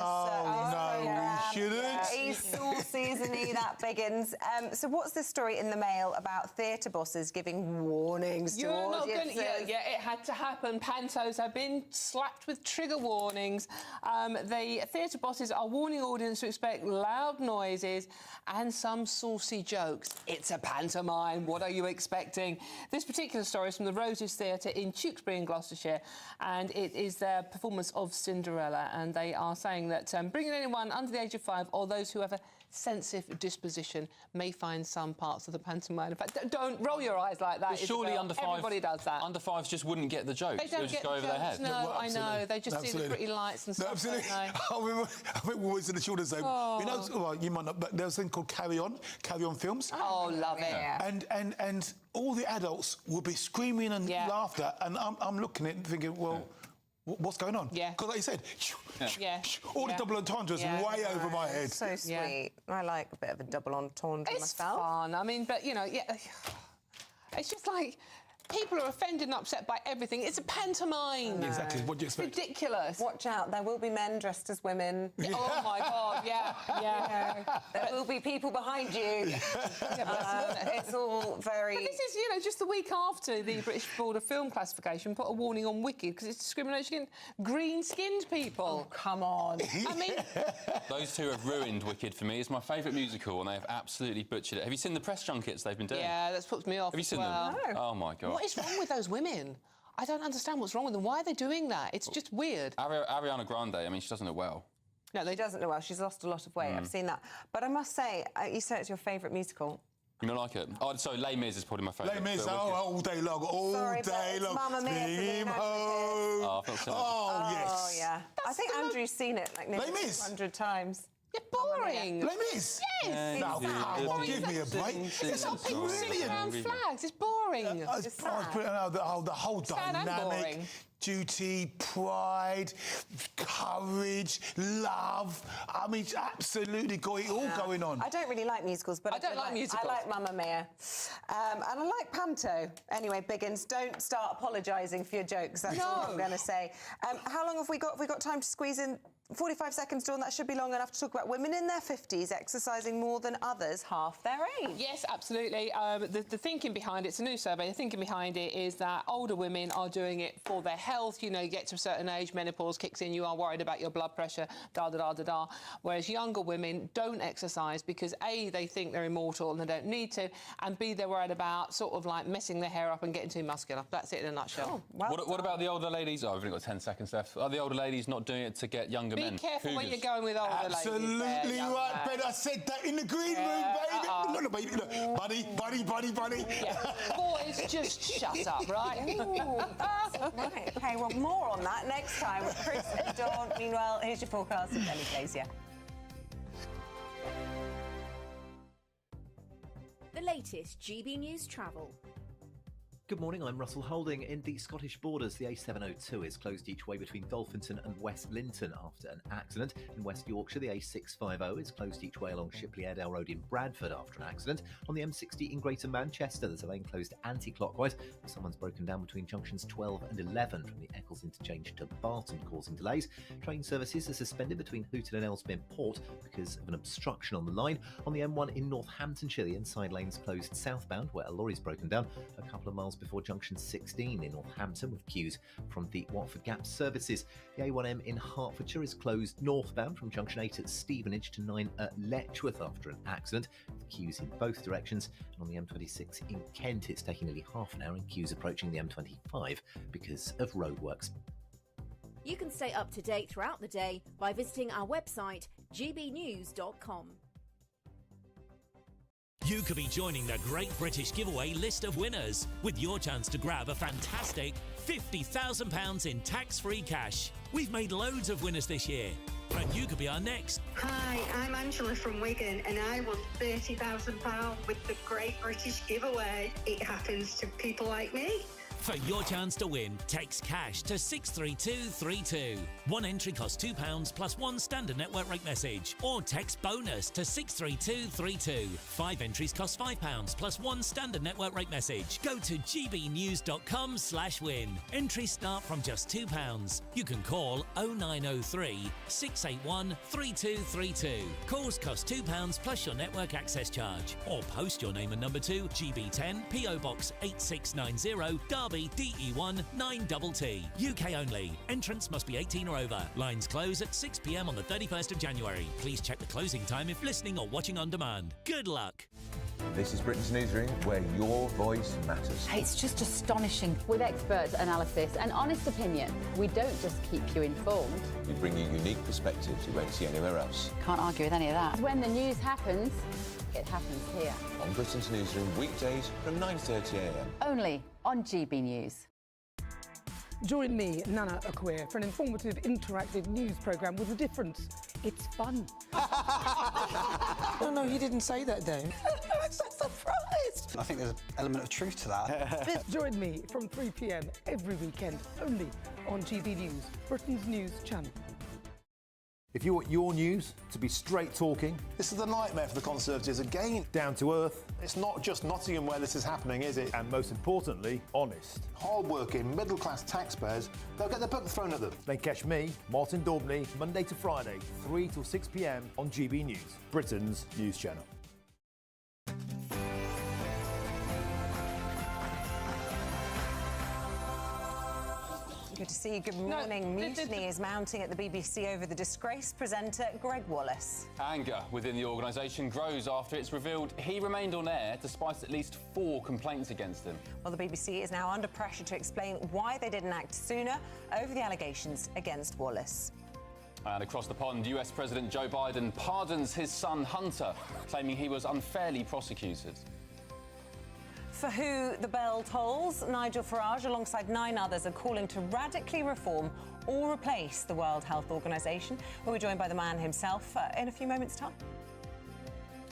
we shouldn't. He's saucy, isn't he, that Biggins? So what's this story in the Mail about theatre bosses giving warnings to audiences? Yeah, it had to happen. Pantos have been slapped with trigger warnings The theatre bosses are warning audience to expect loud noises and some saucy jokes. It's a pantomime. What are you expecting? This particular story is from the Roses Theatre in Tewkesbury in Gloucestershire, and it is their performance of Cinderella, and they are saying that bringing anyone under the age of 5 or those who have a sensitive disposition may find some parts of the pantomime. In fact, don't roll your eyes like that. But surely under 5... Everybody does that. Under 5s just wouldn't get the jokes. They don't just get go the over jokes, their head. no, Well, I know. They just see the pretty lights and stuff, absolutely. don't they? I remember we were always in the children's home. Oh. You know, well, you might not, but there was a thing called Carry On films. Oh, love it. And all the adults would be screaming and laughter, and I'm looking at it and thinking, well... What's going on? Yeah. Because like you said, all the double entendres way over my head. So sweet. I like a bit of a double entendre myself. It's fun. I mean, but, you know, it's just like... People are offended and upset by everything. It's a pantomime. Exactly. What do you expect? Ridiculous. Watch out. There will be men dressed as women. Oh, my God, yeah. There will be people behind you. It's all very... But this is, you know, just the week after the British Board of Film Classification put a warning on Wicked because it's discrimination against green-skinned people. Oh, come on. I mean... Those two have ruined Wicked for me. It's my favourite musical, and they have absolutely butchered it. Have you seen the press junkets they've been doing? Yeah, that's put me off. Have you seen them? No. Oh, my God. What is wrong with those women? I don't understand what's wrong with them. Why are they doing that? It's just weird. Ariana Grande, I mean, she doesn't look well. No, she doesn't look well. She's lost a lot of weight. I've seen that. But I must say, you said it's your favourite musical. You don't like it? Oh, so Les Mis is probably my favourite. Les Mis, all day long, day long. Mamma Mia. Bring him home. Oh, I've not seen it. Oh, yes. Oh, yeah. I think Andrew's seen it like nearly 100 times. You're boring. Les Mis? Yes. No, come on, give me a break. It's not people sitting around flags. It's boring. The whole dynamic, duty, pride, courage, love. I mean, it's absolutely got it all going on. I don't really like musicals, but I don't like musicals. I like Mamma Mia. And I like Panto. Anyway, Biggins, don't start apologising for your jokes. That's all I'm going to say. How long have we got? Have we got time to squeeze in 45 seconds, Dawn? That should be long enough to talk about women in their 50s exercising more than others half their age. Yes, absolutely. The thinking behind it, it's a new survey, the thinking behind it is that older women are doing it for their health. You know, you get to a certain age, menopause kicks in, you are worried about your blood pressure, da-da-da-da-da. Whereas younger women don't exercise because, A, they think they're immortal and they don't need to, and B, they're worried about sort of like messing their hair up and getting too muscular. That's it in a nutshell. What about the older ladies? Oh, we've only got 10 seconds left. Are the older ladies not doing it to get younger men? Be careful Cougars. where you're going with older ladies. Absolutely right, Ben. I said that in the green room, baby. Look, baby, look. Buddy. Yeah. Boys, just shut up, right? Right. OK, well, more on that next time with Chris and Dawn. Meanwhile, here's your forecast of Ellie Glazier. The latest GB News travel. Good morning, I'm Russell Holding. In the Scottish borders, the A702 is closed each way between Dolphinton and West Linton after an accident. In West Yorkshire, the A650 is closed each way along Shipley Airedale Road in Bradford after an accident. On the M60 in Greater Manchester, there's a lane closed anti-clockwise. Someone's broken down between junctions 12 and 11 from the Eccles interchange to Barton, causing delays. Train services are suspended between Hooton and Ellesmere Port because of an obstruction on the line. On the M1 in Northamptonshire, the inside lane's closed southbound where a lorry's broken down a couple of miles before junction 16 in Northampton with queues from the Watford Gap services. The A1M in Hertfordshire is closed northbound from junction 8 at Stevenage to 9 at Letchworth after an accident, with queues in both directions. And on the M26 in Kent, it's taking nearly half an hour in queues approaching the M25 because of roadworks. You can stay up to date throughout the day by visiting our website, gbnews.com. You could be joining the Great British Giveaway list of winners with your chance to grab a fantastic £50,000 in tax-free cash. We've made loads of winners this year, and you could be our next. Hi, I'm Angela from Wigan, and I won £30,000 with the Great British Giveaway. It happens to people like me. For your chance to win, text cash to 63232. One entry costs £2 plus one standard network rate message. Or text bonus to 63232. 5 entries cost £5 plus one standard network rate message. Go to gbnews.com/win. Entries start from just £2. You can call 0903 681 3232. Calls cost £2 plus your network access charge. Or post your name and number to GB10 PO Box 8690 Derby Derby DE1 9TT. UK only. Entrance must be 18 or over. Lines close at 6 p.m. on the 31st of January. Please check the closing time if listening or watching on demand. Good luck. This is Britain's Newsroom, where your voice matters. It's just astonishing. With expert analysis and honest opinion, we don't just keep you informed. We bring you unique perspectives you won't see anywhere else. Can't argue with any of that. When the news happens, it happens here. On Britain's Newsroom, weekdays from 9:30 a.m. Only on GB News. Join me, Nana Akwe, for an informative, interactive news programme with a difference. It's fun. No, he didn't say that, though. I'm so surprised. I think there's an element of truth to that. Join me from 3 p.m. every weekend, only on GB News, Britain's news channel. If you want your news to be straight talking... This is a nightmare for the Conservatives again. Down to earth. It's not just Nottingham where this is happening, is it? And most importantly, honest. Hard-working, middle-class taxpayers, they'll get their book thrown at them. Then catch me, Martin Daubney, Monday to Friday, 3 till 6 p.m. on GB News, Britain's news channel. Good to see you. Good morning. Mutiny is mounting at the BBC over the disgraced presenter Greg Wallace. Anger within the organisation grows after it's revealed he remained on air despite at least 4 complaints against him. Well, the BBC is now under pressure to explain why they didn't act sooner over the allegations against Wallace. And across the pond, US President Joe Biden pardons his son Hunter, claiming he was unfairly prosecuted. For who the bell tolls, Nigel Farage, alongside 9 others, are calling to radically reform or replace the World Health Organization. We'll be joined by the man himself in a few moments' time.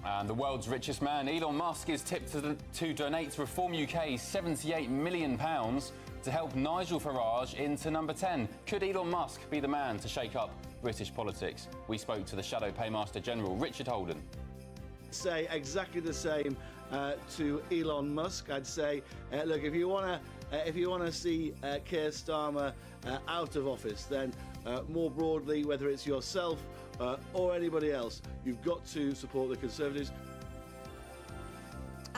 And the world's richest man, Elon Musk, is tipped to donate to Reform UK £78 million to help Nigel Farage into number 10. Could Elon Musk be the man to shake up British politics? We spoke to the Shadow Paymaster General, Richard Holden. Say exactly the same to Elon Musk. I'd say, look, if you want to see Keir Starmer out of office, then more broadly, whether it's yourself or anybody else, you've got to support the Conservatives.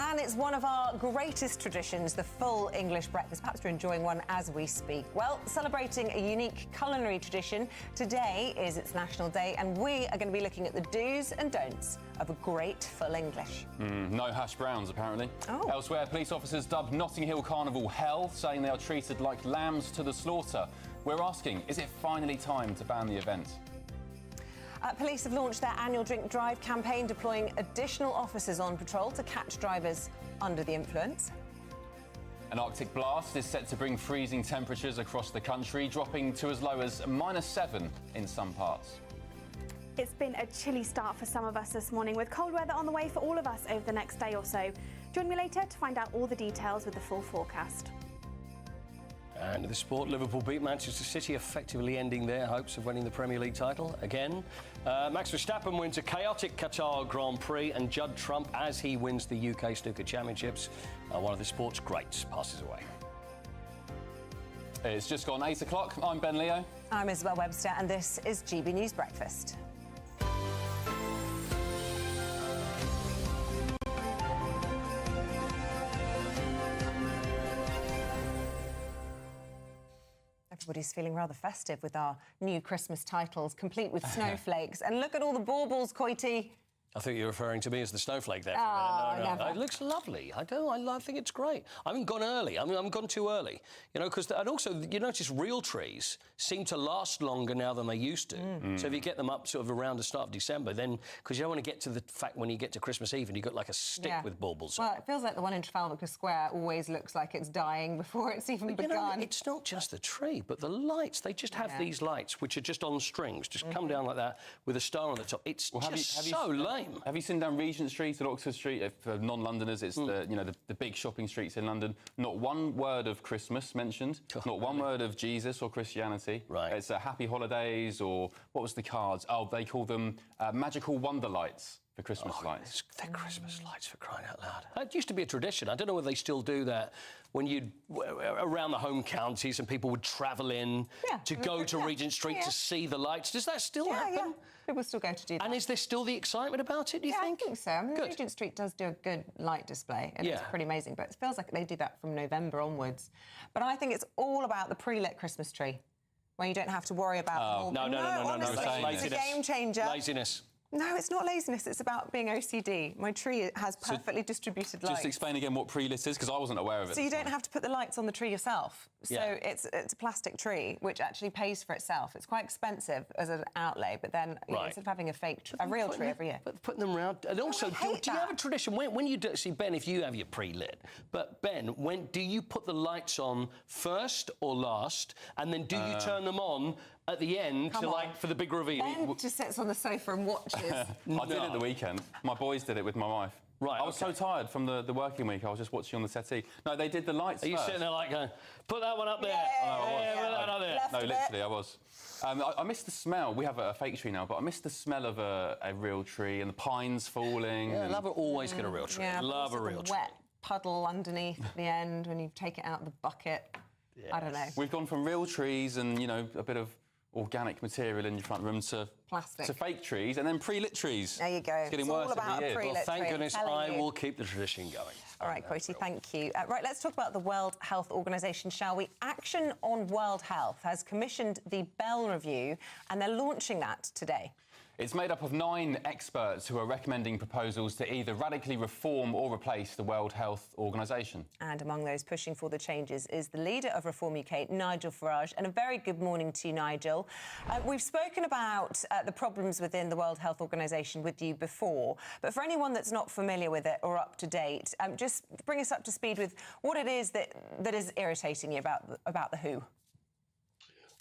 And it's one of our greatest traditions, the full English breakfast. Perhaps you're enjoying one as we speak. Well, celebrating a unique culinary tradition, today is its National Day, and we are going to be looking at the do's and don'ts of a great full English. No hash browns, apparently. Oh. Elsewhere, police officers dubbed Notting Hill Carnival hell, saying they are treated like lambs to the slaughter. We're asking, is it finally time to ban the event? Police have launched their annual Drink Drive campaign, deploying additional officers on patrol to catch drivers under the influence. An Arctic blast is set to bring freezing temperatures across the country, dropping to as low as -7 in some parts. It's been a chilly start for some of us this morning, with cold weather on the way for all of us over the next day or so. Join me later to find out all the details with the full forecast. And the sport, Liverpool beat Manchester City, effectively ending their hopes of winning the Premier League title again. Max Verstappen wins a chaotic Qatar Grand Prix, and Judd Trump, as he wins the UK Snooker Championships, one of the sport's greats, passes away. It's just gone 8 o'clock. I'm Ben Leo. I'm Isabel Webster, and this is GB News Breakfast. Everybody's feeling rather festive with our new Christmas titles, complete with snowflakes. And look at all the baubles, Coity. I think you're referring to me as the snowflake there. Oh, no. never. It looks lovely. I think it's great. I haven't gone early. I haven't gone too early. You know, and also, you notice real trees seem to last longer now than they used to. So if you get them up sort of around the start of December, then, because you don't want to get to the fact when you get to Christmas Eve and you've got like a stick with baubles. Well, it feels like the one in Trafalgar Square always looks like it's dying before it's even begun. You know, it's not just the tree, but the lights. They just have these lights, which are just on strings, just come down like that with a star on the top. It's so lame. Have you seen down Regent Street or Oxford Street? For non-Londoners, it's the big shopping streets in London. Not one word of Christmas mentioned. Not one word of Jesus or Christianity. Right. It's Happy Holidays, or what was the cards? Oh, they call them magical wonder lights The Christmas lights. They're Christmas lights, for crying out loud. It used to be a tradition. I don't know whether they still do that when you'd around the home counties and people would travel in to go to Regent Street to see the lights. Does that still happen? Yeah, people still go to do that. And is there still the excitement about it, do you think? I think so. I mean, Regent Street does do a good light display, and it's pretty amazing, but it feels like they do that from November onwards. But I think it's all about the pre-lit Christmas tree, where you don't have to worry about... No. Honestly, it's a game changer. Laziness. No, it's not laziness. It's about being OCD. My tree has perfectly distributed lights. Just explain again what pre-lit is, because I wasn't aware of it. So you don't have to put the lights on the tree yourself. So it's a plastic tree, which actually pays for itself. It's quite expensive as an outlay, but then instead of having a real tree every year. But putting them around... And also, do you have a tradition? When you do... See, Ben, if you have your pre-lit, but Ben, do you put the lights on first or last, and then do you turn them on at the end for the big reveal? Ben just sits on the sofa and watches. I did it at the weekend. My boys did it with my wife. Right, I was so tired from the working week. I was just watching on the settee. No, they did the lights. Are you sitting there like going, put that one up there? Put that up there. No, literally, I was. I missed the smell. We have a fake tree now, but I missed the smell of a real tree and the pines falling. Yeah, I love it. Always get a real tree. Yeah, love a real tree. Wet puddle underneath the end when you take it out of the bucket. Yes. I don't know. We've gone from real trees and, a bit of organic material in your front room to plastic, to fake trees, and then pre-lit trees. There you go. It's getting worse every year. Well, thank goodness I will keep the tradition going. All right, Quoty, thank you. Right, let's talk about the World Health Organization, shall we? Action on World Health has commissioned the Bell Review, and they're launching that today. It's made up of 9 experts who are recommending proposals to either radically reform or replace the World Health Organization. And among those pushing for the changes is the leader of Reform UK, Nigel Farage. And a very good morning to you, Nigel. We've spoken about the problems within the World Health Organization with you before, but for anyone that's not familiar with it or up to date, just bring us up to speed with what it is that is irritating you about the WHO.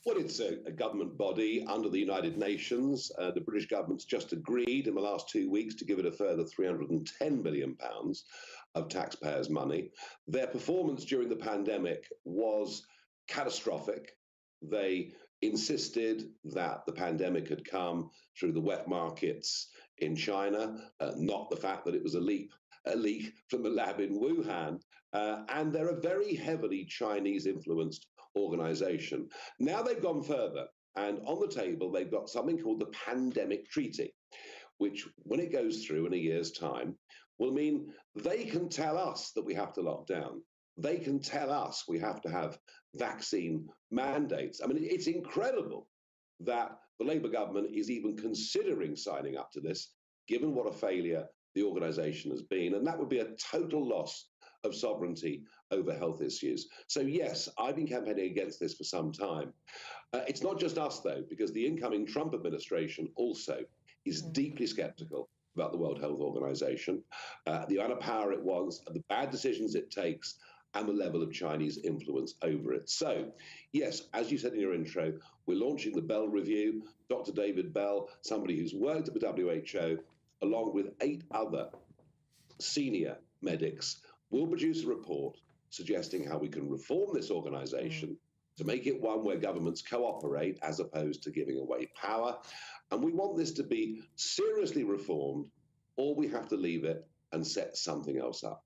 Well, it's a government body under the United Nations. The British government's just agreed in the last 2 weeks to give it a further £310 billion of taxpayers' money. Their performance during the pandemic was catastrophic. They insisted that the pandemic had come through the wet markets in China, not the fact that it was a leak from a lab in Wuhan. And they're a very heavily Chinese-influenced organisation. Now they've gone further, and on the table they've got something called the Pandemic Treaty, which, when it goes through in a year's time, will mean they can tell us that we have to lock down. They can tell us we have to have vaccine mandates. I mean, it's incredible that the Labour government is even considering signing up to this, given what a failure the organisation has been, and that would be a total loss of sovereignty over health issues. So yes, I've been campaigning against this for some time. It's not just us, though, because the incoming Trump administration also is deeply sceptical about the World Health Organization, the amount of power it wants, the bad decisions it takes, and the level of Chinese influence over it. So, yes, as you said in your intro, we're launching the Bell Review. Dr. David Bell, somebody who's worked at the WHO, along with 8 other senior medics, will produce a report suggesting how we can reform this organisation to make it one where governments cooperate as opposed to giving away power. And we want this to be seriously reformed, or we have to leave it and set something else up.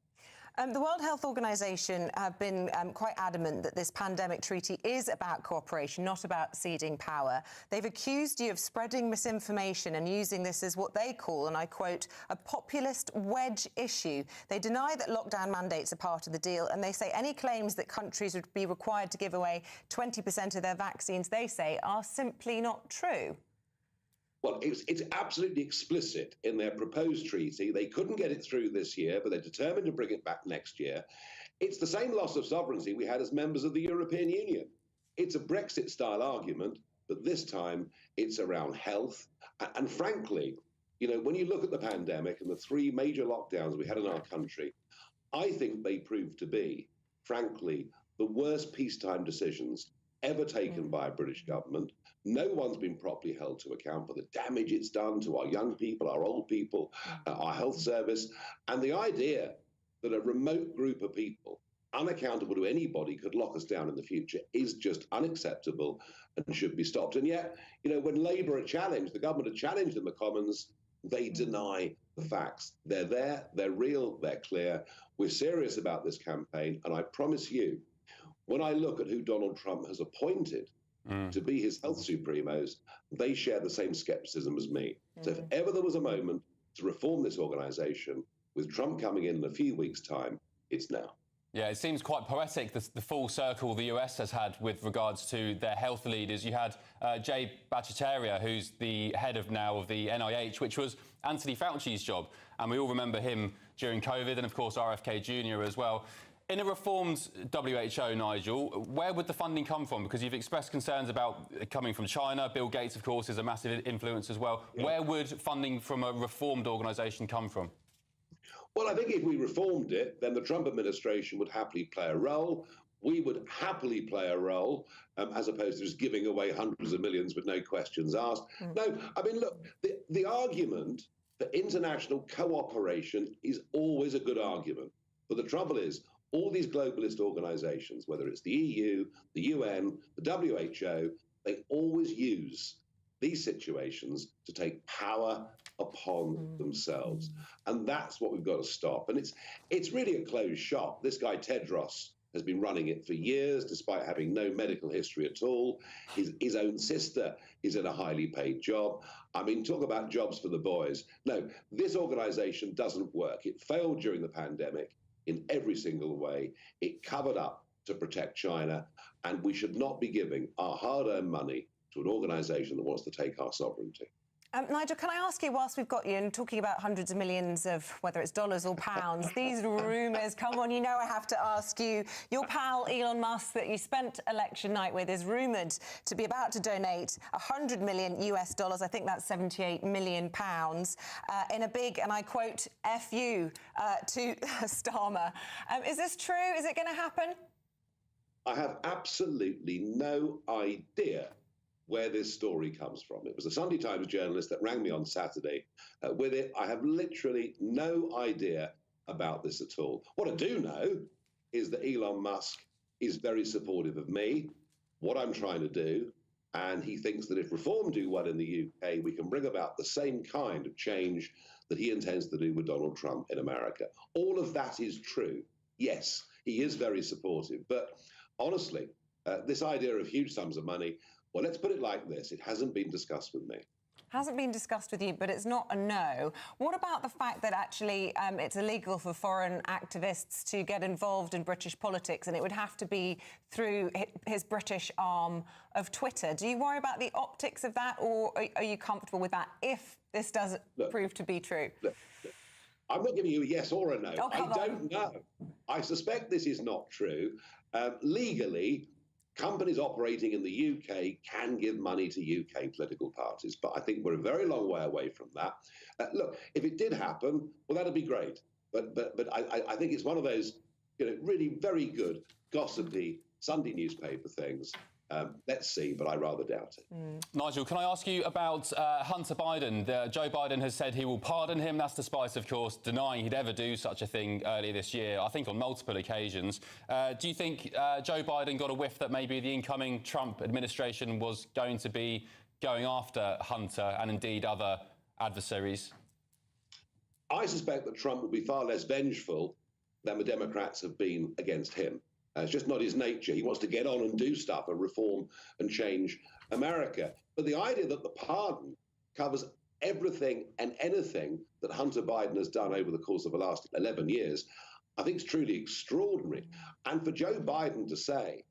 The World Health Organization have been quite adamant that this pandemic treaty is about cooperation, not about ceding power. They've accused you of spreading misinformation and using this as what they call, and I quote, a populist wedge issue. They deny that lockdown mandates are part of the deal, and they say any claims that countries would be required to give away 20% of their vaccines, they say, are simply not true. Well, it's absolutely explicit in their proposed treaty. They couldn't get it through this year, but they're determined to bring it back next year. It's the same loss of sovereignty we had as members of the European Union. It's a Brexit-style argument, but this time it's around health. And frankly, when you look at the pandemic and the 3 major lockdowns we had in our country, I think they proved to be, frankly, the worst peacetime decisions ever taken by a British government. No one's been properly held to account for the damage it's done to our young people, our old people, our health service. And the idea that a remote group of people, unaccountable to anybody, could lock us down in the future is just unacceptable and should be stopped. And yet, when Labour are challenged, the government are challenged in the Commons, they deny the facts. They're there, they're real, they're clear. We're serious about this campaign, and I promise you, when I look at who Donald Trump has appointed to be his health supremos, they share the same skepticism as me. So if ever there was a moment to reform this organisation, with Trump coming in a few weeks' time, it's now. Yeah, it seems quite poetic, the full circle the US has had with regards to their health leaders. You had Jay Bhattacharya, who's the head of the NIH, which was Anthony Fauci's job. And we all remember him during COVID, and of course RFK Jr. as well. In a reformed WHO, Nigel, where would the funding come from? Because you've expressed concerns about it coming from China. Bill Gates, of course, is a massive influence as well. Yeah. Where would funding from a reformed organisation come from? Well, I think if we reformed it, then the Trump administration would happily play a role. We would happily play a role, as opposed to just giving away hundreds of millions with no questions asked. No, I mean, look, the argument for international cooperation is always a good argument. But the trouble is, all these globalist organizations, whether it's the EU, the UN, the WHO, they always use these situations to take power upon themselves. And that's what we've got to stop. And it's really a closed shop. This guy, Tedros, has been running it for years, despite having no medical history at all. His own sister is in a highly paid job. I mean, talk about jobs for the boys. No, this organization doesn't work. It failed during the pandemic in every single way. It covered up to protect China, and we should not be giving our hard-earned money to an organization that wants to take our sovereignty. Nigel, can I ask you, whilst we've got you and talking about hundreds of millions of, whether it's dollars or pounds, these rumours, come on, you know I have to ask you. Your pal Elon Musk, that you spent election night with, is rumoured to be about to donate $100 million US, I think that's 78 million pounds, in a big, and I quote, F you to Starmer. Is this true? Is it going to happen? I have absolutely no idea where this story comes from. It was a Sunday Times journalist that rang me on Saturday with it. I have literally no idea about this at all. What I do know is that Elon Musk is very supportive of me, what I'm trying to do, and he thinks that if reform do well in the UK, we can bring about the same kind of change that he intends to do with Donald Trump in America. All of that is true. Yes, he is very supportive, but honestly, this idea of huge sums of money, well, let's put it like this. It hasn't been discussed with me. Hasn't been discussed with you, but it's not a no. What about the fact that actually it's illegal for foreign activists to get involved in British politics, and it would have to be through his British arm of Twitter? Do you worry about the optics of that, or are you comfortable with that if this does prove to be true? Look, I'm not giving you a yes or a no. Oh, I don't know. I suspect this is not true. Legally, companies operating in the UK can give money to UK political parties, but I think we're a very long way away from that. Look, if it did happen, well, that'd be great. But I think it's one of those, really very good, gossipy Sunday newspaper things. Let's see, but I rather doubt it. Nigel, can I ask you about Hunter Biden? Joe Biden has said he will pardon him. That's despite, of course, denying he'd ever do such a thing earlier this year, I think on multiple occasions. Do you think Joe Biden got a whiff that maybe the incoming Trump administration was going to be going after Hunter and indeed other adversaries? I suspect that Trump will be far less vengeful than the Democrats have been against him. It's just not his nature. He wants to get on and do stuff and reform and change America. But the idea that the pardon covers everything and anything that Hunter Biden has done over the course of the last 11 years, I think is truly extraordinary. And for Joe Biden to say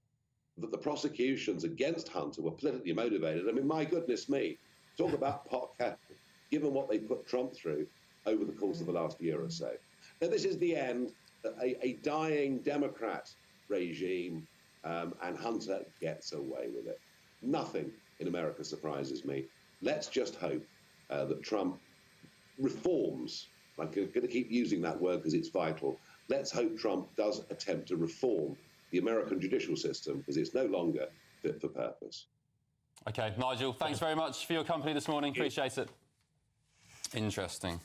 that the prosecutions against Hunter were politically motivated, I mean, my goodness me, talk about pot capital, given what they put Trump through over the course of the last year or so. Now, this is the end, a dying Democrat regime, and Hunter gets away with it. Nothing in America surprises me. Let's just hope that Trump reforms. I'm going to keep using that word because it's vital. Let's hope Trump does attempt to reform the American judicial system because it's no longer fit for purpose. OK, Nigel, thanks very much for your company this morning. Appreciate it. Interesting.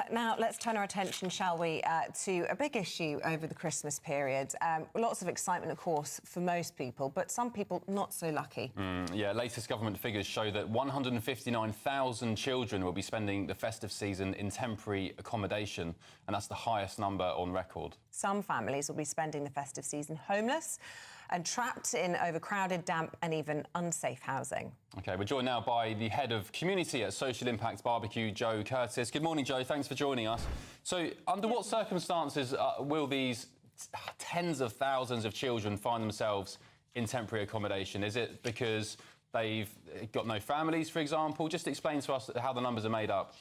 Now, let's turn our attention, shall we, to a big issue over the Christmas period. Lots of excitement, of course, for most people, but some people not so lucky. Yeah, latest government figures show that 159,000 children will be spending the festive season in temporary accommodation, and that's the highest number on record. Some families will be spending the festive season homeless and trapped in overcrowded, damp and even unsafe housing. OK, we're joined now by the head of community at Social Impact Barbecue, Joe Curtis. Good morning, Joe. Thanks for joining us. So, under what circumstances will these tens of thousands of children find themselves in temporary accommodation? Is it because they've got no families, for example? Just explain to us how the numbers are made up.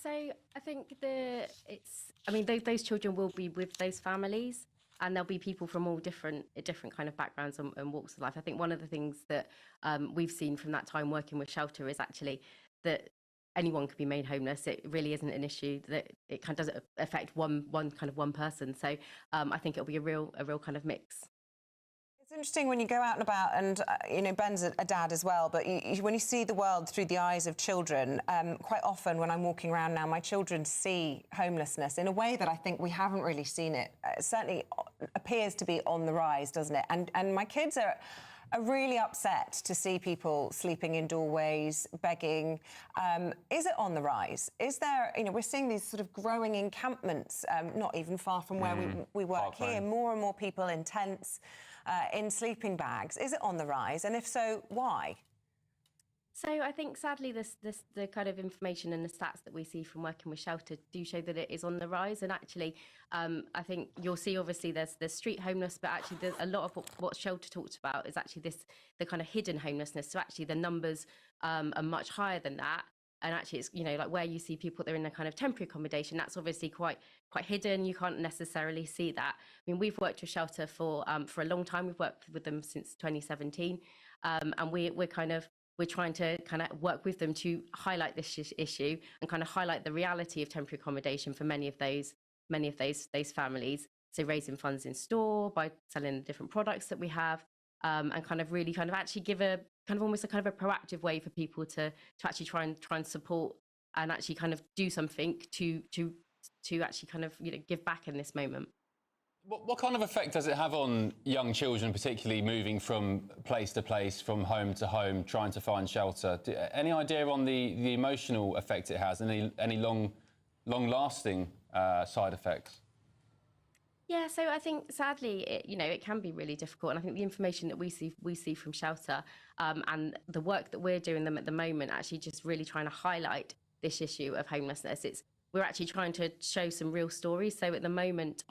So I think those children will be with those families, and there'll be people from all different kind of backgrounds and walks of life. I think one of the things that we've seen from that time working with shelter is actually that anyone could be made homeless. It really isn't an issue that it kind of doesn't affect one person. So I think it'll be a real kind of mix. It's interesting when you go out and about, and Ben's a dad as well, but when you see the world through the eyes of children, quite often when I'm walking around now, my children see homelessness in a way that I think we haven't really seen it. It certainly appears to be on the rise, doesn't it? And my kids are really upset to see people sleeping in doorways, begging. Is it on the rise? Is there, we're seeing these sort of growing encampments, not even far from where we work here, more and more people in tents, in sleeping bags. Is it on the rise? And if so, why? So I think sadly the kind of information and the stats that we see from working with shelter do show that it is on the rise. And actually I think you'll see obviously there's street homeless, but actually there's a lot of what shelter talked about is actually the kind of hidden homelessness. So actually the numbers are much higher than that. And actually it's like where you see people that are in a kind of temporary accommodation, that's obviously quite hidden. You can't necessarily see that. I mean, we've worked with shelter for a long time. We've worked with them since 2017, and we're trying to kind of work with them to highlight this issue and kind of highlight the reality of temporary accommodation for many of those families. So raising funds in store by selling the different products that we have, and kind of really kind of actually give a kind of almost a kind of a proactive way for people to actually try and support and actually kind of do something to actually kind of give back in this moment. What kind of effect does it have on young children, particularly moving from place to place, from home to home, trying to find shelter? Any idea on the emotional effect it has? Any long-lasting side effects? Yeah, so I think sadly, it can be really difficult, and I think the information that we see from shelter and the work that we're doing them at the moment, actually just really trying to highlight this issue of homelessness. We're actually trying to show some real stories. So at the moment,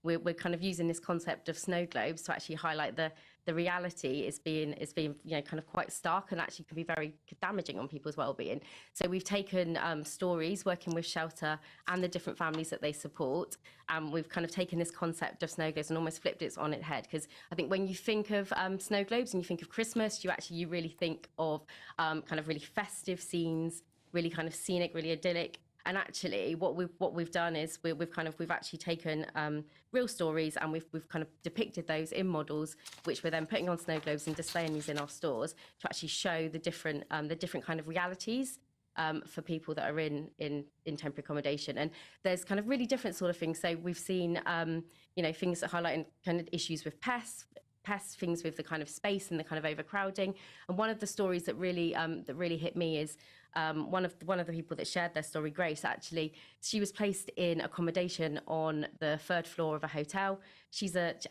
we're kind of using this concept of snow globes to actually highlight the reality is being kind of quite stark and actually can be very damaging on people's well-being. So we've taken stories working with shelter and the different families that they support, and we've kind of taken this concept of snow globes and almost flipped it on its head. Because I think when you think of snow globes and you think of Christmas, you really think of kind of really festive scenes, really kind of scenic, really idyllic. And actually, what we've done is we've actually taken real stories and we've kind of depicted those in models, which we're then putting on snow globes and displaying these in our stores to actually show the different kind of realities for people that are in temporary accommodation. And there's kind of really different sort of things. So we've seen things that highlight kind of issues with pests, things with the kind of space and the kind of overcrowding. And one of the stories that really hit me is one of the people that shared their story, Grace. Actually, she was placed in accommodation on the 3rd floor of a hotel.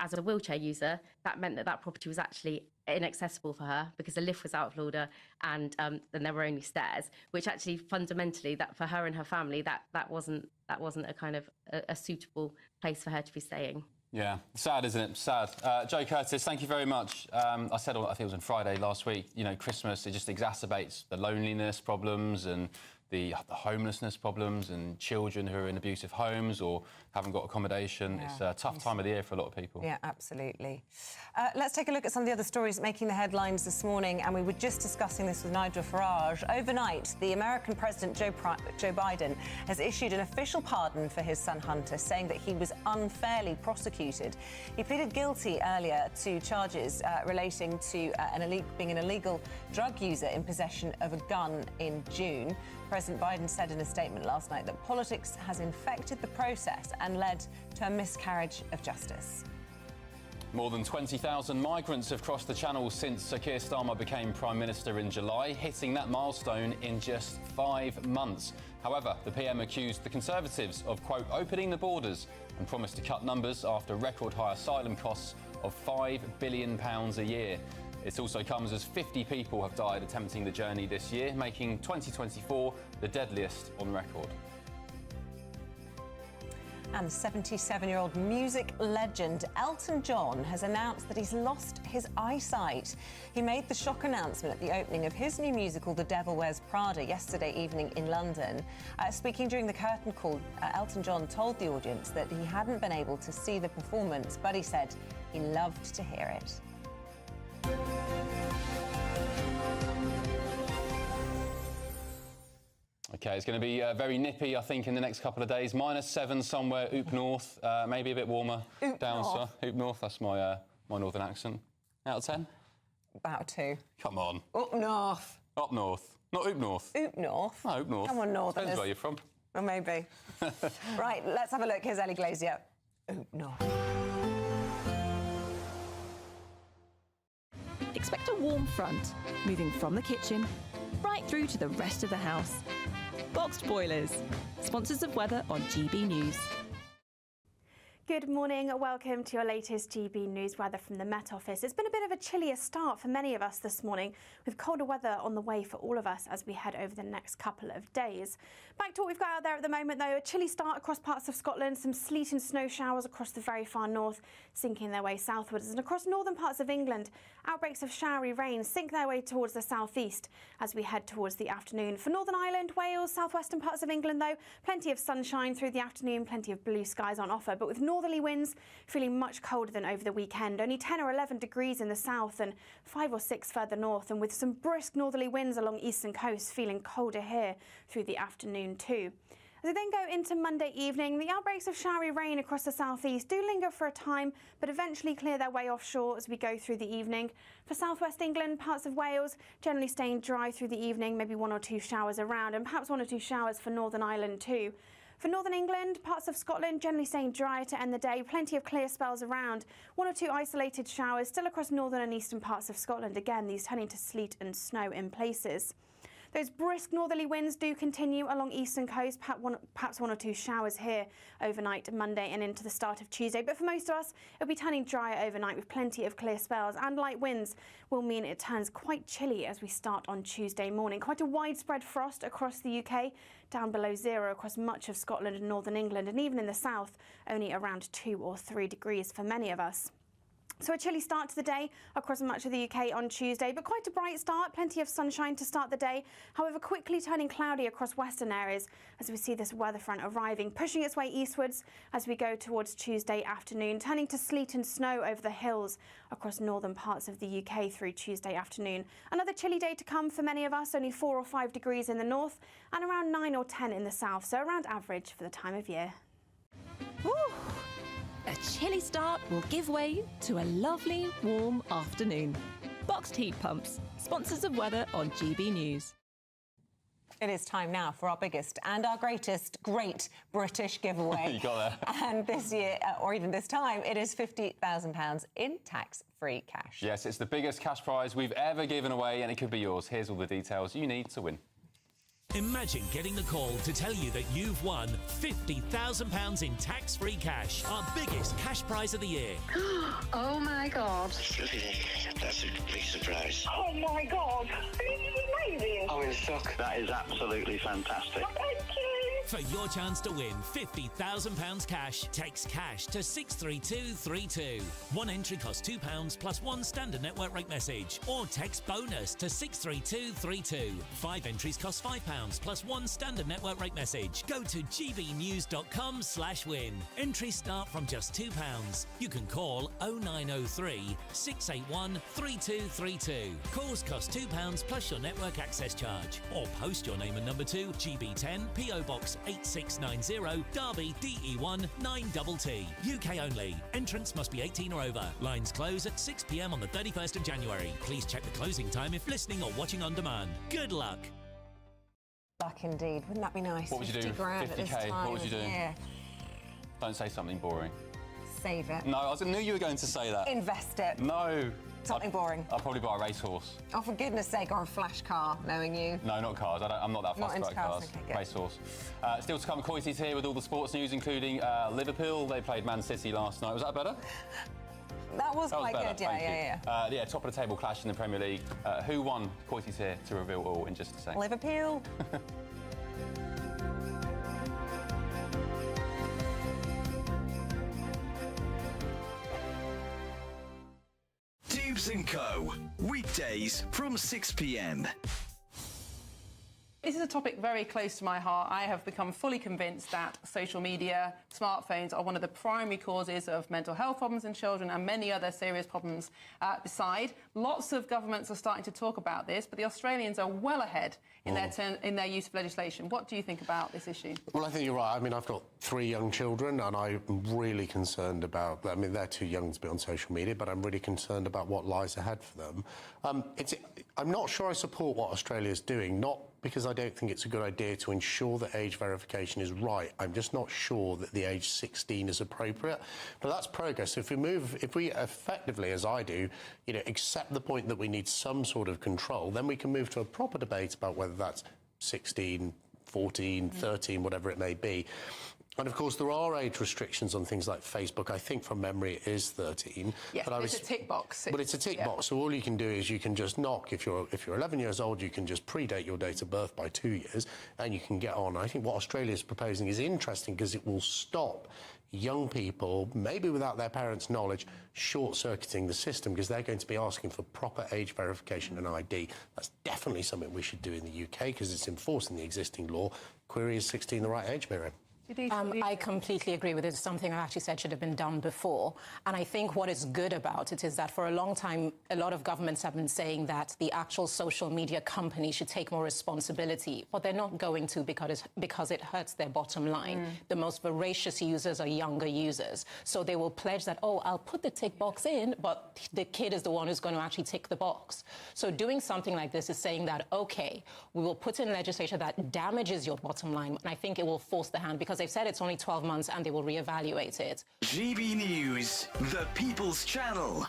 As a wheelchair user, that meant that property was actually inaccessible for her because the lift was out of order and there were only stairs. Which actually fundamentally, that for her and her family, that wasn't a kind of a suitable place for her to be staying. Yeah, sad, isn't it? Sad. Joe Curtis, thank you very much. I think it was on Friday last week, Christmas, it just exacerbates the loneliness problems and the homelessness problems and children who are in abusive homes or haven't got accommodation. Yeah. It's a tough time of the year for a lot of people. Yeah, absolutely. Let's take a look at some of the other stories making the headlines this morning, and we were just discussing this with Nigel Farage. Overnight, the American President Joe Biden has issued an official pardon for his son Hunter, saying that he was unfairly prosecuted. He pleaded guilty earlier to charges relating to being an illegal drug user in possession of a gun in June. President Biden said in a statement last night that politics has infected the process and led to a miscarriage of justice. More than 20,000 migrants have crossed the Channel since Sir Keir Starmer became Prime Minister in July, hitting that milestone in just 5 months. However, the PM accused the Conservatives of, quote, opening the borders and promised to cut numbers after record high asylum costs of £5 billion a year. It also comes as 50 people have died attempting the journey this year, making 2024 the deadliest on record. And 77-year-old music legend Elton John has announced that he's lost his eyesight. He made the shock announcement at the opening of his new musical, The Devil Wears Prada, yesterday evening in London. Speaking during the curtain call, Elton John told the audience that he hadn't been able to see the performance, but he said he loved to hear it. OK, it's going to be very nippy, I think, in the next couple of days. -7 somewhere, up north, maybe a bit warmer down south. Up north, that's my northern accent. Out of 10? About 2. Come on. Up north. Up north. Not up north. Up north. No, up north. Come on, northerners. Depends where you're from. Well, maybe. Right, let's have a look. Here's Ellie Glazier. Up north. Expect a warm front, moving from the kitchen right through to the rest of the house. Boxed Boilers, sponsors of weather on GB News. Good morning, welcome to your latest GB News weather from the Met Office. It's been a bit of a chillier start for many of us this morning, with colder weather on the way for all of us as we head over the next couple of days. Back to what we've got out there at the moment though, a chilly start across parts of Scotland, some sleet and snow showers across the very far north, sinking their way southwards, and across northern parts of England, outbreaks of showery rain sink their way towards the southeast as we head towards the afternoon. For Northern Ireland, Wales, southwestern parts of England though, plenty of sunshine through the afternoon, plenty of blue skies on offer, but with northerly winds feeling much colder than over the weekend. Only 10 or 11 degrees in the south and 5 or 6 further north, and with some brisk northerly winds along eastern coast, feeling colder here through the afternoon too. As we then go into Monday evening, the outbreaks of showery rain across the southeast do linger for a time, but eventually clear their way offshore as we go through the evening. For southwest England, parts of Wales, generally staying dry through the evening, maybe 1 or 2 showers around, and perhaps 1 or 2 showers for Northern Ireland too. For Northern England, parts of Scotland generally staying dry to end the day, plenty of clear spells around. 1 or 2 isolated showers still across northern and eastern parts of Scotland. Again, these turning to sleet and snow in places. Those brisk northerly winds do continue along eastern coast, perhaps 1 or 2 showers here overnight Monday and into the start of Tuesday. But for most of us, it'll be turning drier overnight with plenty of clear spells, and light winds will mean it turns quite chilly as we start on Tuesday morning. Quite a widespread frost across the UK, down below 0 across much of Scotland and northern England, and even in the south, only around 2 or 3 degrees for many of us. So a chilly start to the day across much of the UK on Tuesday, but quite a bright start, plenty of sunshine to start the day. However, quickly turning cloudy across western areas as we see this weather front arriving, pushing its way eastwards as we go towards Tuesday afternoon, turning to sleet and snow over the hills across northern parts of the UK through Tuesday afternoon. Another chilly day to come for many of us, only 4 or 5 degrees in the north and around 9 or 10 in the south, so around average for the time of year. Woo! A chilly start will give way to a lovely, warm afternoon. Boxed Heat Pumps, sponsors of weather on GB News. It is time now for our biggest and our greatest Great British giveaway. You got that. And this year, or even this time, it is £50,000 in tax-free cash. Yes, it's the biggest cash prize we've ever given away, and it could be yours. Here's all the details you need to win. Imagine getting the call to tell you that you've won £50,000 in tax-free cash, our biggest cash prize of the year. Oh my God. That's a big surprise. Oh my God. This is amazing. I'm in shock. That is absolutely fantastic. Thank you. For your chance to win £50,000 cash, text cash to 63232. One entry costs £2 plus 1 standard network rate message, or text bonus to 63232. 5 entries cost £5 plus 1 standard network rate message. Go to gbnews.com/win. Entries start from just £2. You can call 0903 681 3232. Calls cost £2 plus your network access charge, or post your name and number to GB10 PO Box 8690 Derby DE1 9TT. UK only. Entrance must be 18 or over. Lines close at 6 p.m. on the 31st of January. Please check the closing time if listening or watching on demand. Good luck. Luck indeed. Wouldn't that be nice? What would you do? 50 grand at this 50k. time What would you do? of year. Don't say something boring. Save it. No, I knew you were going to say that. Invest it. No. Something boring. I'll probably buy a racehorse. Oh, for goodness sake, or a flash car, knowing you. No, not cars. I'm not that fussed about cars. Okay, racehorse. Still to come, Coitie's here with all the sports news, including Liverpool. They played Man City last night. Was that better? That was quite better. good, yeah. Yeah, top of the table clash in the Premier League. Who won? Coitie's here to reveal all in just a second. Liverpool. Dubes & Co. Weekdays from 6 p.m. This is a topic very close to my heart. I have become fully convinced that social media, smartphones are one of the primary causes of mental health problems in children and many other serious problems beside. Lots of governments are starting to talk about this, but the Australians are well ahead in their use of legislation. What do you think about this issue? Well, I think you're right. I mean, I've got 3 young children and I'm really concerned about... I mean, they're too young to be on social media, but I'm really concerned about what lies ahead for them. I'm not sure I support what Australia's doing, not because I don't think it's a good idea to ensure that age verification is right. I'm just not sure that the age 16 is appropriate. But that's progress. If we effectively, as I do, accept the point that we need some sort of control, then we can move to a proper debate about whether that's 16, 14, 13, whatever it may be. And, of course, there are age restrictions on things like Facebook. I think, from memory, it is 13. Yes, but it's a tick box. But it's a tick box, so all you can do is you can just knock. If you're 11 years old, you can just predate your date of birth by 2 years, and you can get on. I think what Australia's proposing is interesting because it will stop young people, maybe without their parents' knowledge, short-circuiting the system because they're going to be asking for proper age verification and ID. That's definitely something we should do in the UK because it's enforced in the existing law. Query, is 16 the right age, Miriam? I completely agree with it. It's something I actually said should have been done before. And I think what is good about it is that for a long time, a lot of governments have been saying that the actual social media companies should take more responsibility, but they're not going to because it hurts their bottom line. The most voracious users are younger users. So they will pledge that, oh, I'll put the tick box in, but the kid is the one who's going to actually tick the box. So doing something like this is saying that, OK, we will put in legislation that damages your bottom line, and I think it will force the hand because they've said it's only 12 months and they will reevaluate it. GB News, the People's Channel.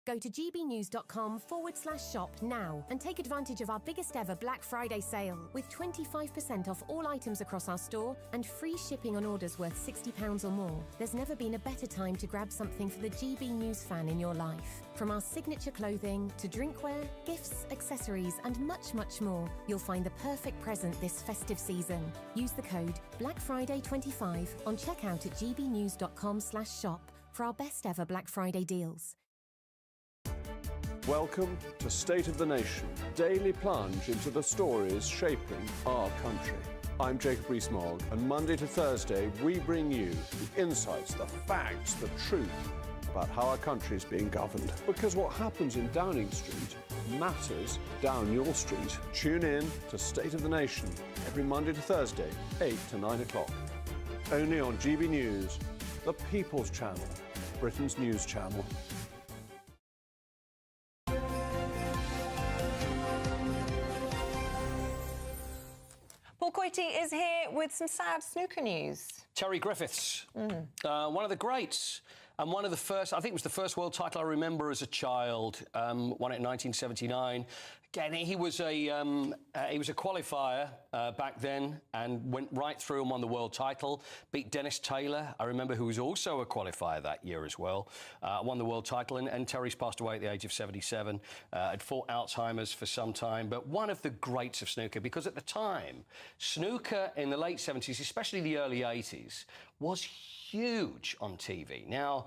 Go to gbnews.com/shop now and take advantage of our biggest ever Black Friday sale with 25% off all items across our store and free shipping on orders worth £60 or more. There's never been a better time to grab something for the GB News fan in your life. From our signature clothing to drinkware, gifts, accessories and much, much more, you'll find the perfect present this festive season. Use the code BLACKFRIDAY25 on checkout at gbnews.com/shop for our best ever Black Friday deals. Welcome to State of the Nation, daily plunge into the stories shaping our country. I'm Jacob Rees-Mogg, and Monday to Thursday we bring you the insights, the facts, the truth about how our country is being governed. Because what happens in Downing Street matters down your street. Tune in to State of the Nation every Monday to Thursday, 8 to 9 o'clock. Only on GB News, the People's Channel, Britain's news channel. Paul Coitie is here with some sad snooker news. Terry Griffiths, one of the greats. And one of the first, I think it was the first world title I remember as a child, won it in 1979. Again, he was a qualifier back then and went right through and won the world title. Beat Dennis Taylor, I remember, who was also a qualifier that year as well. Won the world title, and Terry's passed away at the age of 77. Had fought Alzheimer's for some time, but one of the greats of snooker, because at the time, snooker in the late 70s, especially the early 80s, was huge on TV. Now,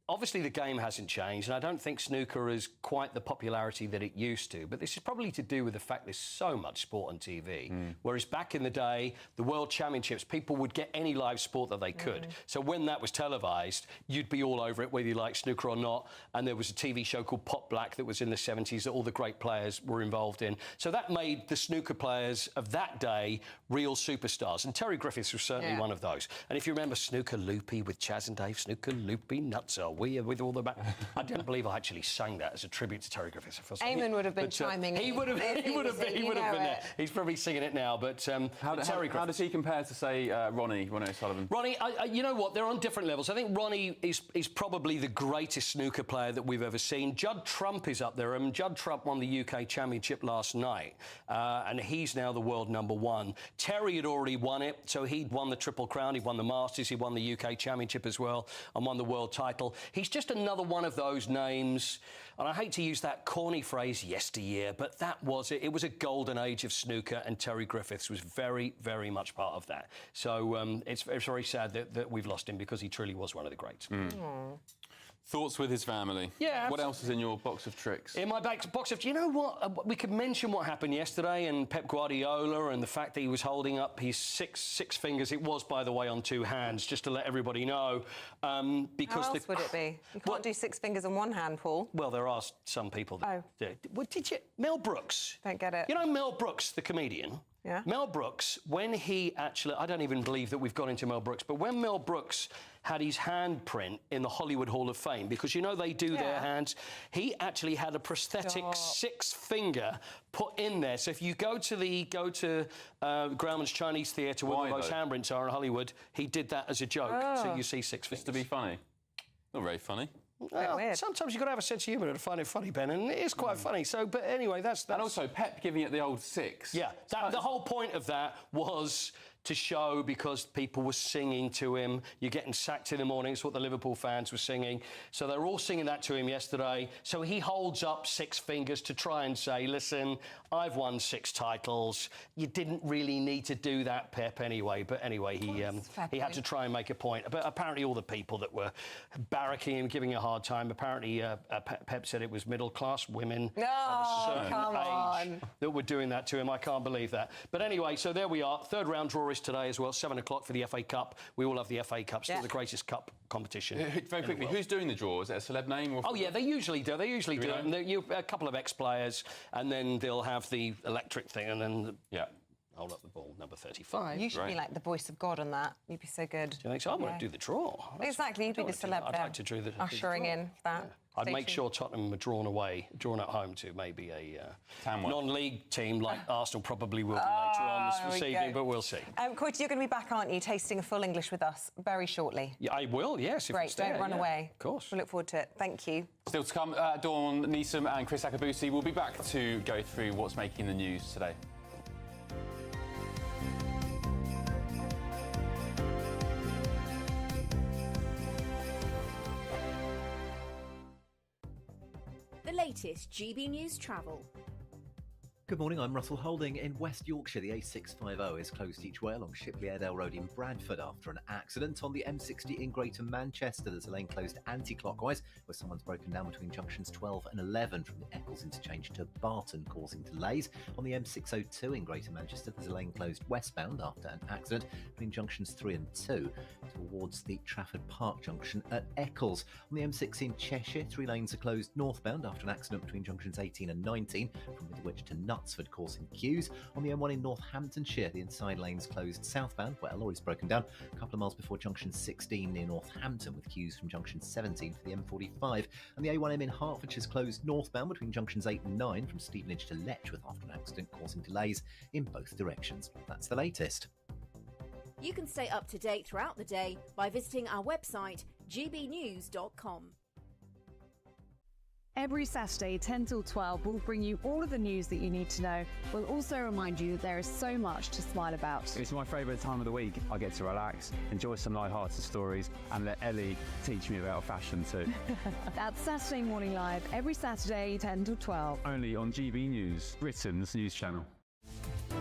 obviously the game hasn't changed, and I don't think snooker is quite the popularity that it used to, but this is probably to do with the fact there's so much sport on TV. Whereas back in the day, the World Championships, people would get any live sport that they could. So when that was televised, you'd be all over it, whether you like snooker or not, and there was a TV show called Pot Black that was in the 70s that all the great players were involved in. So that made the snooker players of that day real superstars, and Terry Griffiths was certainly one of those. And if you remember Snooker Loopy with Chaz and Dave, Snooker Loopy Nutso, we with all the back. I don't believe I actually sang that as a tribute to Terry Griffiths. Eamon would have been chiming in. He would have been there. He's probably singing it now. But how does he compare to, say, Ronnie O'Sullivan? Ronnie, you know what? They're on different levels. I think Ronnie is probably the greatest snooker player that we've ever seen. Judd Trump is up there. I mean, Judd Trump won the UK Championship last night, and he's now the world #1. Terry had already won it, so he'd won the Triple Crown, he'd won the Masters, he won the UK Championship as well, and won the world title. He's just another one of those names, and I hate to use that corny phrase, yesteryear, but that was it. It was a golden age of snooker, and Terry Griffiths was very, very much part of that. So it's very sad that we've lost him, because he truly was one of the greats. Thoughts with his family? Yeah. What else is in your box of tricks? In my box of... Do you know what? We could mention what happened yesterday and Pep Guardiola and the fact that he was holding up his six fingers. It was, by the way, on 2 hands, just to let everybody know. Because how else would it be? You can't do 6 fingers on 1 hand, Paul. Well, there are some people that do. Well, did you... Mel Brooks. Don't get it. You know Mel Brooks, the comedian? Yeah. Mel Brooks, when he actually... I don't even believe that we've got into Mel Brooks, but when Mel Brooks had his handprint in the Hollywood Hall of Fame, because, you know, they do their hands, he actually had a prosthetic 6 finger put in there. So if you go to Grauman's Chinese Theatre, where all those handprints are in Hollywood, he did that as a joke. So you see 6 fingers. Just to be funny? Not very funny. Well, sometimes you've got to have a sense of humour to find it funny, Ben, and it is quite funny. So, but anyway, that's... And also, Pep giving it the old 6. Yeah, the whole point of that was to show, because people were singing to him. You're getting sacked in the morning. It's what the Liverpool fans were singing. So they were all singing that to him yesterday. So he holds up 6 fingers to try and say, listen, I've won 6 titles. You didn't really need to do that, Pep, anyway. But anyway, he had to try and make a point. But apparently all the people that were barracking him, giving a hard time, apparently Pep said it was middle-class women of a certain age that were doing that to him. I can't believe that. But anyway, so there we are. 3rd round draw is today as well, 7 o'clock for the FA Cup. We all have the FA Cup, still the greatest cup competition. Very quickly, who's doing the draw? Is it a celeb name? Or... Oh, yeah, they usually do. They usually do it. And a couple of ex-players, and then they'll have the electric thing, and then... hold up the ball, number 35. You should be like the voice of God on that. You'd be so good. Do you think so? I want to do the draw. Exactly, you'd be the celeb I'd like to do the ushering in that. I'd make sure Tottenham were drawn at home to maybe a non-league team like Arsenal probably will be later on this evening, but we'll see. Coity, you're going to be back, aren't you, tasting a full English with us very shortly? Yeah, I will, yes. Great, don't run away. Of course. We look forward to it. Thank you. Still to come, Dawn Neeson and Chris Akabusi will be back to go through what's making the news today. The latest GB News travel. Good morning, I'm Russell Holding. In West Yorkshire, the A650 is closed each way along Shipley Airedale Road in Bradford after an accident. On the M60 in Greater Manchester, there's a lane closed anti-clockwise where someone's broken down between junctions 12 and 11 from the Eccles interchange to Barton, causing delays. On the M602 in Greater Manchester, there's a lane closed westbound after an accident between junctions 3 and 2 towards the Trafford Park junction at Eccles. On the M6 in Cheshire, 3 lanes are closed northbound after an accident between junctions 18 and 19 from Middlewich to Knutsford, causing queues. On the M1 in Northamptonshire, the inside lane's closed southbound where a lorry's broken down a couple of miles before junction 16 near Northampton, with queues from junction 17 for the M45. And the A1M in Hertfordshire's closed northbound between junctions 8 and 9 from Stevenage to Letchworth after an accident, causing delays in both directions. That's the latest. You can stay up to date throughout the day by visiting our website, gbnews.com. Every Saturday, 10 till 12, we'll bring you all of the news that you need to know. We'll also remind you that there is so much to smile about. It's my favourite time of the week. I get to relax, enjoy some light-hearted stories, and let Ellie teach me about fashion too. That's Saturday Morning Live, every Saturday, 10 till 12. Only on GB News, Britain's news channel.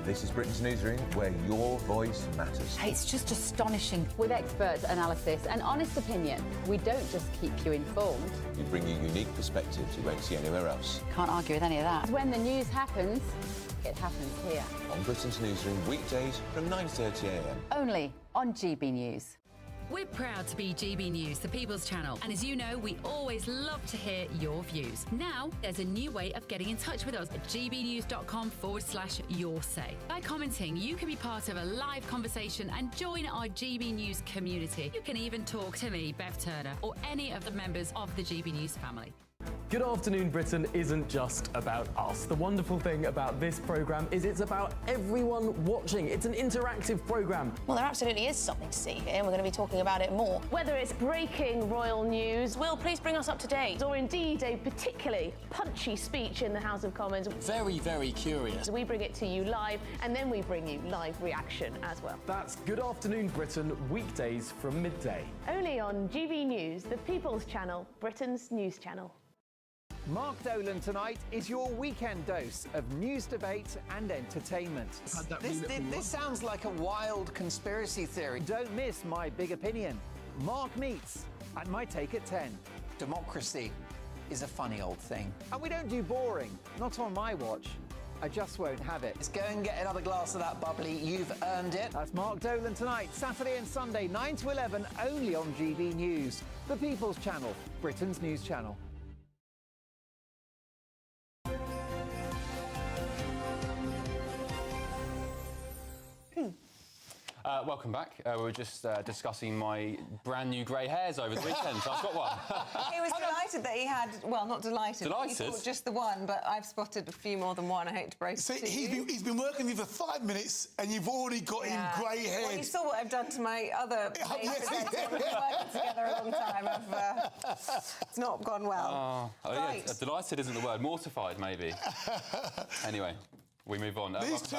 This is Britain's Newsroom, where your voice matters. It's just astonishing. With expert analysis and honest opinion, we don't just keep you informed. We bring you unique perspectives you won't see anywhere else. Can't argue with any of that. When the news happens, it happens here. On Britain's Newsroom, weekdays from 9:30 a.m. Only on GB News. We're proud to be GB News, the People's Channel, and as you know, we always love to hear your views. Now, there's a new way of getting in touch with us at gbnews.com/your-say. By commenting, you can be part of a live conversation and join our GB News community. You can even talk to me, Bev Turner, or any of the members of the GB News family. Good Afternoon Britain isn't just about us. The wonderful thing about this programme is it's about everyone watching. It's an interactive programme. Well, there absolutely is something to see here, and we're going to be talking about it more. Whether it's breaking royal news, Will, please bring us up to date. Or indeed a particularly punchy speech in the House of Commons. Very, very curious. We bring it to you live, and then we bring you live reaction as well. That's Good Afternoon Britain, weekdays from midday. Only on GB News, the People's Channel, Britain's news channel. Mark Dolan tonight is your weekend dose of news, debate and entertainment. This sounds like a wild conspiracy theory. Don't miss My Big Opinion. Mark Meets at My Take at 10. Democracy is a funny old thing. And we don't do boring, not on my watch. I just won't have it. Let's go and get another glass of that bubbly. You've earned it. That's Mark Dolan tonight, Saturday and Sunday, 9 to 11, only on GB News. The People's Channel, Britain's news channel. Welcome back. We were just discussing my brand new grey hairs over the weekend, so I've got one. He was delighted that he had, well, not delighted. Delighted? He thought just the one, but I've spotted a few more than one. I hate to break it to you. He's been working with you for 5 minutes and you've already got him grey hairs. Well, you saw what I've done to my other favourite. We've been working together a long time. It's not gone well. Yeah, delighted isn't the word. Mortified, maybe. Anyway. We move on. These two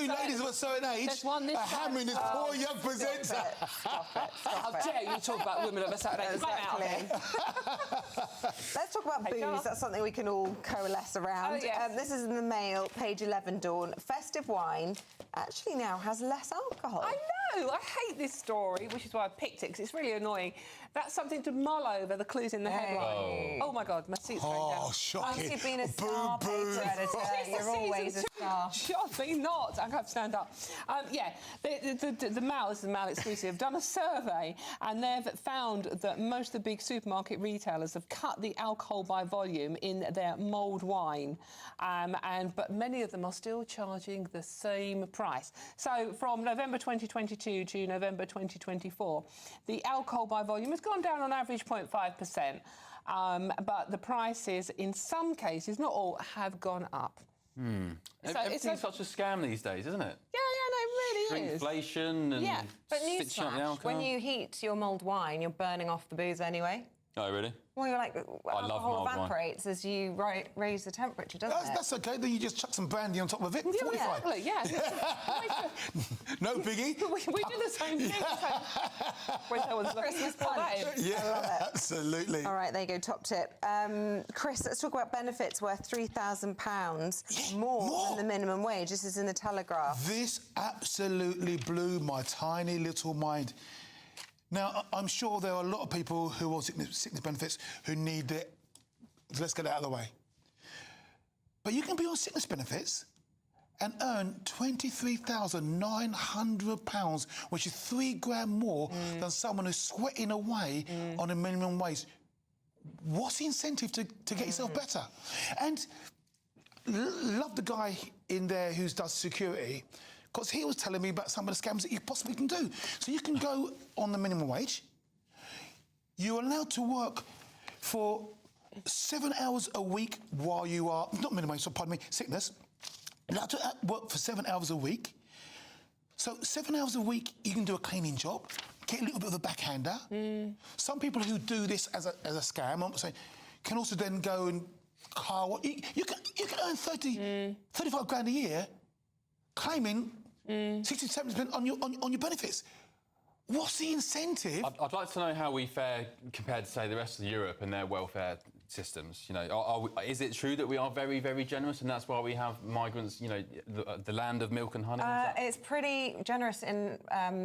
ladies of a certain age are hammering this poor young presenter. Stop it. How dare you talk about women of a certain age? Exactly. Let's talk about booze. That's something we can all coalesce around. Oh, yes. This is in the Mail, page 11, Dawn. Festive wine actually now has less alcohol. I know. I hate this story, which is why I picked it, because it's really annoying. That's something to mull over, the clues in the headline. Oh, my God, my seat's going down. Oh, shocking. Once you've been a star paper editor, you're always a star. Surely not. I'm going to have to stand up. The Mail, this is the Mail exclusive, have done a survey, and they've found that most of the big supermarket retailers have cut the alcohol by volume in their mulled wine, but many of them are still charging the same price. So from November 2022 to November 2024, the alcohol by volume has gone down on average 0.5%, but the prices, in some cases, not all, have gone up. Everything's such a scam these days, isn't it? Yeah, no, it really is. Inflation and but stitching up the newsflash, alcohol. when you heat your mulled wine, you're burning off the booze anyway. Oh, really? Well, you're like, I love alcohol mulled wine. evaporates as you raise the temperature, doesn't it? That's OK, then you just chuck some brandy on top of it. 45. Exactly, yeah. No biggie. we do the same thing. When someone's Christmas punch. Yeah, I love it. absolutely. All right, there you go, top tip. Chris, let's talk about benefits worth £3,000 more than the minimum wage. This is in the Telegraph. This absolutely blew my tiny little mind. Now, I'm sure there are a lot of people who are sickness benefits who need it. Let's get it out of the way. But you can be on sickness benefits and earn £23,900, which is £3 more than someone who's sweating away on a minimum wage. What's the incentive to get yourself better? And love the guy in there who does security, because he was telling me about some of the scams that you possibly can do. So you can go on the minimum wage. You're allowed to work for 7 hours a week while you are... Not minimum wage, so pardon me, sickness. You're allowed to work for 7 hours a week. So 7 hours a week, you can do a cleaning job, get a little bit of a backhander. Some people who do this as a scam, I'm saying, can also then go and you can earn 35 grand a year claiming 67% on your benefits. What's the incentive? I'd like to know how we fare compared to, say, the rest of Europe and their welfare systems. You know, is it true that we are very, very generous, and that's why we have migrants? You know, the land of milk and honey. It's pretty generous in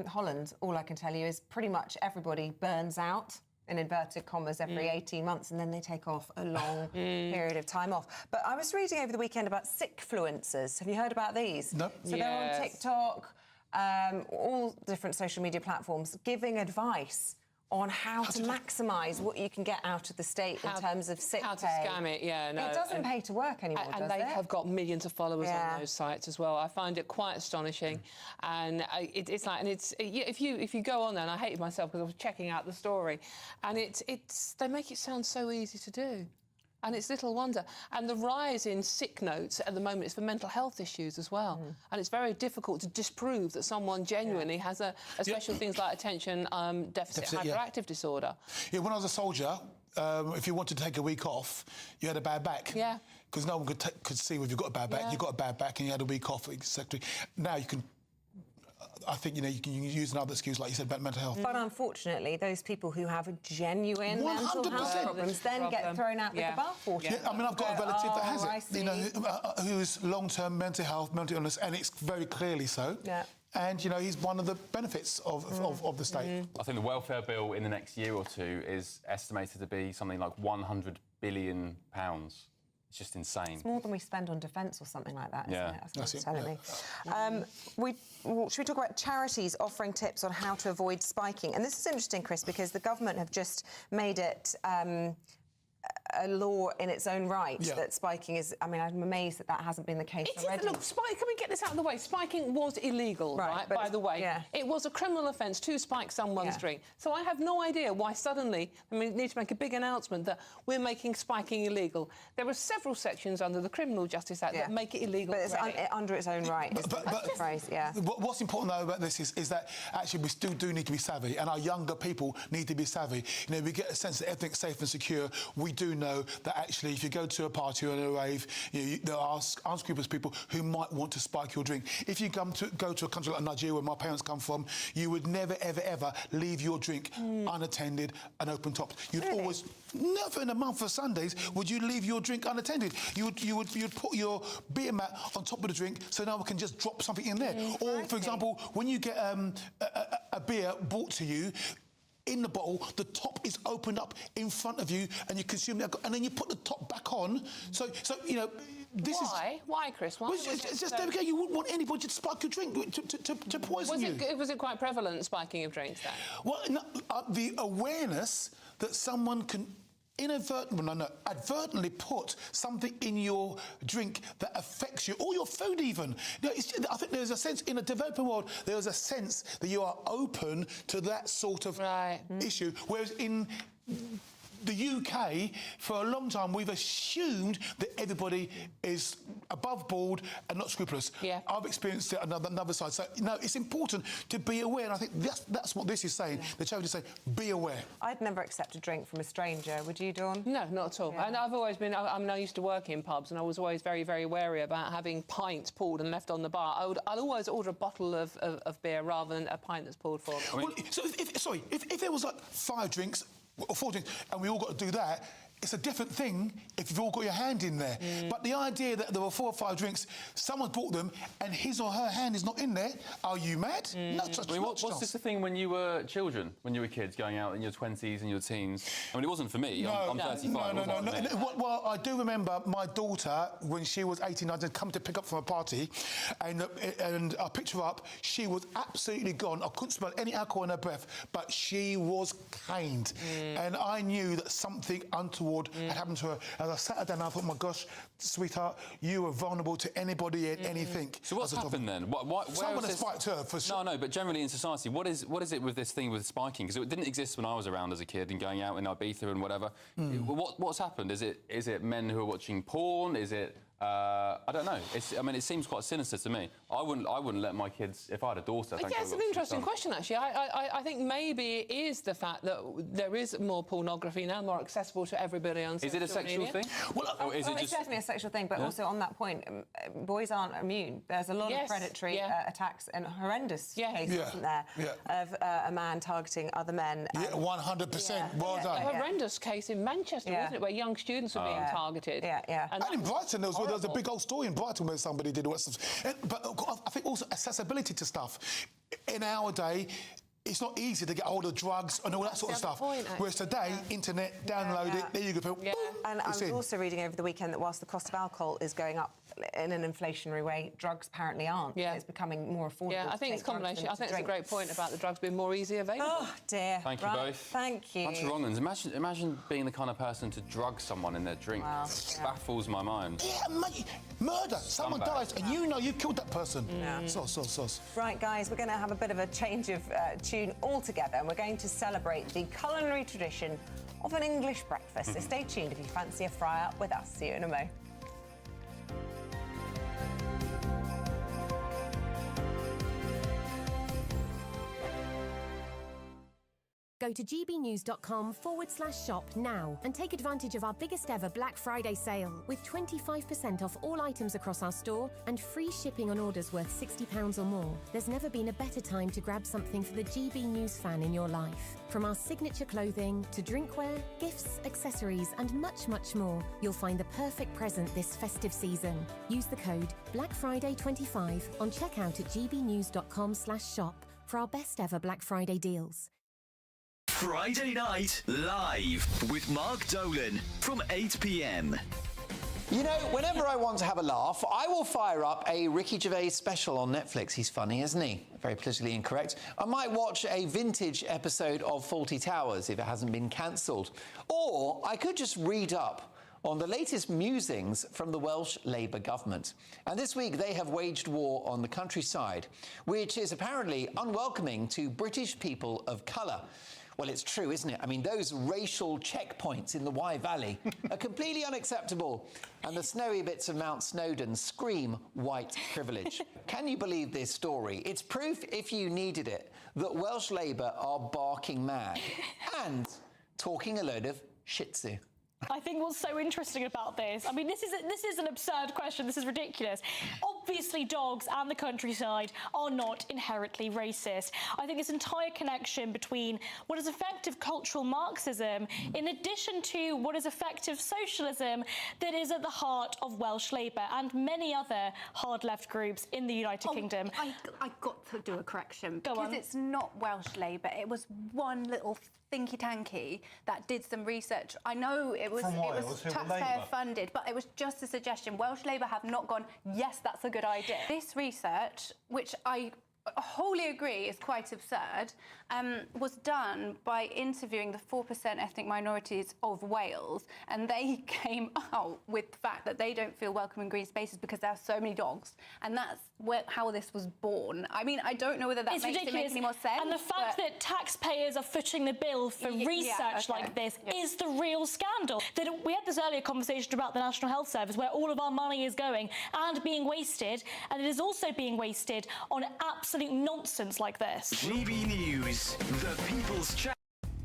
Holland. All I can tell you is pretty much everybody burns out, in inverted commas, every 18 months, and then they take off a long period of time off. But I was reading over the weekend about sickfluencers. Have you heard about these? No. So they're on TikTok. all different social media platforms, giving advice on how to maximise what you can get out of the state in terms of sick pay. How to scam it, yeah. No. It doesn't pay to work anymore, does it? And they have got millions of followers on those sites as well. I find it quite astonishing. And it's like, and if you go on there, and I hated myself because I was checking out the story, and they make it sound so easy to do. And it's little wonder. And the rise in sick notes at the moment is for mental health issues as well. And it's very difficult to disprove that someone genuinely has especially things like attention deficit hyperactive disorder. Yeah, when I was a soldier, if you wanted to take a week off, you had a bad back. Yeah. Because no one could see whether you've got a bad back. Yeah. You got a bad back and you had a week off, etc. Now you can... I think, you can use another excuse, like you said, about mental health. But unfortunately, those people who have genuine mental health problems then get thrown out with the bathwater. Yeah, I mean, I've got a relative that has it, who's long-term mental health, mental illness, and it's very clearly so. Yeah. And, he's one of the benefits of the state. I think the welfare bill in the next year or two is estimated to be something like £100 billion. It's just insane. It's more than we spend on defence or something like that, isn't it? That's what telling me. Should we talk about charities offering tips on how to avoid spiking? And this is interesting, Chris, because the government have just made it a law in its own right that spiking is... I mean, I'm amazed that hasn't been the case already. Look, can we get this out of the way? Spiking was illegal, right? By the way. Yeah. It was a criminal offence to spike someone's drink. So I have no idea why suddenly we need to make a big announcement that we're making spiking illegal. There are several sections under the Criminal Justice Act that make it illegal. But it's under its own right. What's important, though, about this is that actually we still do need to be savvy, and our younger people need to be savvy. We get a sense that everything's safe and secure. We do know that actually if you go to a party or a rave, there are unscrupulous people who might want to spike your drink. If you go to a country like Nigeria, where my parents come from, you would never, ever, ever leave your drink unattended and open topped. You'd always, never in a month of Sundays would you leave your drink unattended. You'd put your beer mat on top of the drink so no one can just drop something in there. Or, for example, when you get a beer brought to you, in the bottle, the top is opened up in front of you, and you consume it, and then you put the top back on. So this Why? Why, Chris? Why? It's just there we go. You wouldn't want anybody to spike your drink to poison you. Was it quite prevalent, spiking of drinks, then? Well, no, the awareness that someone can advertently put something in your drink that affects you, or your food even. I think there's a sense, in a developing world, there's a sense that you are open to that sort of issue, whereas in the UK, for a long time, we've assumed that everybody is above board and not scrupulous. Yeah. I've experienced it on another side. So, it's important to be aware, and I think that's what this is saying. The charity say, be aware. I'd never accept a drink from a stranger. Would you, Dawn? No, not at all. Yeah. And I've always been... I used to work in pubs, and I was always very, very wary about having pints poured and left on the bar. I'd always order a bottle of beer rather than a pint that's poured for me. Well, so if there was like 5 drinks or 4 drinks, and we all got to do that, it's a different thing if you've all got your hand in there. But the idea that there were 4 or 5 drinks, someone bought them, and his or her hand is not in there, are you mad? What's this the thing when you were children, when you were kids, going out in your 20s and your teens? I mean, it wasn't for me. I'm 35. No. Well, I do remember my daughter, when she was 18, I had come to pick up from a party, and I picked her up. She was absolutely gone. I couldn't smell any alcohol in her breath, but she was caned. And I knew that something untoward had happened to her. As I sat her down, I thought, my gosh, sweetheart, you were vulnerable to anybody and anything. So what's happened then? Someone has spiked her for sure. No, but generally in society, what is it with this thing with spiking? Because it didn't exist when I was around as a kid and going out in Ibiza and whatever. What's happened? Is it men who are watching porn? Is it... I don't know. It seems quite sinister to me. I wouldn't let my kids, if I had a daughter... Yeah, it's an interesting question, actually. I think maybe it is the fact that there is more pornography now, more accessible to everybody on social media. Is it a sexual thing? It's definitely a sexual thing, but also on that point, boys aren't immune. There's a lot of predatory attacks and horrendous cases, isn't there, of a man targeting other men. Yeah, 100%. Well done. A horrendous case in Manchester, wasn't it, where young students were being targeted. And in Brighton, there was a big old story in Brighton where somebody did all that stuff. But I think also accessibility to stuff. In our day, it's not easy to get hold of drugs and all that sort of stuff. Whereas today, internet, download it, there you go. Boom, And I was in. also reading over the weekend that whilst the cost of alcohol is going up in an inflationary way, drugs apparently aren't. Yeah. It's becoming more affordable. Yeah, I think it's a combination. I think it's a great point about the drugs being more easily available. Oh, dear. Thank you both. Thank you. Bunch of wrong ones. Imagine being the kind of person to drug someone in their drink. Wow, Baffles my mind. Yeah, mate, murder. Someone dies and you know you killed that person. Sauce. Right, guys, we're going to have a bit of a change of tune altogether, and we're going to celebrate the culinary tradition of an English breakfast. So stay tuned if you fancy a fry-up with us. See you in a mo. Go to gbnews.com/shop now and take advantage of our biggest ever Black Friday sale with 25% off all items across our store and free shipping on orders worth £60 or more. There's never been a better time to grab something for the GB News fan in your life. From our signature clothing to drinkware, gifts, accessories and much, much more, you'll find the perfect present this festive season. Use the code BLACKFRIDAY25 on checkout at gbnews.com/shop for our best ever Black Friday deals. Friday Night Live with Mark Dolan from 8 p.m. You know, whenever I want to have a laugh, I will fire up a Ricky Gervais special on Netflix. He's funny, isn't he? Very politically incorrect. I might watch a vintage episode of Fawlty Towers if it hasn't been cancelled. Or I could just read up on the latest musings from the Welsh Labour government. And this week they have waged war on the countryside, which is apparently unwelcoming to British people of colour. Well, it's true, isn't it? I mean, those racial checkpoints in the Wye Valley are completely unacceptable. And the snowy bits of Mount Snowdon scream white privilege. Can you believe this story? It's proof, if you needed it, that Welsh Labour are barking mad and talking a load of shih tzu. I think what's so interesting about this, I mean, this is an absurd question. This is ridiculous. Obviously, dogs and the countryside are not inherently racist. I think this entire connection between what is effective cultural Marxism in addition to what is effective socialism that is at the heart of Welsh Labour and many other hard left groups in the United Kingdom. I got to do a correction. Go because on. It's not Welsh Labour. It was one little thinky-tanky that did some research. I know it was taxpayer funded, but it was just a suggestion. Welsh Labour have not gone, yes, that's a good idea. This research, which I wholly agree is quite absurd, was done by interviewing the 4% ethnic minorities of Wales, and they came out with the fact that they don't feel welcome in green spaces because there are so many dogs, and that's how this was born. I mean, I don't know whether that makes it make any more sense. And the fact that taxpayers are footing the bill for research like this is the real scandal. That we had this earlier conversation about the National Health Service, where all of our money is going and being wasted, and it is also being wasted on absolute nonsense like this. GB News, the People's Chat.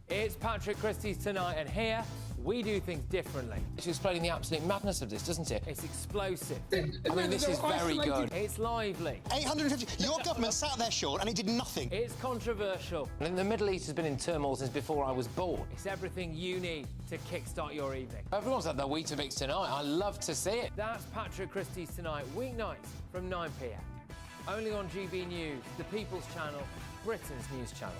It's Patrick Christie's Tonight, and here we do things differently. It's explaining the absolute madness of this, doesn't it? It's explosive. I mean, this is very good. It's lively. 850. Your government sat there short and it did nothing. It's controversial. And the Middle East has been in turmoil since before I was born. It's everything you need to kickstart your evening. Everyone's had their Weetabix tonight. I love to see it. That's Patrick Christie's Tonight, weeknights from 9 p.m. Only on GB News, the People's Channel, Britain's news channel.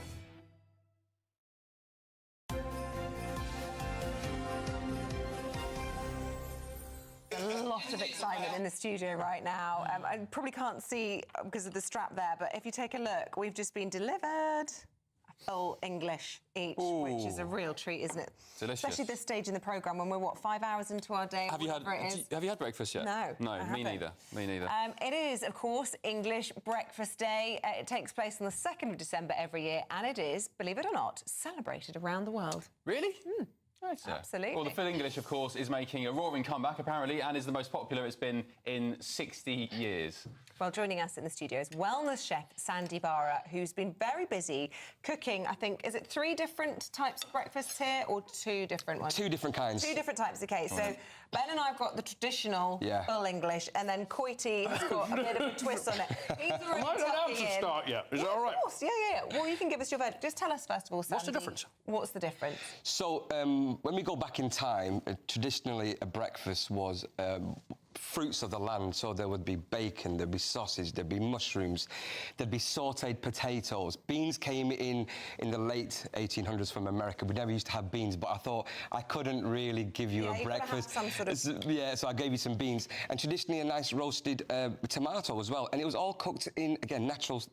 A lot of excitement in the studio right now. I probably can't see because of the strap there, but if you take a look, we've just been delivered a full English each, which is a real treat, isn't it? Delicious. Especially this stage in the programme when we're, 5 hours into our day? Have you had breakfast yet? No. No, I me haven't. neither. It is, of course, English Breakfast Day. It takes place on the 2nd of December every year, and it is, believe it or not, celebrated around the world. Really? Absolutely. Well, the Full English, of course, is making a roaring comeback, apparently, and is the most popular it's been in 60 years. Well, joining us in the studio is wellness chef Sandy Barra, who's been very busy cooking, I think, is it 3 different types of breakfasts here, or 2 different ones? 2 different kinds. 2 different types, OK. So Ben and I have got the traditional Full English, and then Coity has got a bit of a twist on it. He's already Am I allowed to start yet? Is that all right? Of course, yeah. Well, you can give us your verdict. Just tell us, first of all, Sandy. What's the difference? What's the difference? So, when we go back in time, traditionally a breakfast was fruits of the land. So there would be bacon, there'd be sausage, there'd be mushrooms, there'd be sautéed potatoes. Beans came in the late 1800s from America. We never used to have beans, but I thought I couldn't really give you a breakfast. Have some sort of... Yeah, so I gave you some beans. And traditionally a nice roasted tomato as well. And it was all cooked in, again, natural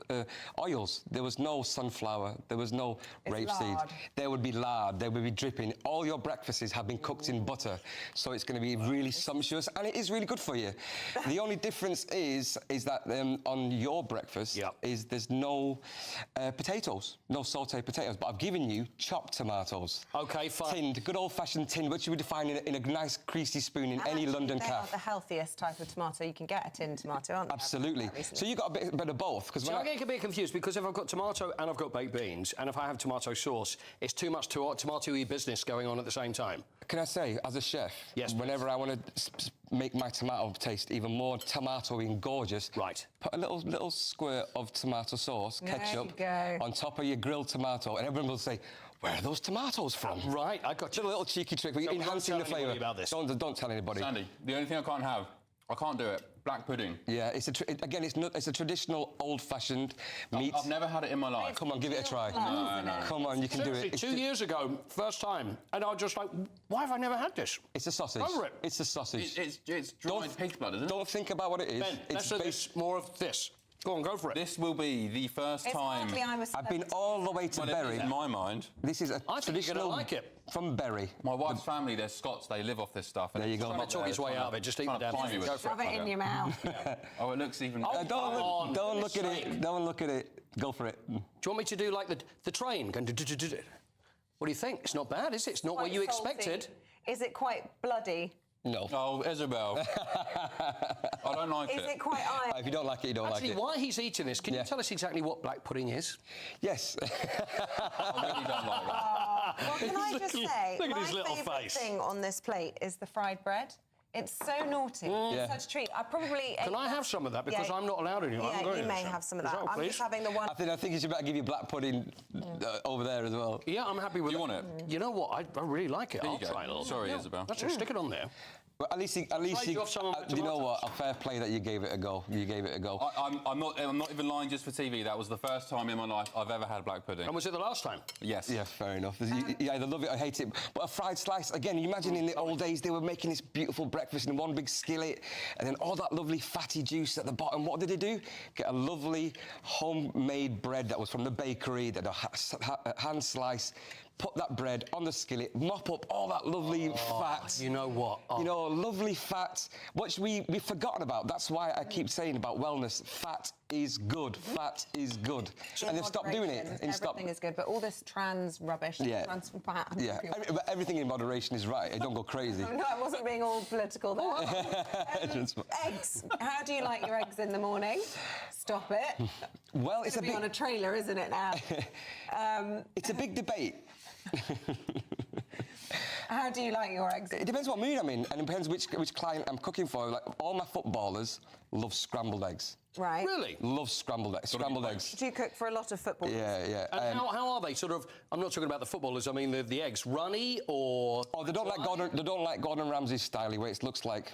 oils. There was no sunflower, there was no rapeseed. There would be lard, there would be dripping. All your breakfasts have been cooked in butter. So it's going to be really sumptuous, and it is really good for you. The only difference is that on your breakfast is there's no potatoes, no sautéed potatoes, but I've given you chopped tomatoes. OK, fine. Tinned, good old-fashioned tinned, which you would find in a nice creasy spoon in any London cafe. They are the healthiest type of tomato. You can get a tinned tomato, aren't they? Absolutely. So you got a bit of both. So I get a bit confused, because if I've got tomato and I've got baked beans, and if I have tomato sauce, it's too much tomato-y business going on at the same time. Can I say, as a chef, whenever I want to make my tomato taste even more tomatoey and gorgeous, put a little squirt of tomato sauce, ketchup, on top of your grilled tomato, and everyone will say, where are those tomatoes from? Right, I got you. A little cheeky trick, we're enhancing the flavour. Don't tell anybody. Sandy, the only thing I can't do it. Black pudding. Yeah, it's a traditional old-fashioned meat. I've never had it in my life. Come on, give it a try. No. Come on, you can do it. 2 years ago, first time, and I was just like, why have I never had this? It's a sausage. Over it. It's a sausage. It's dried pig's blood, isn't it? Don't think about what it is. Ben, let's do this, more of this. Go on, go for it. This will be the first time I've been all the way to Bury. In my mind, this is a traditional. Like it. From Bury. My wife's family, they're Scots. They live off this stuff. There you go. Trying to talk his way out of it. Just eat the damn thing. Go for Shove it in your mouth. Oh, it looks even... Don't look at it. Don't look at it. Go for it. Do you want me to do like the train? What do you think? It's not bad, is it? It's not what you expected. Is it quite bloody? No. Oh, Isabel. I don't like it. Is it quite iron? If you don't like it, you don't like it. Actually, while he's eating this, can you tell us exactly what black pudding is? Yes. I really don't like that. Well, can I just say, Look at his little my favourite face. thing on this plate is the fried bread. It's so naughty. It's such a treat. I probably... Can I have some of that? Because I'm not allowed any. Yeah, you may have some of that. I'm just having the one... I think you should better give you black pudding over there as well. Yeah, I'm happy with it. You want it? You know what? I really like it. I'll try it a little. Sorry, Isabel. That's it. Stick it on there. But at least you know what? A fair play that you gave it a go. You gave it a go. I'm not even lying just for TV. That was the first time in my life I've ever had black pudding. And was it the last time? Yes. Yeah, fair enough. You either love it or hate it. But a fried slice, again, you imagine in the old days they were making this beautiful breakfast in one big skillet, and then all that lovely fatty juice at the bottom. What did they do? Get a lovely homemade bread that was from the bakery, that a hand slice. Put that bread on the skillet, mop up all that lovely fat. You know what? You know, lovely fat, which we've forgotten about. That's why I keep saying about wellness, fat is good. Fat is good. And they've stopped doing it. Everything is good, but all this trans rubbish, trans fat... Yeah, everything in moderation is right. Don't go crazy. No, I wasn't being all political there. Eggs. How do you like your eggs in the morning? Stop it. Well, it's a bit on a trailer, isn't it now? It's a big debate. How do you like your eggs? It depends what mood I'm in, and it depends which client I'm cooking for. Like, all my footballers love scrambled eggs. Right. Really? Love scrambled eggs. Do you cook for a lot of footballers? Yeah. And how are they? Sort of. I'm not talking about the footballers. I mean the eggs. Runny or? Oh, they don't like Gordon Ramsay's style, where it looks like.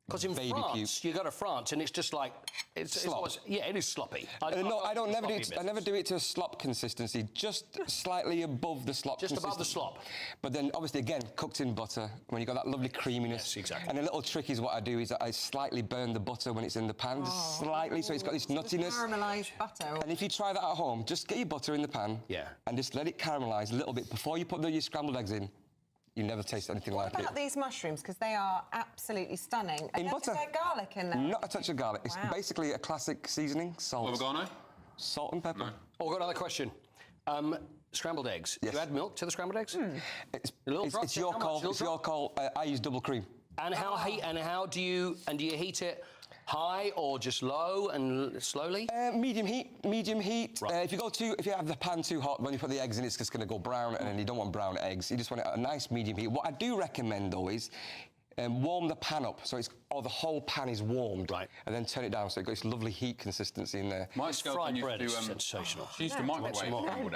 Because in France, you go to France and it's just like it is sloppy. I never do it to a slop consistency, just slightly above the slop. Just above the slop. But then, obviously, again, cooked in butter when you got that lovely creaminess. Yes, exactly. And a little trick is what I do is that I slightly burn the butter when it's in the pan, just slightly, so it's got this nuttiness. Caramelised butter. And if you try that at home, just get your butter in the pan. Yeah. And just let it caramelise a little bit before you put your scrambled eggs in. You never taste anything like it. What about these mushrooms? Because they are absolutely stunning. In butter. Is there garlic in there? Not a touch of garlic. It's basically a classic seasoning, salt. Oregano? Salt and pepper. No. Oh, I've got another question. Scrambled eggs. Yes. Do you add milk to the scrambled eggs? It's your call. It's your call. I use double cream. And how do you heat it? High or just low and slowly? Medium heat. Right. If you have the pan too hot, when you put the eggs in, it's just going to go brown, and you don't want brown eggs. You just want a nice medium heat. What I do recommend, though, is warm the pan up so the whole pan is warmed, right? And then turn it down so it got this lovely heat consistency in there. My fried bread is sensational. She used to microwave.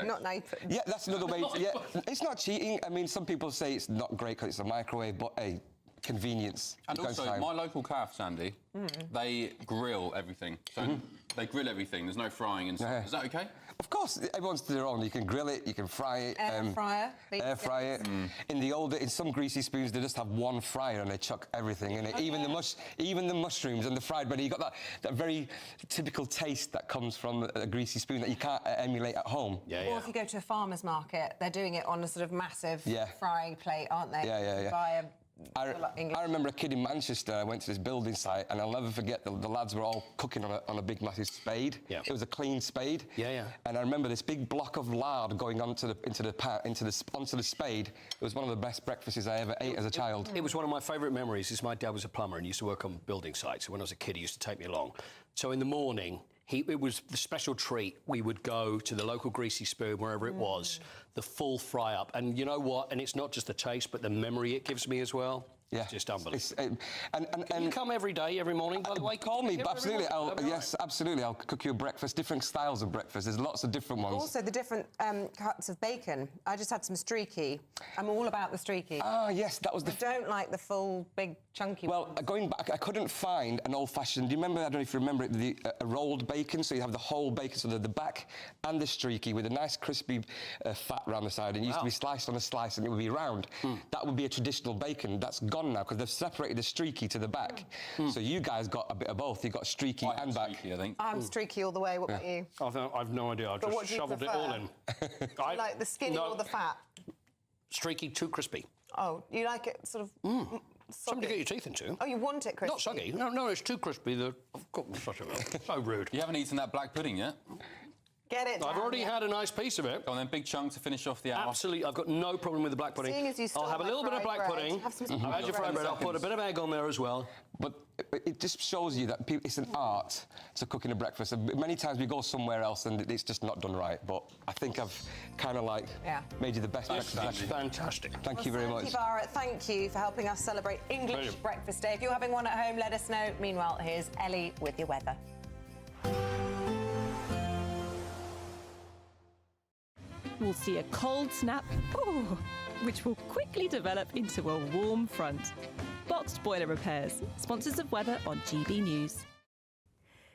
Not naked. Yeah, that's another way. Yeah, it's not cheating. I mean, some people say it's not great because it's a microwave, but hey. convenience. And also, my local calf, Sandy, they grill everything. So they grill everything. There's no frying and stuff. Yeah. Is that okay? Of course, everyone's to their own. You can grill it, you can fry it. Air fryer. Air fry it. In some greasy spoons, they just have one fryer and they chuck everything in it. Even the mushrooms and the fried bread. You got that very typical taste that comes from a greasy spoon that you can't emulate at home. Or if you go to a farmer's market, they're doing it on a sort of massive frying plate, aren't they? Yeah. Buy I remember a kid in Manchester. I went to this building site, and I'll never forget the lads were all cooking on a big, massive spade. Yeah. It was a clean spade. Yeah. And I remember this big block of lard going onto the spade. It was one of the best breakfasts I ever ate as a child. It was one of my favourite memories. Is my dad was a plumber and used to work on building sites. So when I was a kid, he used to take me along. So in the morning, it was the special treat. We would go to the local greasy spoon, wherever it was, the full fry up. And you know what? And it's not just the taste, but the memory it gives me as well. Yeah. It's just unbelievable. Can you come every day, every morning, by the way? Call me, absolutely. Yes, absolutely. I'll cook you a breakfast, different styles of breakfast. There's lots of different ones. Also, the different cuts of bacon. I just had some streaky. I'm all about the streaky. Ah, yes, that was the... I don't like the full, big, chunky ones. Going back, I couldn't find an old-fashioned... Do you remember, I don't know if you remember it, a rolled bacon? So you have the whole bacon, so the back and the streaky with a nice crispy fat around the side. And it used to be sliced on a slice and it would be round. That would be a traditional bacon. That's gone now because they've separated the streaky to the back. So you guys got a bit of both. You got streaky and back. Streaky, I think. I'm streaky all the way. What about you? I've no idea. I just shoveled it all in. I like the skinny or the fat? Streaky, too crispy. Oh, you like it sort of... Something to get your teeth into. Oh, you want it crispy? Not soggy. No, it's too crispy. So rude. You haven't eaten that black pudding yet? Get it. I've already had a nice piece of it. Go on then, big chunk to finish off the hour. Absolutely, I've got no problem with the black pudding. Seeing as you I'll have a little bit of black pudding. Have some I've had your fried bread. I'll put a bit of egg on there as well. But it just shows you that it's an art to cooking a breakfast. Many times we go somewhere else and it's just not done right. But I think I've kind of made you the best breakfast. That's fantastic. Thank you very much. Barrett, thank you for helping us celebrate English Breakfast Day. If you're having one at home, let us know. Meanwhile, here's Ellie with your weather. We'll see a cold snap, which will quickly develop into a warm front. Boxed Boiler Repairs, sponsors of weather on GB News.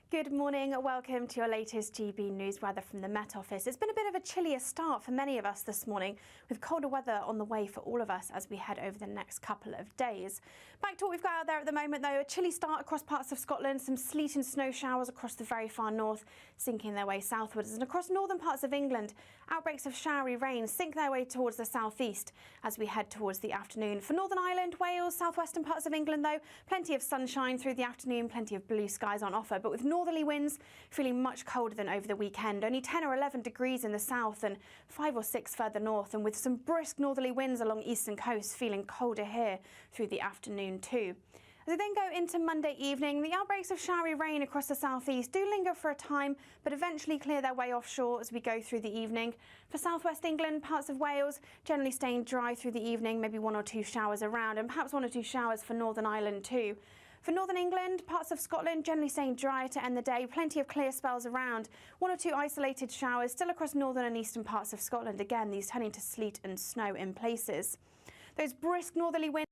Good morning, welcome to your latest GB News weather from the Met Office. It's been a bit of a chillier start for many of us this morning, with colder weather on the way for all of us as we head over the next couple of days. Back to what we've got out there at the moment though, a chilly start across parts of Scotland, some sleet and snow showers across the very far north, sinking their way southwards, and across northern parts of England, outbreaks of showery rain sink their way towards the southeast as we head towards the afternoon. For Northern Ireland, Wales, southwestern parts of England though, plenty of sunshine through the afternoon, plenty of blue skies on offer, but with northerly winds feeling much colder than over the weekend. Only 10 or 11 degrees in the south and 5 or 6 further north, and with some brisk northerly winds along eastern coast, feeling colder here through the afternoon too. As we then go into Monday evening, the outbreaks of showery rain across the southeast do linger for a time, but eventually clear their way offshore as we go through the evening. For southwest England, parts of Wales, generally staying dry through the evening, maybe 1 or 2 showers around, and perhaps 1 or 2 showers for Northern Ireland too. For Northern England, parts of Scotland generally staying dry to end the day, plenty of clear spells around. 1 or 2 isolated showers still across northern and eastern parts of Scotland. Again, these turning to sleet and snow in places. Those brisk northerly winds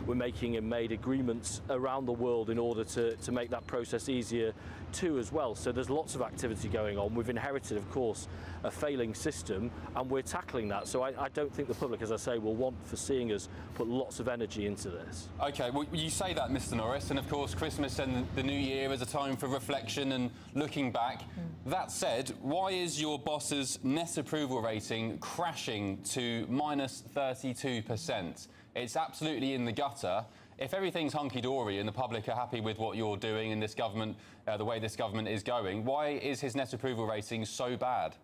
we're making and made agreements around the world in order to make that process easier too as well. So there's lots of activity going on. We've inherited, of course, a failing system, and we're tackling that. So I don't think the public, as I say, will want for seeing us put lots of energy into this. OK, well, you say that, Mr Norris, and of course Christmas and the New Year is a time for reflection and looking back. That said, why is your boss's net approval rating crashing to minus 32%? It's absolutely in the gutter. If everything's hunky-dory and the public are happy with what you're doing and this government, the way this government is going, why is his net approval rating so bad?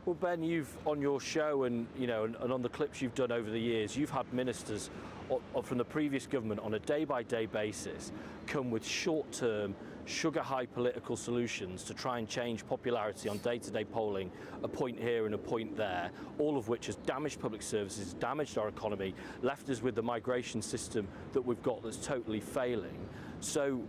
Well, Ben, you've on your show and and on the clips you've done over the years, you've had ministers from the previous government on a day-by-day basis come with short-term, sugar-high political solutions to try and change popularity on day-to-day polling, a point here and a point there, all of which has damaged public services, damaged our economy, left us with the migration system that we've got that's totally failing. So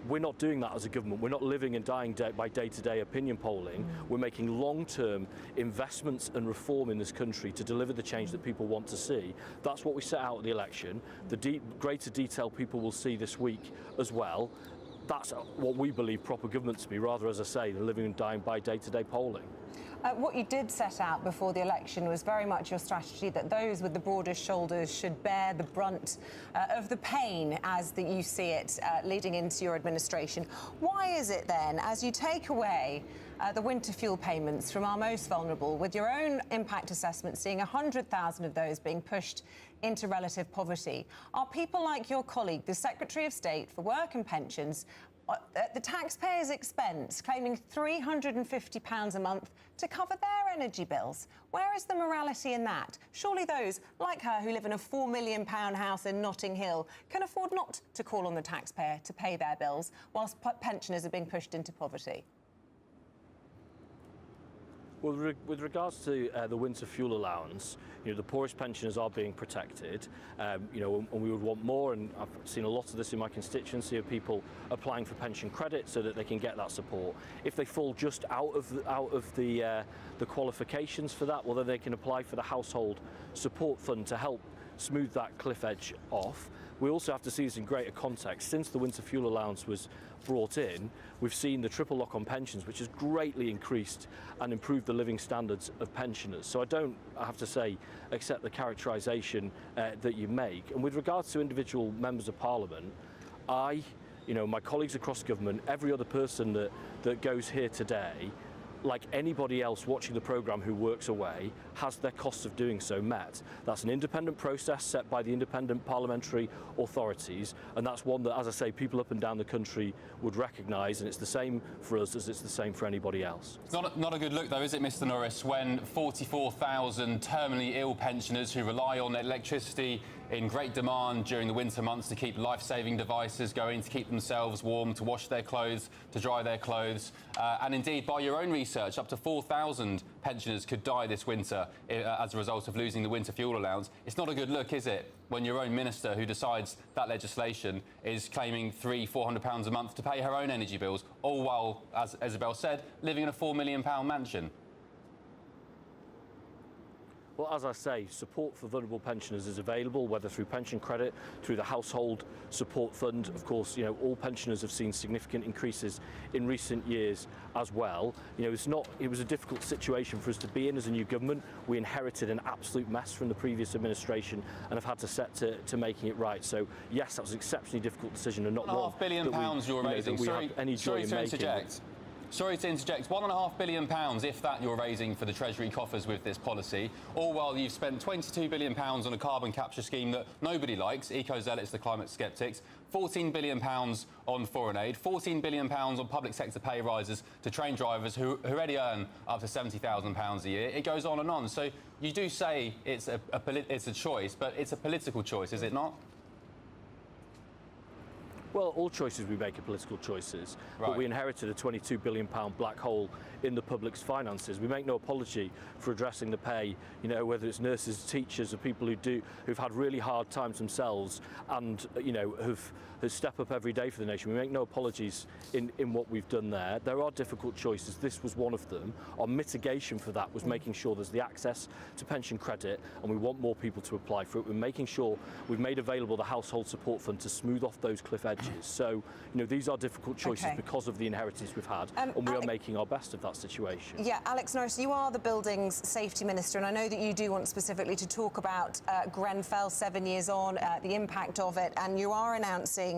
we're not doing that as a government. We're not living and dying by day-to-day opinion polling. We're making long-term investments and reform in this country to deliver the change that people want to see. That's what we set out at the election. The greater detail people will see this week as well. That's what we believe proper government to be, rather, as I say, than living and dying by day-to-day polling. What you did set out before the election was very much your strategy that those with the broadest shoulders should bear the brunt of the pain as you see it leading into your administration. Why is it then, as you take away the winter fuel payments from our most vulnerable, with your own impact assessment seeing 100,000 of those being pushed into relative poverty, are people like your colleague, the Secretary of State for Work and Pensions, at the taxpayers' expense, claiming £350 a month to cover their energy bills? Where is the morality in that? Surely those, like her, who live in a £4 million house in Notting Hill, can afford not to call on the taxpayer to pay their bills, whilst pensioners are being pushed into poverty. Well, with regards to the winter fuel allowance, the poorest pensioners are being protected, and we would want more, and I've seen a lot of this in my constituency of people applying for pension credit so that they can get that support. If they fall just out of the qualifications for that, well, then they can apply for the household support fund to help smooth that cliff edge off. We also have to see this in greater context. Since the winter fuel allowance was brought in, we've seen the triple lock on pensions, which has greatly increased and improved the living standards of pensioners. So I have to say, accept the characterisation that you make. And with regards to individual members of Parliament, my colleagues across government, every other person that goes here today, like anybody else watching the programme who works away, has their costs of doing so met. That's an independent process set by the independent parliamentary authorities, and that's one that, as I say, people up and down the country would recognise, and it's the same for us as it's the same for anybody else. It's not a good look, though, is it, Mr Norris, when 44,000 terminally ill pensioners who rely on electricity in great demand during the winter months to keep life-saving devices going, to keep themselves warm, to wash their clothes, to dry their clothes. And indeed, by your own research, up to 4,000 pensioners could die this winter as a result of losing the winter fuel allowance. It's not a good look, is it, when your own minister who decides that legislation is claiming £300-400 a month to pay her own energy bills, all while, as Isabel said, living in a £4 million mansion? Well, as I say, support for vulnerable pensioners is available, whether through pension credit, through the household support fund. Of course, all pensioners have seen significant increases in recent years as well. It was a difficult situation for us to be in as a new government. We inherited an absolute mess from the previous administration and have had to set to making it right. So, yes, that was an exceptionally difficult decision and not one £1.5 billion you're raising. That we have any joy in making. Sorry to interject. £1.5 billion, if that, you're raising for the Treasury coffers with this policy, all while you've spent £22 billion on a carbon capture scheme that nobody likes, eco-zealots, the climate sceptics, £14 billion on foreign aid, £14 billion on public sector pay rises to train drivers who already earn up to £70,000 a year. It goes on and on. So you do say it's a choice, but it's a political choice, is it not? Well, all choices we make are political choices, Right. but we inherited a £22 billion black hole in the public's finances. We make no apology for addressing the pay, you know, whether it's nurses, teachers, or people who've had really hard times themselves and, you know, who step up every day for the nation. We make no apologies in what we've done there. There are difficult choices. This was one of them. Our mitigation for that was making sure there's the access to pension credit, and we want more people to apply for it. We're making sure we've made available the household support fund to smooth off those cliff edges. So, you know, these are difficult choices because of the inheritance we've had, and we are making our best of that situation. Yeah, Alex Norris, you are the Buildings Safety Minister, and I know that you do want specifically to talk about Grenfell 7 years on, the impact of it, and you are announcing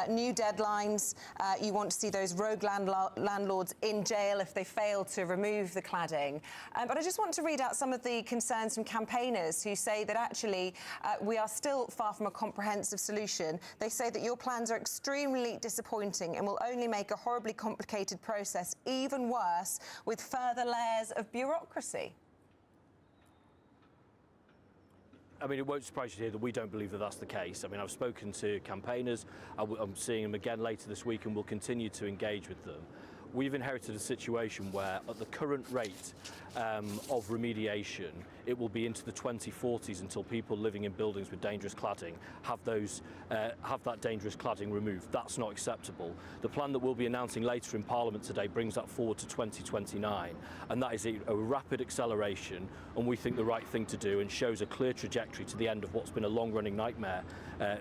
new deadlines. You want to see those rogue landlords in jail if they fail to remove the cladding. But I just want to read out some of the concerns from campaigners who say that actually we are still far from a comprehensive solution. They say that your plans are extremely disappointing and will only make a horribly complicated process even worse with further layers of bureaucracy. I mean, it won't surprise you to hear that we don't believe that that's the case. I mean, I've spoken to campaigners, I'm seeing them again later this week, and we'll continue to engage with them. We've inherited a situation where, at the current rate of remediation, it will be into the 2040s until people living in buildings with dangerous cladding have that dangerous cladding removed. That's not acceptable. The plan that we'll be announcing later in Parliament today brings that forward to 2029, and that is a rapid acceleration, and we think the right thing to do, and shows a clear trajectory to the end of what's been a long-running nightmare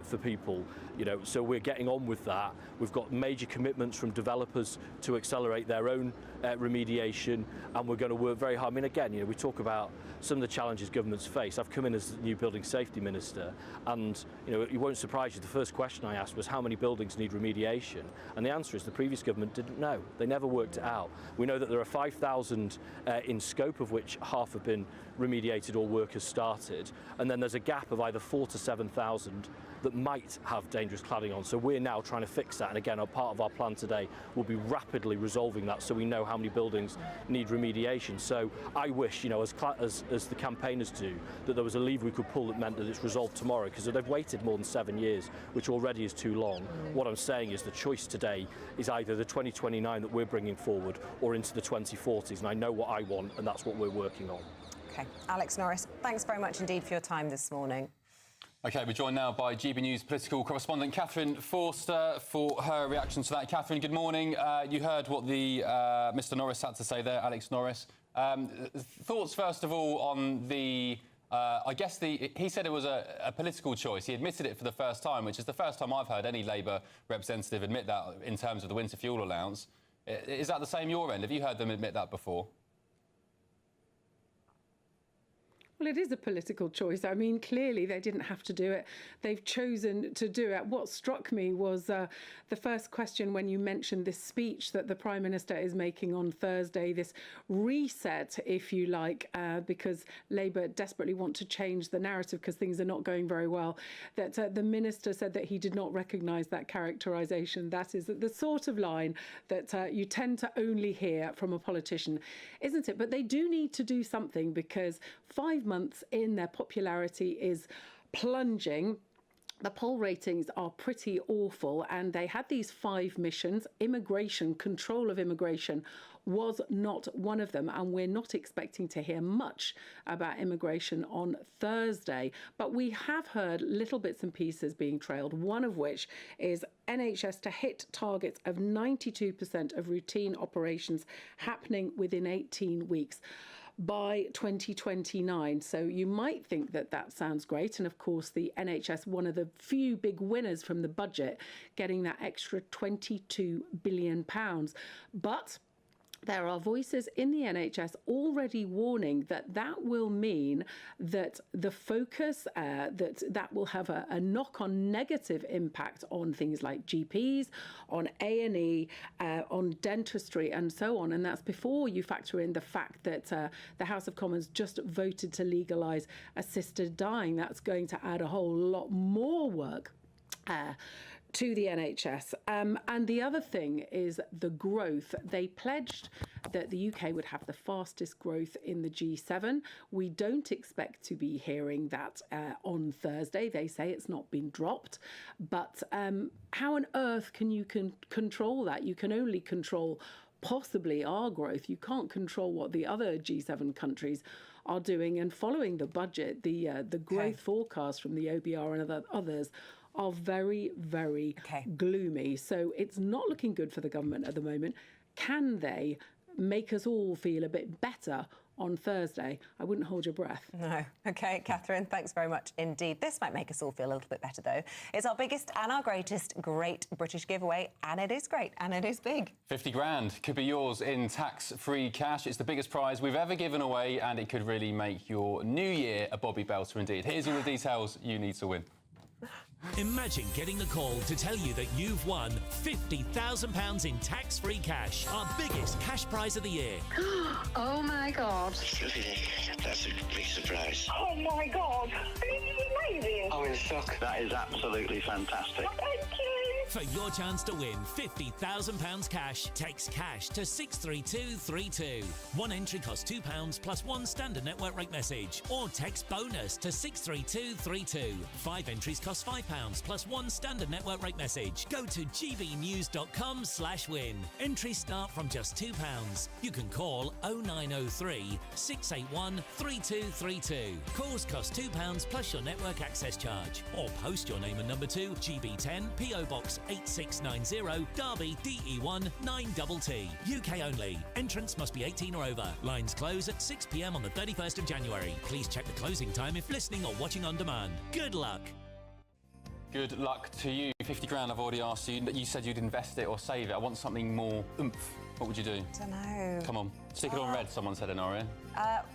for people. You know, so we're getting on with that. We've got major commitments from developers to accelerate their own remediation, and we're going to work very hard. I mean, again, you know, we talk about some of the challenges governments face. I've come in as the new Building Safety Minister, and you know, it won't surprise you, the first question I asked was how many buildings need remediation, and the answer is the previous government didn't know. They never worked it out. We know that there are 5,000 in scope, of which half have been remediated or work has started, and then there's a gap of either 4,000 to 7,000 that might have dangerous cladding on. So we're now trying to fix that, and again, a part of our plan today will be rapidly resolving that, so we know how many buildings need remediation. So I wish, you know, as the campaigners do, that there was a lever we could pull that meant that it's resolved tomorrow, because they've waited more than 7 years, which already is too long. What I'm saying is the choice today is either the 2029 that we're bringing forward or into the 2040s, and I know what I want, and that's what we're working on. OK. Alex Norris, thanks very much indeed for your time this morning. OK, we're joined now by GB News political correspondent Catherine Forster for her reaction to that. Catherine, good morning. You heard what the Mr Norris had to say there, Alex Norris. Thoughts, first of all, on the... I guess he said it was a political choice. He admitted it for the first time, which is the first time I've heard any Labour representative admit that in terms of the winter fuel allowance. Is that the same your end? Have you heard them admit that before? Well, it is a political choice. I mean, clearly they didn't have to do it. They've chosen to do it. What struck me was the first question when you mentioned this speech that the Prime Minister is making on Thursday, this reset, if you like, because Labour desperately want to change the narrative because things are not going very well, that the Minister said that he did not recognise that characterisation. That is the sort of line that you tend to only hear from a politician, isn't it? But they do need to do something, because 5 months in, their popularity is plunging. The poll ratings are pretty awful, and they had these 5 missions. Immigration, control of immigration, was not one of them, and we're not expecting to hear much about immigration on Thursday. But we have heard little bits and pieces being trailed, one of which is NHS to hit targets of 92% of routine operations happening within 18 weeks. By 2029. So you might think that that sounds great. And of course, the NHS, one of the few big winners from the budget, getting that extra £22 billion. But there are voices in the NHS already warning that that will mean that the focus, that will have a knock-on negative impact on things like GPs, on A&E, on dentistry and so on. And that's before you factor in the fact that the House of Commons just voted to legalise assisted dying. That's going to add a whole lot more work to the NHS. And the other thing is the growth. They pledged that the UK would have the fastest growth in the G7. We don't expect to be hearing that on Thursday. They say it's not been dropped. But how on earth can you control that? You can only control possibly our growth. You can't control what the other G7 countries are doing. And following the budget, the growth forecast from the OBR and others are very, very gloomy. So it's not looking good for the government at the moment. Can they make us all feel a bit better on Thursday? I wouldn't hold your breath. No. OK, Catherine, thanks very much indeed. This might make us all feel a little bit better, though. It's our biggest and our greatest Great British giveaway, and it is great, and it is big. 50 grand could be yours in tax-free cash. It's the biggest prize we've ever given away, and it could really make your new year a Bobby Belter indeed. Here's all the details you need to win. Imagine getting a call to tell you that you've won £50,000 in tax-free cash, our biggest cash prize of the year. Oh my God. That's a big surprise. Oh my God. This is amazing. I'm in shock. That is absolutely fantastic. Thank you. For your chance to win £50,000 cash, text cash to 63232. One entry costs £2 plus one standard network rate message. Or text bonus to 63232. 5 entries cost £5 plus one standard network rate message. Go to gbnews.com/win. Entries start from just £2. You can call 0903 681 3232. Calls cost £2 plus your network access charge. Or post your name and number to GB10 PO Box 8690 Derby DE1 9TT. UK only. Entrance must be 18 or over. Lines close at 6 p.m. on the 31st of January. Please check the closing time if listening or watching on demand. Good luck. Good luck to you. 50 grand, I've already asked you. You said you'd invest it or save it. I want something more oomph. What would you do? I don't know. Come on. Stick it on red, someone said in our ear.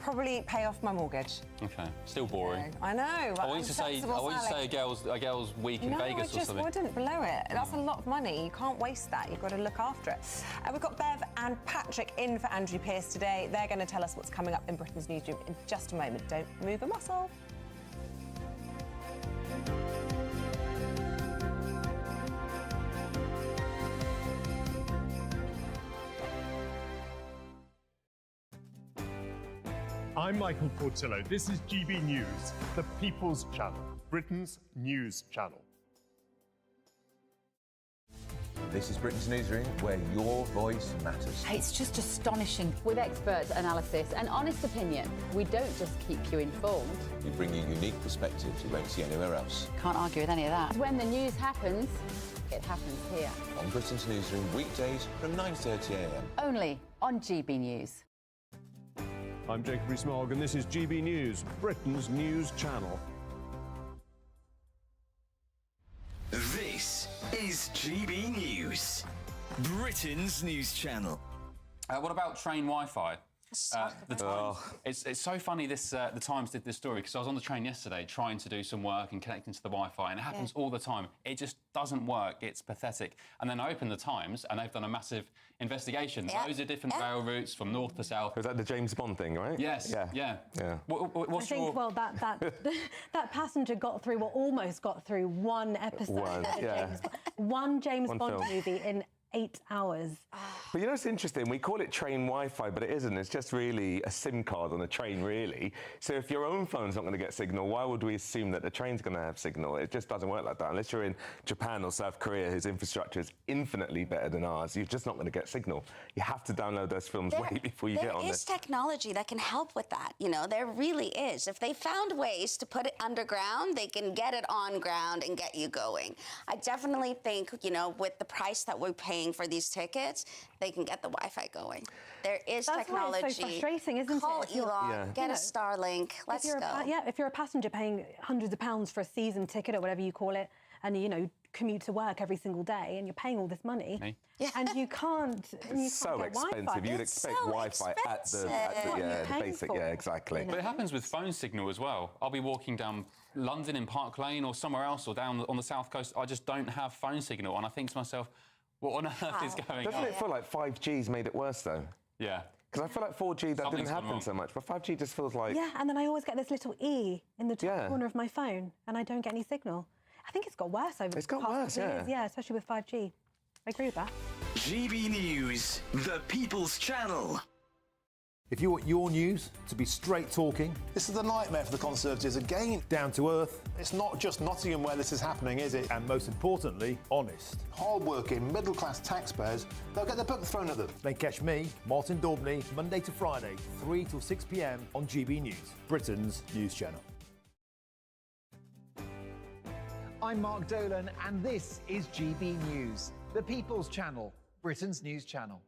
Probably pay off my mortgage. OK. Still boring. I know. I want you to say a girl's week in Vegas or something. No, I just wouldn't blow it. That's a lot of money. You can't waste that. You've got to look after it. We've got Bev and Patrick in for Andrew Pearce today. They're going to tell us what's coming up in Britain's newsroom in just a moment. Don't move a muscle. I'm Michael Portillo. This is GB News, the People's Channel, Britain's news channel. This is Britain's Newsroom, where your voice matters. It's just astonishing. With expert analysis and honest opinion, we don't just keep you informed. We bring you unique perspectives you won't see anywhere else. Can't argue with any of that. When the news happens, it happens here. On Britain's Newsroom, weekdays from 9:30 a.m. Only on GB News. I'm Jacob Rees-Mogg, and this is GB News, Britain's news channel. This is GB News, Britain's news channel. What about train Wi-Fi? The Times, it's so funny the Times did this story because I was on the train yesterday trying to do some work and connecting to the Wi-Fi, and it happens all the time. It just doesn't work. It's pathetic. And then I opened the Times and they've done a massive investigation. Loads of different rail routes from north to south. Was that the James Bond thing, right? Yes. Yeah. I think, well, that passenger got through, or almost got through one episode one James Bond movie in 8 hours. But you know, it's interesting. We call it train Wi-Fi, but it isn't. It's just really a SIM card on a train, really. So if your own phone's not going to get signal, why would we assume that the train's going to have signal? It just doesn't work like that. Unless you're in Japan or South Korea, whose infrastructure is infinitely better than ours, you're just not going to get signal. You have to download those films way before you get on There is technology that can help with that. You know, there really is. If they found ways to put it underground, they can get it on ground and get you going. I definitely think, you know, with the price that we're paying for these tickets, they can get the Wi-Fi going. There is technology. That's why it's so frustrating, isn't Call it? Elon, get a Starlink, let's go. If you're a passenger paying hundreds of pounds for a season ticket or whatever you call it, and you commute to work every single day, and you're paying all this money, and you can't. It's so expensive. You'd expect Wi-Fi at the basic. Yeah, exactly. But it happens with phone signal as well. I'll be walking down London in Park Lane or somewhere else, or down on the south coast. I just don't have phone signal, and I think to myself, what on earth is going on? Doesn't it feel like 5G's made it worse, though? Yeah. Because I feel like 4G, that didn't happen so much, but 5G just feels like... Yeah, and then I always get this little E in the top corner of my phone, and I don't get any signal. I think it's got worse over the past couple of years. Yeah, especially with 5G. I agree with that. GB News, the People's Channel. If you want your news to be straight talking... This is a nightmare for the Conservatives again. Down to earth. It's not just Nottingham where this is happening, is it? And most importantly, honest. Hard-working, middle-class taxpayers, they'll get their book thrown at them. They catch me, Martin Daubney, Monday to Friday, 3 till 6 p.m. on GB News, Britain's news channel. I'm Mark Dolan, and this is GB News, the People's Channel, Britain's news channel.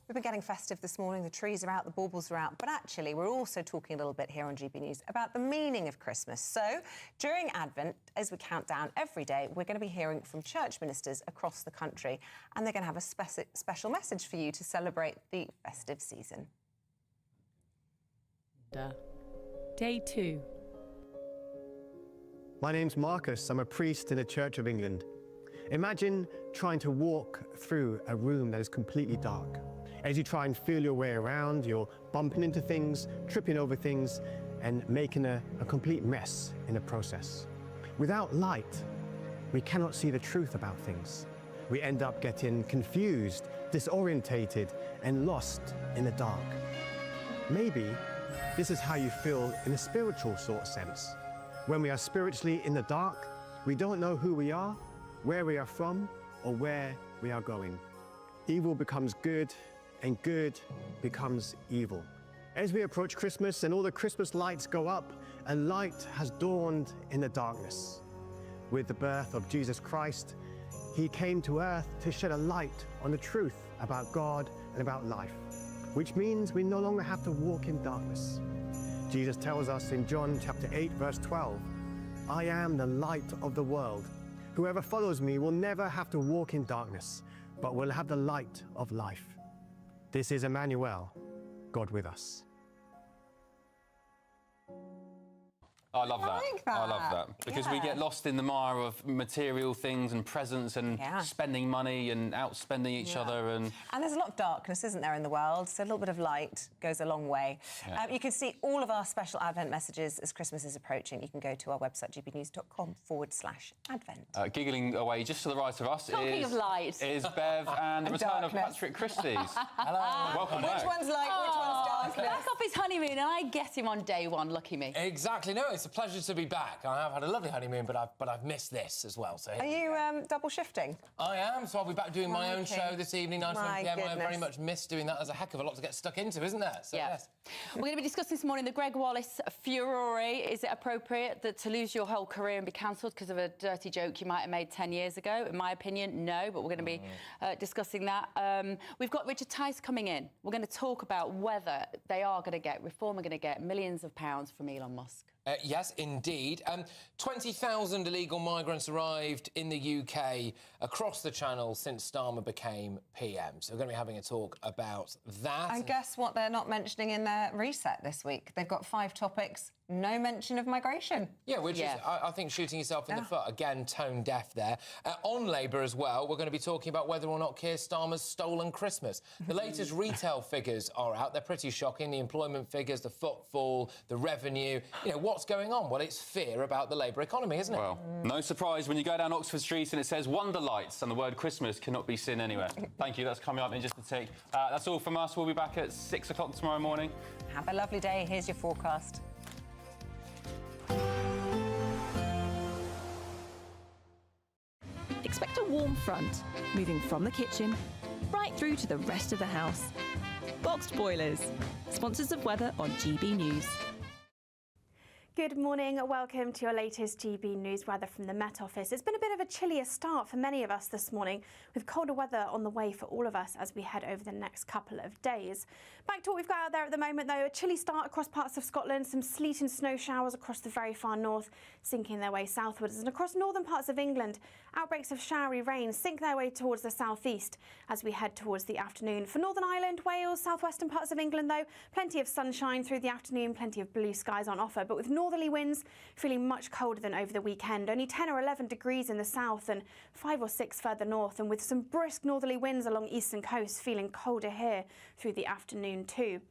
We've been getting festive this morning. The trees are out, the baubles are out. But actually, we're also talking a little bit here on GB News about the meaning of Christmas. So during Advent, as we count down every day, we're going to be hearing from church ministers across the country. And they're going to have a special message for you to celebrate the festive season. Day 2. My name's Marcus. I'm a priest in the Church of England. Imagine trying to walk through a room that is completely dark. As you try and feel your way around, you're bumping into things, tripping over things, and making a complete mess in the process. Without light, we cannot see the truth about things. We end up getting confused, disorientated, and lost in the dark. Maybe this is how you feel in a spiritual sort of sense. When we are spiritually in the dark, we don't know who we are, where we are from, or where we are going. Evil becomes good, and good becomes evil. As we approach Christmas and all the Christmas lights go up, a light has dawned in the darkness. With the birth of Jesus Christ, he came to earth to shed a light on the truth about God and about life, which means we no longer have to walk in darkness. Jesus tells us in John chapter 8, verse 12, "I am the light of the world. Whoever follows me will never have to walk in darkness, but will have the light of life." This is Emmanuel, God with us. I love that. like that. I love that. Because we Yeah. get lost in the mire of material things and presents and spending money and outspending each other. And there's a lot of darkness, isn't there, in the world? So a little bit of light goes a long way. Yeah. You can see all of our special Advent messages as Christmas is approaching. You can go to our website, gbnews.com/Advent. giggling away just to the right of us Talking of light. is Bev and the return of darkness. Patrick Christie's. Hello. Welcome back. Which one's light, which one's darkness? Back off his honeymoon, and I get him on day one. Lucky me. Exactly. No, it's a pleasure to be back. I have had a lovely honeymoon, but I've missed this as well. So Are you double shifting? I am. So I'll be back doing my own show this evening, 9 My p.m. I very goodness. much missed doing that. There's a heck of a lot to get stuck into, isn't there? So, yes. We're going to be discussing this morning the Greg Wallace furore. Is it appropriate to lose your whole career and be cancelled because of a dirty joke you might have made 10 years ago? In my opinion, no, but we're going to be discussing that. We've got Richard Tice coming in. We're going to talk about whether they are going to get, Reform are going to get millions of pounds from Elon Musk. Yes, indeed. 20,000 illegal migrants arrived in the UK across the Channel since Starmer became PM. So we're going to be having a talk about that. And guess what they're not mentioning in their reset this week? They've got 5 topics, no mention of migration. Yeah, which is, I think, shooting yourself in the foot. Again, tone deaf there. On Labour as well, we're going to be talking about whether or not Keir Starmer's stolen Christmas. The latest retail figures are out. They're pretty shocking. The employment figures, the footfall, the revenue. You know, what's going on? Well, it's fear about the Labour economy, isn't it? Well, no surprise when you go down Oxford Street and it says Wonder Lights and the word Christmas cannot be seen anywhere. Thank you. That's coming up in just a tick. That's all from us. We'll be back at 6 o'clock tomorrow morning. Have a lovely day. Here's your forecast. Expect a warm front, moving from the kitchen right through to the rest of the house. Boxed Boilers, sponsors of weather on GB News. Good morning. Welcome to your latest GB News weather from the Met Office. It's been a bit of a chillier start for many of us this morning, with colder weather on the way for all of us as we head over the next couple of days. Back to what we've got out there at the moment, though. A chilly start across parts of Scotland, some sleet and snow showers across the very far north, sinking their way southwards. And across northern parts of England, outbreaks of showery rain sink their way towards the southeast as we head towards the afternoon. For Northern Ireland, Wales, southwestern parts of England, though, plenty of sunshine through the afternoon, plenty of blue skies on offer. But with northern northerly winds feeling much colder than over the weekend, only 10 or 11 degrees in the south and 5 or 6 further north, and with some brisk northerly winds along eastern coast, feeling colder here through the afternoon too.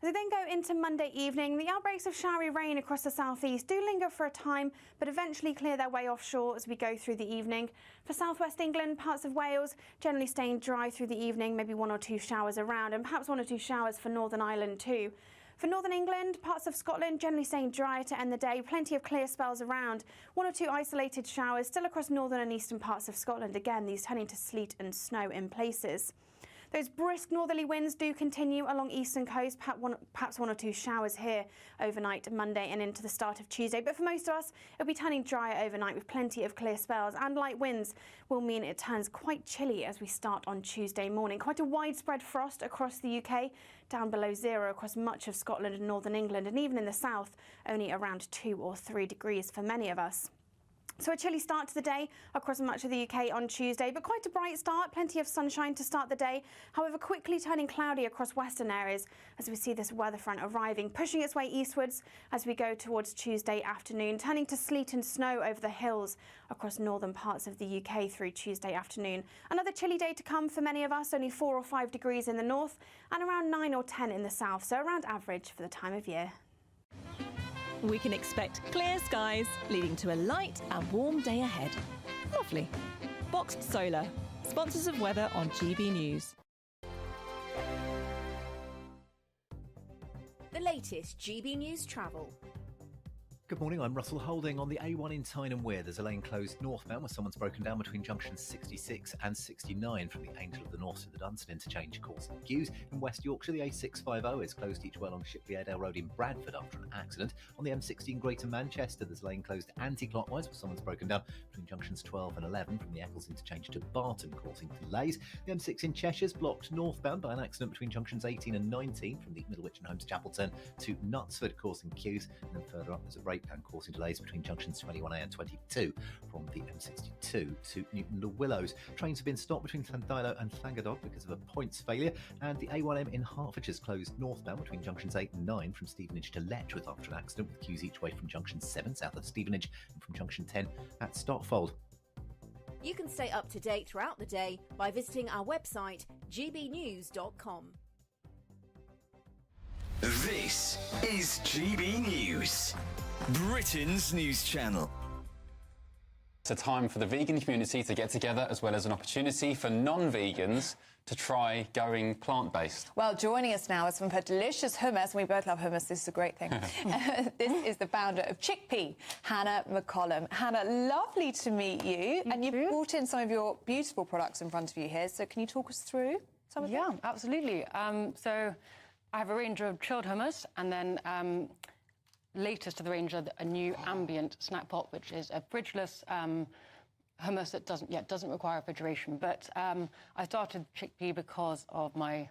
As we then go into Monday evening, the outbreaks of showery rain across the southeast do linger for a time, but eventually clear their way offshore as we go through the evening. For southwest England, parts of Wales, generally staying dry through the evening, maybe 1 or 2 showers around, and perhaps 1 or 2 showers for Northern Ireland too. For northern England, parts of Scotland generally staying dry to end the day, plenty of clear spells around. 1 or 2 isolated showers still across northern and eastern parts of Scotland, again these turning to sleet and snow in places. Those brisk northerly winds do continue along eastern coast, perhaps 1 or 2 showers here overnight Monday and into the start of Tuesday. But for most of us, it'll be turning drier overnight with plenty of clear spells, and light winds will mean it turns quite chilly as we start on Tuesday morning. Quite a widespread frost across the UK, down below 0 across much of Scotland and northern England, and even in the south, only around 2 or 3 degrees for many of us. So a chilly start to the day across much of the UK on Tuesday, but quite a bright start, plenty of sunshine to start the day. However, quickly turning cloudy across western areas as we see this weather front arriving, pushing its way eastwards as we go towards Tuesday afternoon, turning to sleet and snow over the hills across northern parts of the UK through Tuesday afternoon. Another chilly day to come for many of us, only 4 or 5 degrees in the north and around 9 or 10 in the south, so around average for the time of year. We can expect clear skies, leading to a light and warm day ahead. Lovely. Boxed Solar, sponsors of weather on GB News. The latest GB News travel. Good morning, I'm Russell Holding. On the A1 in Tyne and Wear, there's a lane closed northbound where someone's broken down between junctions 66 and 69 from the Angel of the North to the Dunstan interchange, causing queues. In West Yorkshire, the A650 is closed each way along Shipley-Airedale Road in Bradford after an accident. On the M16 Greater Manchester, there's a lane closed anti-clockwise where someone's broken down between junctions 12 and 11 from the Eccles interchange to Barton, causing delays. The M6 in Cheshire's blocked northbound by an accident between junctions 18 and 19 from the Middlewich and Holmes Chapel turn to Knutsford, causing queues. And then further up, there's a breakdown causing delays between junctions 21A and 22 from the M62 to Newton Le Willows. Trains have been stopped between Llandilo and Llangadog because of a points failure, and the A1M in Hertfordshire's closed northbound between junctions 8 and 9 from Stevenage to Letchworth after an accident, with queues each way from junction 7 south of Stevenage and from junction 10 at Stotfold. You can stay up to date throughout the day by visiting our website gbnews.com. This is GB News, Britain's news channel. It's a time for the vegan community to get together, as well as an opportunity for non-vegans to try going plant-based. Well, joining us now is from her delicious hummus. We both love hummus. This is a great thing. This is the founder of Chickpea, Hannah McCollum. Hannah, lovely to meet you. And you've brought in some of your beautiful products in front of you here. So can you talk us through some of them? Yeah, absolutely. So I have a range of chilled hummus, and then latest to the range of a new ambient snack pot, which is a fridgeless hummus that doesn't require refrigeration. But I started Chickpea because of my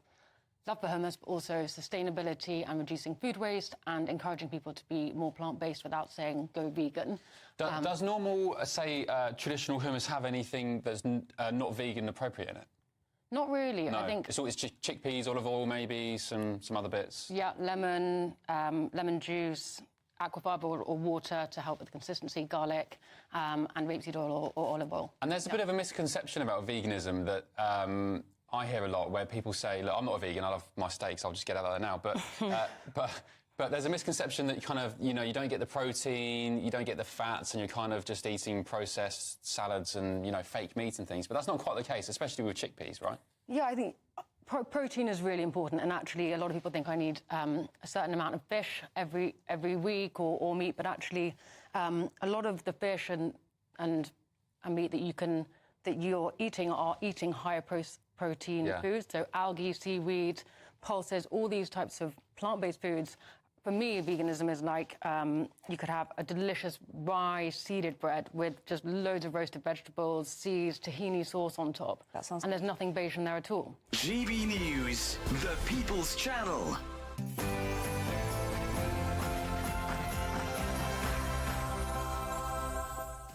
love for hummus, but also sustainability and reducing food waste and encouraging people to be more plant-based without saying go vegan. Does normal, say, traditional hummus have anything that's not vegan appropriate in it? Not really. No, I think it's always chickpeas, olive oil, maybe some other bits. Yeah, lemon juice, aquafibre or water to help with the consistency, garlic, and rapeseed oil or olive oil. And there's a bit of a misconception about veganism that I hear a lot, where people say, look, I'm not a vegan, I love my steaks, I'll just get out of there now. But there's a misconception that you don't get the protein, you don't get the fats, and you're kind of just eating processed salads and, fake meat and things. But that's not quite the case, especially with chickpeas, right? Yeah, I think protein is really important, and actually a lot of people think I need a certain amount of fish every week or meat, but actually a lot of the fish and meat that you're eating are eating higher protein foods, so algae, seaweed, pulses, all these types of plant-based foods. For me, veganism is like you could have a delicious rye seeded bread with just loads of roasted vegetables, seeds, tahini sauce on top. That sounds and there's nothing beige in there at all. GB News, the People's Channel.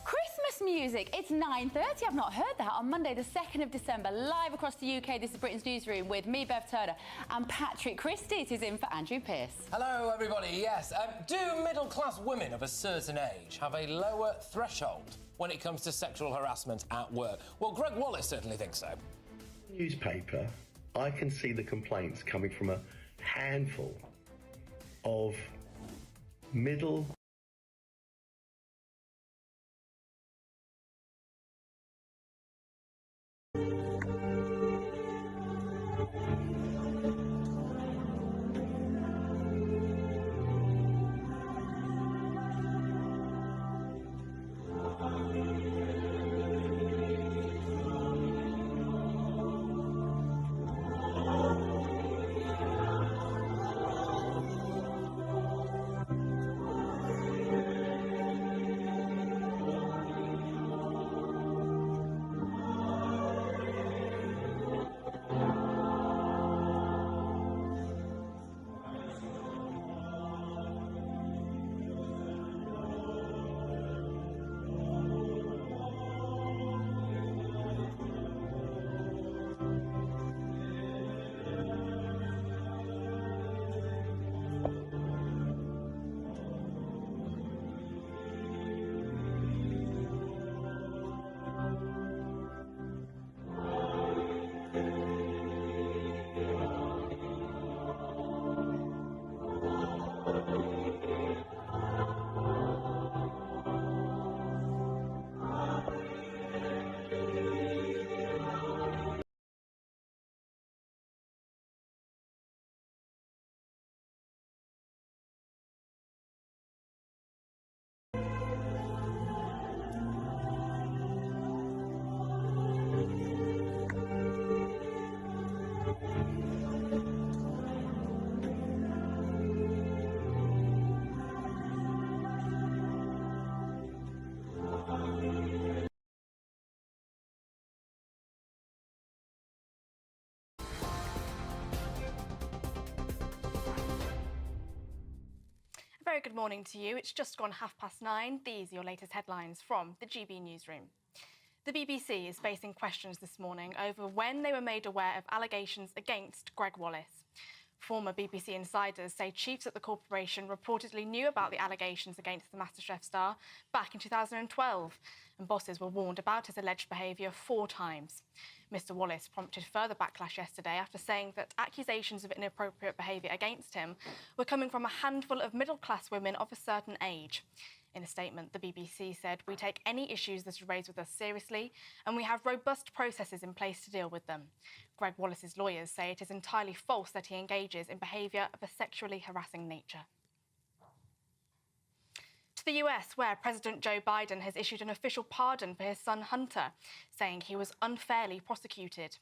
Christmas music. It's 9:30. I've not heard that. On Monday, the 2nd of December, live across the UK, this is Britain's Newsroom with me, Bev Turner, and Patrick Christys is in for Andrew Pearce. Hello, everybody. Yes. Do middle-class women of a certain age have a lower threshold when it comes to sexual harassment at work? Well, Greg Wallace certainly thinks so. Newspaper, I can see the complaints coming from a handful of middle Very good morning to you. It's just gone 9:30. These are your latest headlines from the GB Newsroom. The BBC is facing questions this morning over when they were made aware of allegations against Greg Wallace. Former BBC insiders say chiefs at the corporation reportedly knew about the allegations against the MasterChef star back in 2012, and bosses were warned about his alleged behaviour 4 times. Mr Wallace prompted further backlash yesterday after saying that accusations of inappropriate behaviour against him were coming from a handful of middle-class women of a certain age. In a statement, the BBC said, "We take any issues that are raised with us seriously, and we have robust processes in place to deal with them." Greg Wallace's lawyers say it is entirely false that he engages in behaviour of a sexually harassing nature. To the US, where President Joe Biden has issued an official pardon for his son Hunter, saying he was unfairly prosecuted.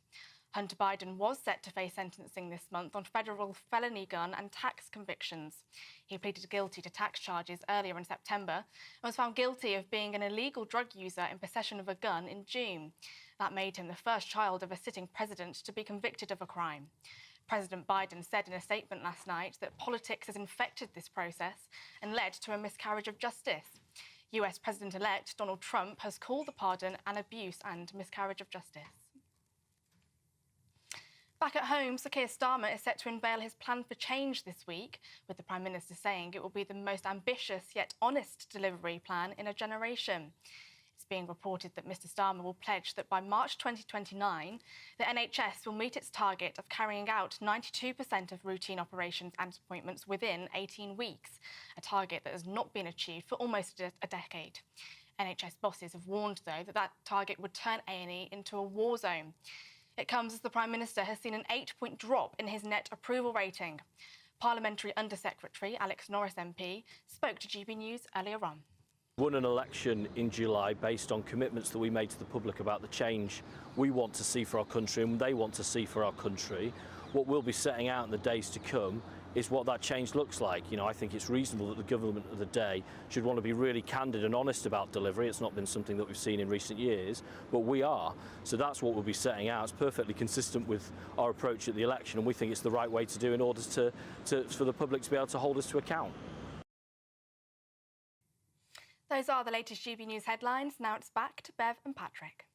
Hunter Biden was set to face sentencing this month on federal felony gun and tax convictions. He pleaded guilty to tax charges earlier in September and was found guilty of being an illegal drug user in possession of a gun in June. That made him the first child of a sitting president to be convicted of a crime. President Biden said in a statement last night that politics has infected this process and led to a miscarriage of justice. US President-elect Donald Trump has called the pardon an abuse and miscarriage of justice. Back at home, Sir Keir Starmer is set to unveil his plan for change this week, with the Prime Minister saying it will be the most ambitious yet honest delivery plan in a generation. It's being reported that Mr Starmer will pledge that by March 2029, the NHS will meet its target of carrying out 92% of routine operations and appointments within 18 weeks, a target that has not been achieved for almost a decade. NHS bosses have warned, though, that that target would turn A&E into a war zone. It comes as the Prime Minister has seen an 8-point drop in his net approval rating. Parliamentary Under-Secretary Alex Norris MP spoke to GB News earlier on. Won an election in July based on commitments that we made to the public about the change we want to see for our country and they want to see for our country. What we'll be setting out in the days to come is what that change looks like. You know, I think it's reasonable that the government of the day should want to be really candid and honest about delivery. It's not been something that we've seen in recent years, but we are. So that's what we'll be setting out. It's perfectly consistent with our approach at the election, and we think it's the right way to do in order for the public to be able to hold us to account. Those are the latest GB News headlines. Now it's back to Bev and Patrick.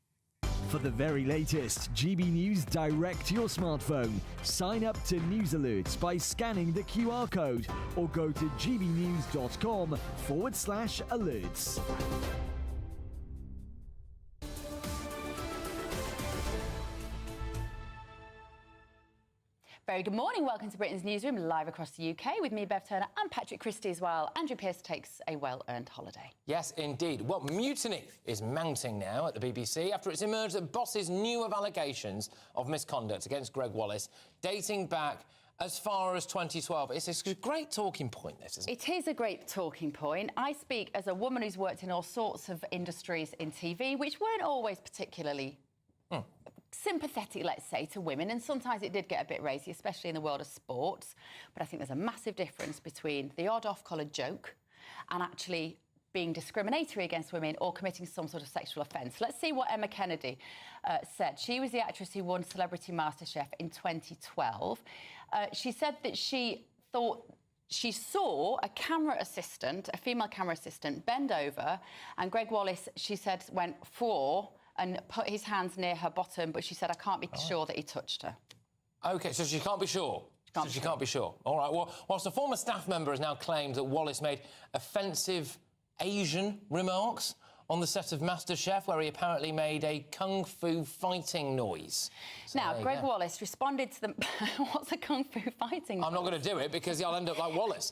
For the very latest GB News direct to your smartphone, sign up to News Alerts by scanning the QR code or go to gbnews.com/alerts. Very good morning. Welcome to Britain's Newsroom, live across the UK with me, Bev Turner, and Patrick Christie as well. Andrew Pearce takes a well-earned holiday. Yes, indeed. Well, mutiny is mounting now at the BBC after it's emerged that bosses knew of allegations of misconduct against Greg Wallace dating back as far as 2012. It's a great talking point, this, isn't it? It is a great talking point. I speak as a woman who's worked in all sorts of industries in TV, which weren't always particularly sympathetic, let's say, to women, and sometimes it did get a bit racy, especially in the world of sports. But I think there's a massive difference between the odd off-colour joke and actually being discriminatory against women or committing some sort of sexual offence. Let's see what Emma Kennedy said. She was the actress who won Celebrity MasterChef in 2012. She said that she thought she saw a camera assistant, a female camera assistant, bend over, and Greg Wallace, she said, went for and put his hands near her bottom, but she said, I can't be sure that he touched her. OK, so she can't be sure. She can't be sure. All right, well, whilst a former staff member has now claimed that Wallace made offensive Asian remarks on the set of MasterChef, where he apparently made a kung fu fighting noise. So now, Greg Wallace responded to the... What's a kung fu fighting noise? I'm not going to do it because I'll end up like Wallace.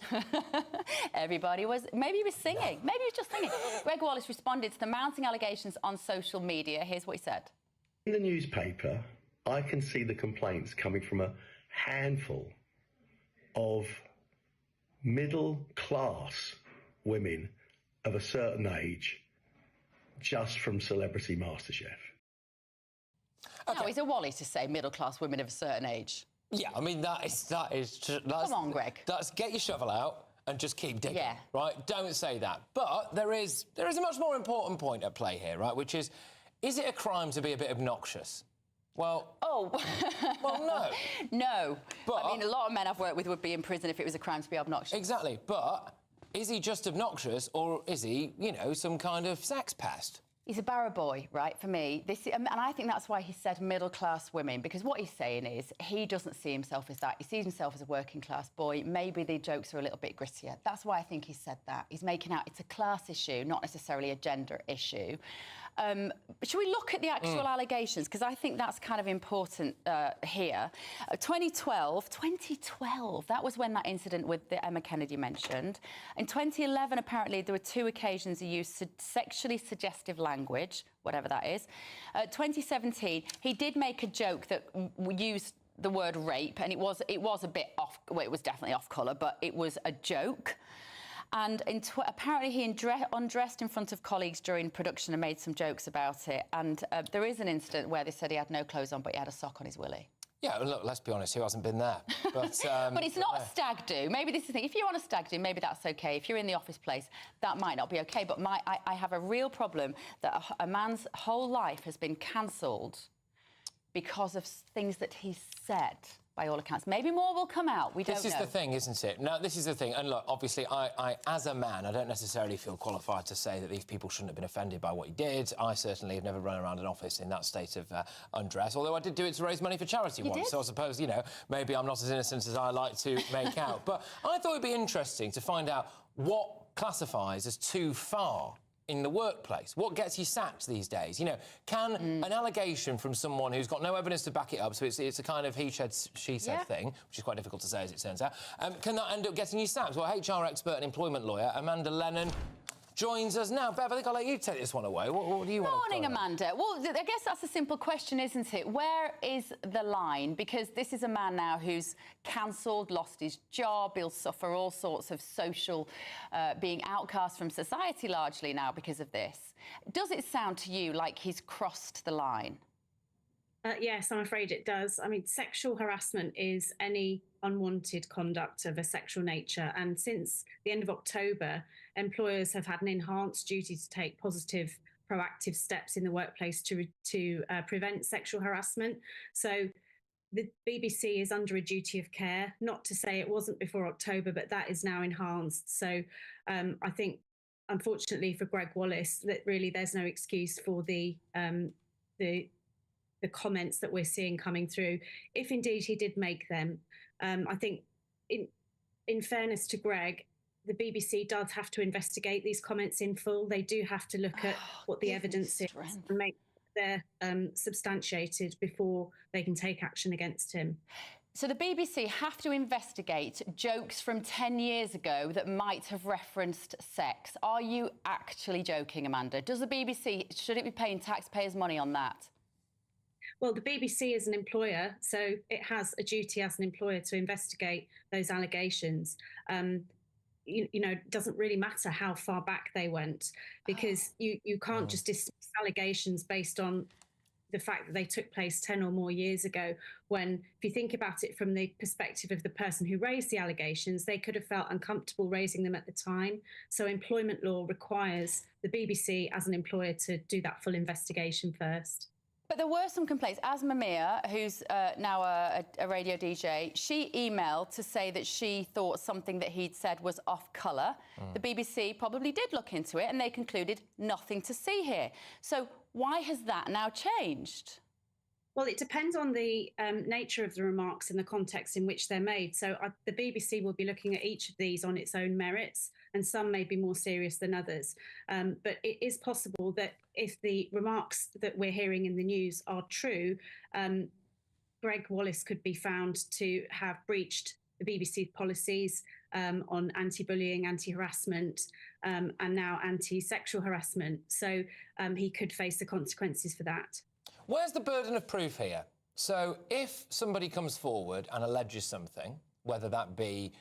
Everybody was... Maybe he was singing. Maybe he was just singing. Greg Wallace responded to the mounting allegations on social media. Here's what he said. In the newspaper, I can see the complaints coming from a handful of middle-class women of a certain age just from Celebrity MasterChef. Okay. No, he's a Wally to say middle-class women of a certain age. Yeah, I mean, that's Come on, Greg. That's get your shovel out and just keep digging, yeah. Right? Don't say that. But there is a much more important point at play here, right, which is it a crime to be a bit obnoxious? Well... Oh. Well, no. No. But... I mean, a lot of men I've worked with would be in prison if it was a crime to be obnoxious. Exactly, but... Is he just obnoxious, or is he, you know, some kind of sex pest? He's a barrow boy, right, for me. And I think that's why he said middle-class women, because what he's saying is he doesn't see himself as that. He sees himself as a working-class boy. Maybe the jokes are a little bit grittier. That's why I think he said that. He's making out it's a class issue, not necessarily a gender issue. Should we look at the actual allegations? Because I think that's kind of important here. 2012, that was when that incident with the Emma Kennedy mentioned. In 2011, apparently, there were 2 occasions he used sexually suggestive language, whatever that is. 2017, he did make a joke that used the word rape, and it was a bit off... Well, it was definitely off-colour, but it was a joke. And apparently he undressed in front of colleagues during production and made some jokes about it. And there is an incident where they said he had no clothes on, but he had a sock on his willy. Yeah, look, let's be honest, who hasn't been there? But, but it's not a stag do. Maybe this is the thing. If you're on a stag do, maybe that's OK. If you're in the office place, that might not be OK. But I have a real problem that a man's whole life has been cancelled because of things that he said. By all accounts. Maybe more will come out. We don't know. This is the thing, isn't it? No, this is the thing. And look, obviously, I, as a man, I don't necessarily feel qualified to say that these people shouldn't have been offended by what he did. I certainly have never run around an office in that state of undress, although I did do it to raise money for charity once. So I suppose, you know, maybe I'm not as innocent as I like to make out. But I thought it'd be interesting to find out what classifies as too far in the workplace. What gets you sacked these days? You know, can an allegation from someone who's got no evidence to back it up, so it's a kind of he said, she said thing, which is quite difficult to say as it turns out, can that end up getting you sacked? Well, HR expert and employment lawyer Amanda Lennon joins us now. Bev, I think I'll let you take this one away. What do you want to Morning, Amanda. Well, I guess that's a simple question, isn't it? Where is the line? Because this is a man now who's cancelled, lost his job. He'll suffer all sorts of social being outcast from society largely now because of this. Does it sound to you like he's crossed the line? Yes, I'm afraid it does. I mean, sexual harassment is any unwanted conduct of a sexual nature. And since the end of October, employers have had an enhanced duty to take positive, proactive steps in the workplace to prevent sexual harassment. So the BBC is under a duty of care, not to say it wasn't before October, but that is now enhanced. So I think unfortunately for Greg Wallace, that really there's no excuse for the comments that we're seeing coming through, if indeed he did make them. I think, in fairness to Greg, the BBC does have to investigate these comments in full. They do have to look at what the evidence is and make they're substantiated before they can take action against him. So the BBC have to investigate jokes from 10 years ago that might have referenced sex. Are you actually joking, Amanda? Does the BBC, should it be paying taxpayers' money on that? Well, the BBC is an employer, so it has a duty as an employer to investigate those allegations. You know, it doesn't really matter how far back they went, because you can't just dismiss allegations based on the fact that they took place 10 or more years ago, when, if you think about it from the perspective of the person who raised the allegations, they could have felt uncomfortable raising them at the time. So employment law requires the BBC as an employer to do that full investigation first. But there were some complaints. Asma Mia, who's now a radio DJ, she emailed to say that she thought something that he'd said was off colour. The BBC probably did look into it and they concluded nothing to see here. So why has that now changed? Well, it depends on the nature of the remarks and the context in which they're made. So the BBC will be looking at each of these on its own merits, and some may be more serious than others. But it is possible that if the remarks that we're hearing in the news are true, Greg Wallace could be found to have breached the BBC policies on anti-bullying, anti-harassment, and now anti-sexual harassment. So he could face the consequences for that. Where's the burden of proof here? So if somebody comes forward and alleges something, whether that be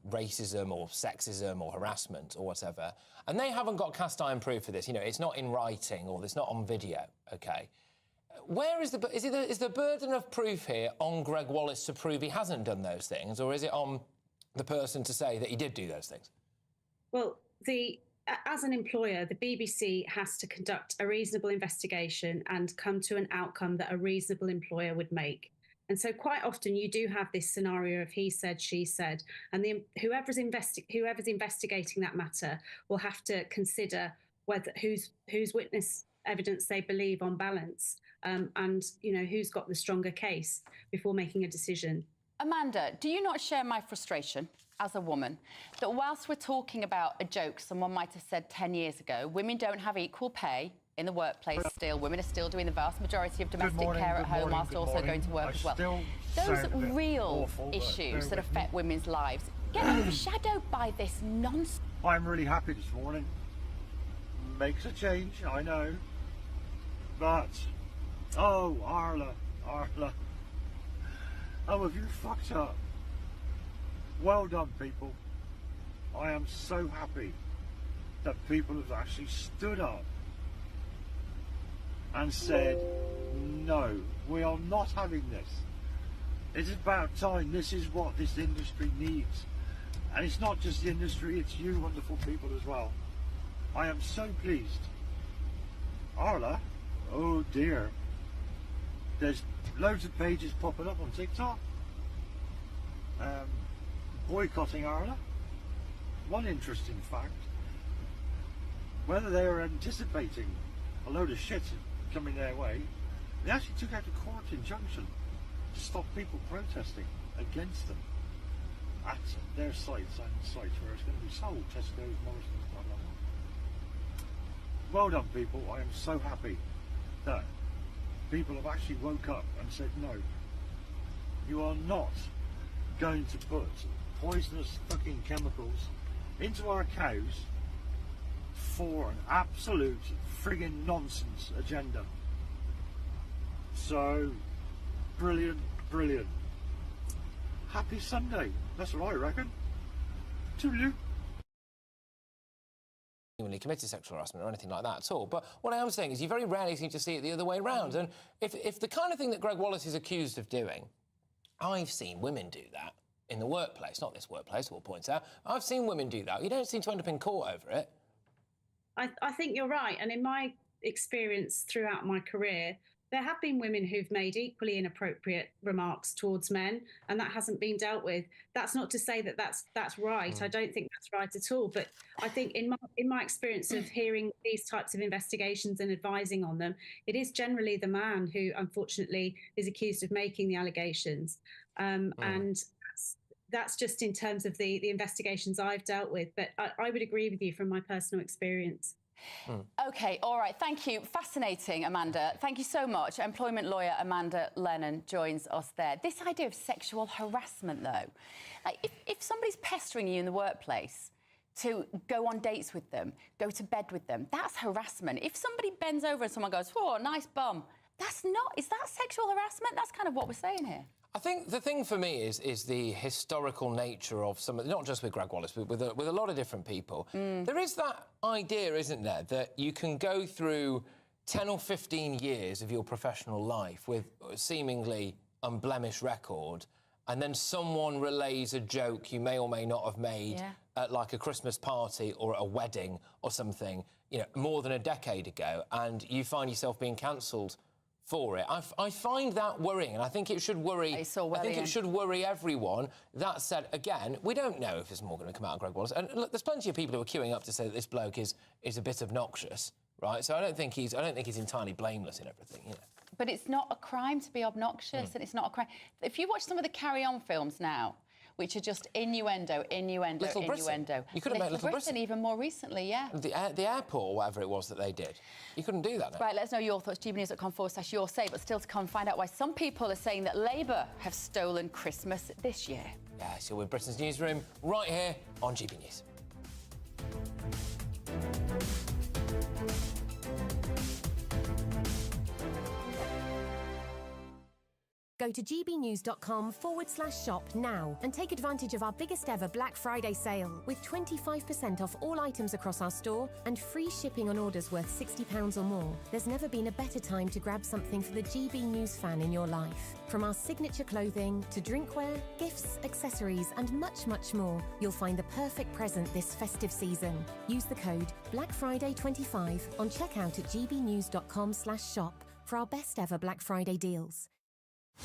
racism or sexism or harassment or whatever, and they haven't got cast iron proof for this, you know, it's not in writing or it's not on video, OK? Where is the burden of proof here on Greg Wallace to prove he hasn't done those things, or is it on the person to say that he did do those things? Well, as an employer, the BBC has to conduct a reasonable investigation and come to an outcome that a reasonable employer would make. And so quite often you do have this scenario of he said, she said, and whoever's investigating that matter will have to consider whether whose witness evidence they believe on balance, and you know, who's got the stronger case before making a decision. Amanda, do you not share my frustration as a woman that whilst we're talking about a joke someone might have said 10 years ago, women don't have equal pay in the workplace still? Women are still doing the vast majority of domestic care at home whilst also going to work as well. Those real issues that affect women's lives get overshadowed by this nonsense. I'm really happy this morning. Makes a change, I know. But, oh, Arla. Oh, have you fucked up? Well done, people. I am so happy that people have actually stood up and said, no, we are not having this. It's about time. This is what this industry needs. And it's not just the industry, it's you wonderful people as well. I am so pleased. Arla, oh dear. There's loads of pages popping up on TikTok boycotting Arla. One interesting fact, whether they were anticipating a load of shit coming their way, they actually took out a court injunction to stop people protesting against them at their sites and sites where it's going to be sold, Tesco's, Morrison's, blah, blah, blah. Well done, people. I am so happy that people have actually woke up and said, no, you are not going to put poisonous fucking chemicals into our cows for an absolute friggin' nonsense agenda. So, brilliant, brilliant. Happy Sunday. That's what I reckon. Toodaloo. Committed sexual harassment or anything like that at all. But what I am saying is you very rarely seem to see it the other way around. And if the kind of thing that Greg Wallace is accused of doing, I've seen women do that in the workplace, not this workplace, we'll point out. I've seen women do that. You don't seem to end up in court over it. I think you're right. And in my experience throughout my career, there have been women who've made equally inappropriate remarks towards men, and that hasn't been dealt with. That's not to say that that's right. I don't think that's right at all. But I think in my experience of hearing these types of investigations and advising on them, it is generally the man who, unfortunately, is accused of making the allegations. And that's just in terms of the investigations I've dealt with. But I would agree with you from my personal experience. OK, all right, thank you. Fascinating, Amanda. Thank you so much. Employment lawyer Amanda Lennon joins us there. This idea of sexual harassment, though, like if somebody's pestering you in the workplace to go on dates with them, go to bed with them, that's harassment. If somebody bends over and someone goes, "Oh, nice bum," that's not... Is that sexual harassment? That's kind of what we're saying here. I think the thing for me is the historical nature of some of, not just with Greg Wallace, but with a lot of different people. There is that idea, isn't there, that you can go through 10 or 15 years of your professional life with a seemingly unblemished record, and then someone relays a joke you may or may not have made at like a Christmas party or at a wedding or something, you know, more than a decade ago, and you find yourself being cancelled for it. I find that worrying, and I think it should worry. I think it should worry everyone. That said, again, we don't know if there's more going to come out of Greg Wallace. And look, there's plenty of people who are queuing up to say that this bloke is a bit obnoxious, right? So I don't think he's entirely blameless in everything, you know. But it's not a crime to be obnoxious, and it's not a crime. If you watch some of the Carry On films now, which are just innuendo. Little Britain. You could have made Little Britain even more recently, yeah. The airport, or whatever it was that they did. You couldn't do that now. Right, let us know your thoughts. gbnews.com/your say, but still to come find out why some people are saying that Labour have stolen Christmas this year. Yeah, so we're Britain's newsroom right here on GB News. Go to gbnews.com/shop now and take advantage of our biggest ever Black Friday sale with 25% off all items across our store and free shipping on orders worth £60 or more. There's never been a better time to grab something for the GB News fan in your life. From our signature clothing to drinkware, gifts, accessories and much, much more, you'll find the perfect present this festive season. Use the code BLACKFRIDAY25 on checkout at gbnews.com/shop for our best ever Black Friday deals.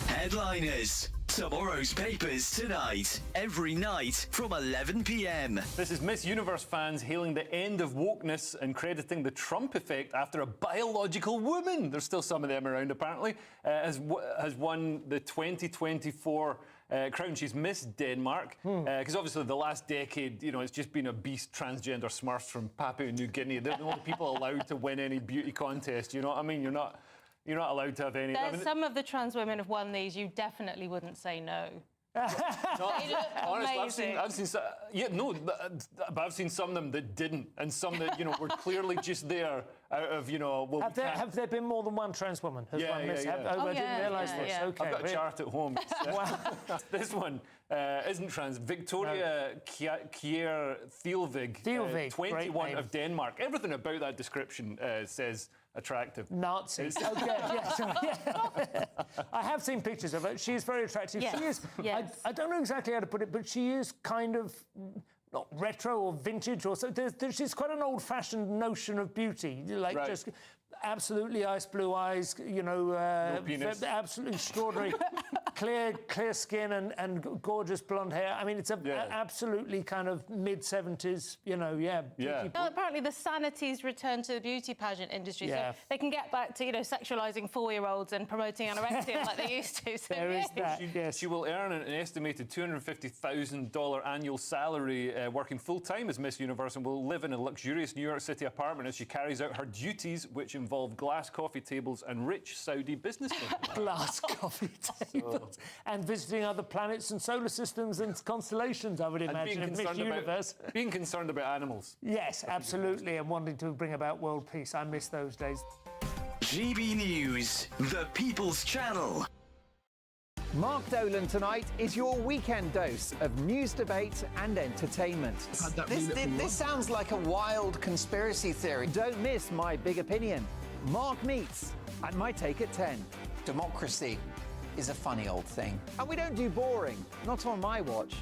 Headliners. Tomorrow's papers tonight. Every night from 11 p.m. This is Miss Universe fans hailing the end of wokeness and crediting the Trump effect after a biological woman, there's still some of them around apparently, has won the 2024 crown. She's Miss Denmark, because obviously the last decade, you know, it's just been a beast transgender smurfs from Papua New Guinea. They're the only people allowed to win any beauty contest, you know what I mean? You're not allowed to have any... Some of the trans women have won these, you definitely wouldn't say no. Honestly, I've seen some, but I've seen some of them that didn't, and some that, you know, were clearly just there out of, you know... Well, have there been more than one trans woman who's won Miss? I didn't realise this. Yeah. Okay, I've got a chart at home. This one isn't trans. Victoria Kjær Thielvig, 21 of Denmark. Everything about that description says attractive. Nazis. Okay, yeah, sorry, yeah. I have seen pictures of her. She is very attractive. Yes. She is. Yes. I don't know exactly how to put it, but she is kind of not retro or vintage or so. She's quite an old-fashioned notion of beauty, like just absolutely ice blue eyes, you know, no penis. Absolutely extraordinary, clear skin and gorgeous blonde hair. I mean, it's absolutely kind of mid-70s, you know, No, apparently the sanity's returned to the beauty pageant industry, so they can get back to, you know, sexualising 4-year-olds and promoting anorexia like they used to. So there is that. She will earn an estimated $250,000 annual salary working full-time as Miss Universe, and will live in a luxurious New York City apartment as she carries out her duties, which involve glass coffee tables and rich Saudi businessmen. Glass coffee tables. And visiting other planets and solar systems and constellations, I would imagine, in Miss Universe. Being concerned about animals. Yes, absolutely, and wanting to bring about world peace. I miss those days. GB News, the People's Channel. Mark Dolan tonight is your weekend dose of news, debate and entertainment. This sounds like a wild conspiracy theory. Don't miss my big opinion. Mark meets at my take at 10. Democracy is a funny old thing. And we don't do boring, not on my watch.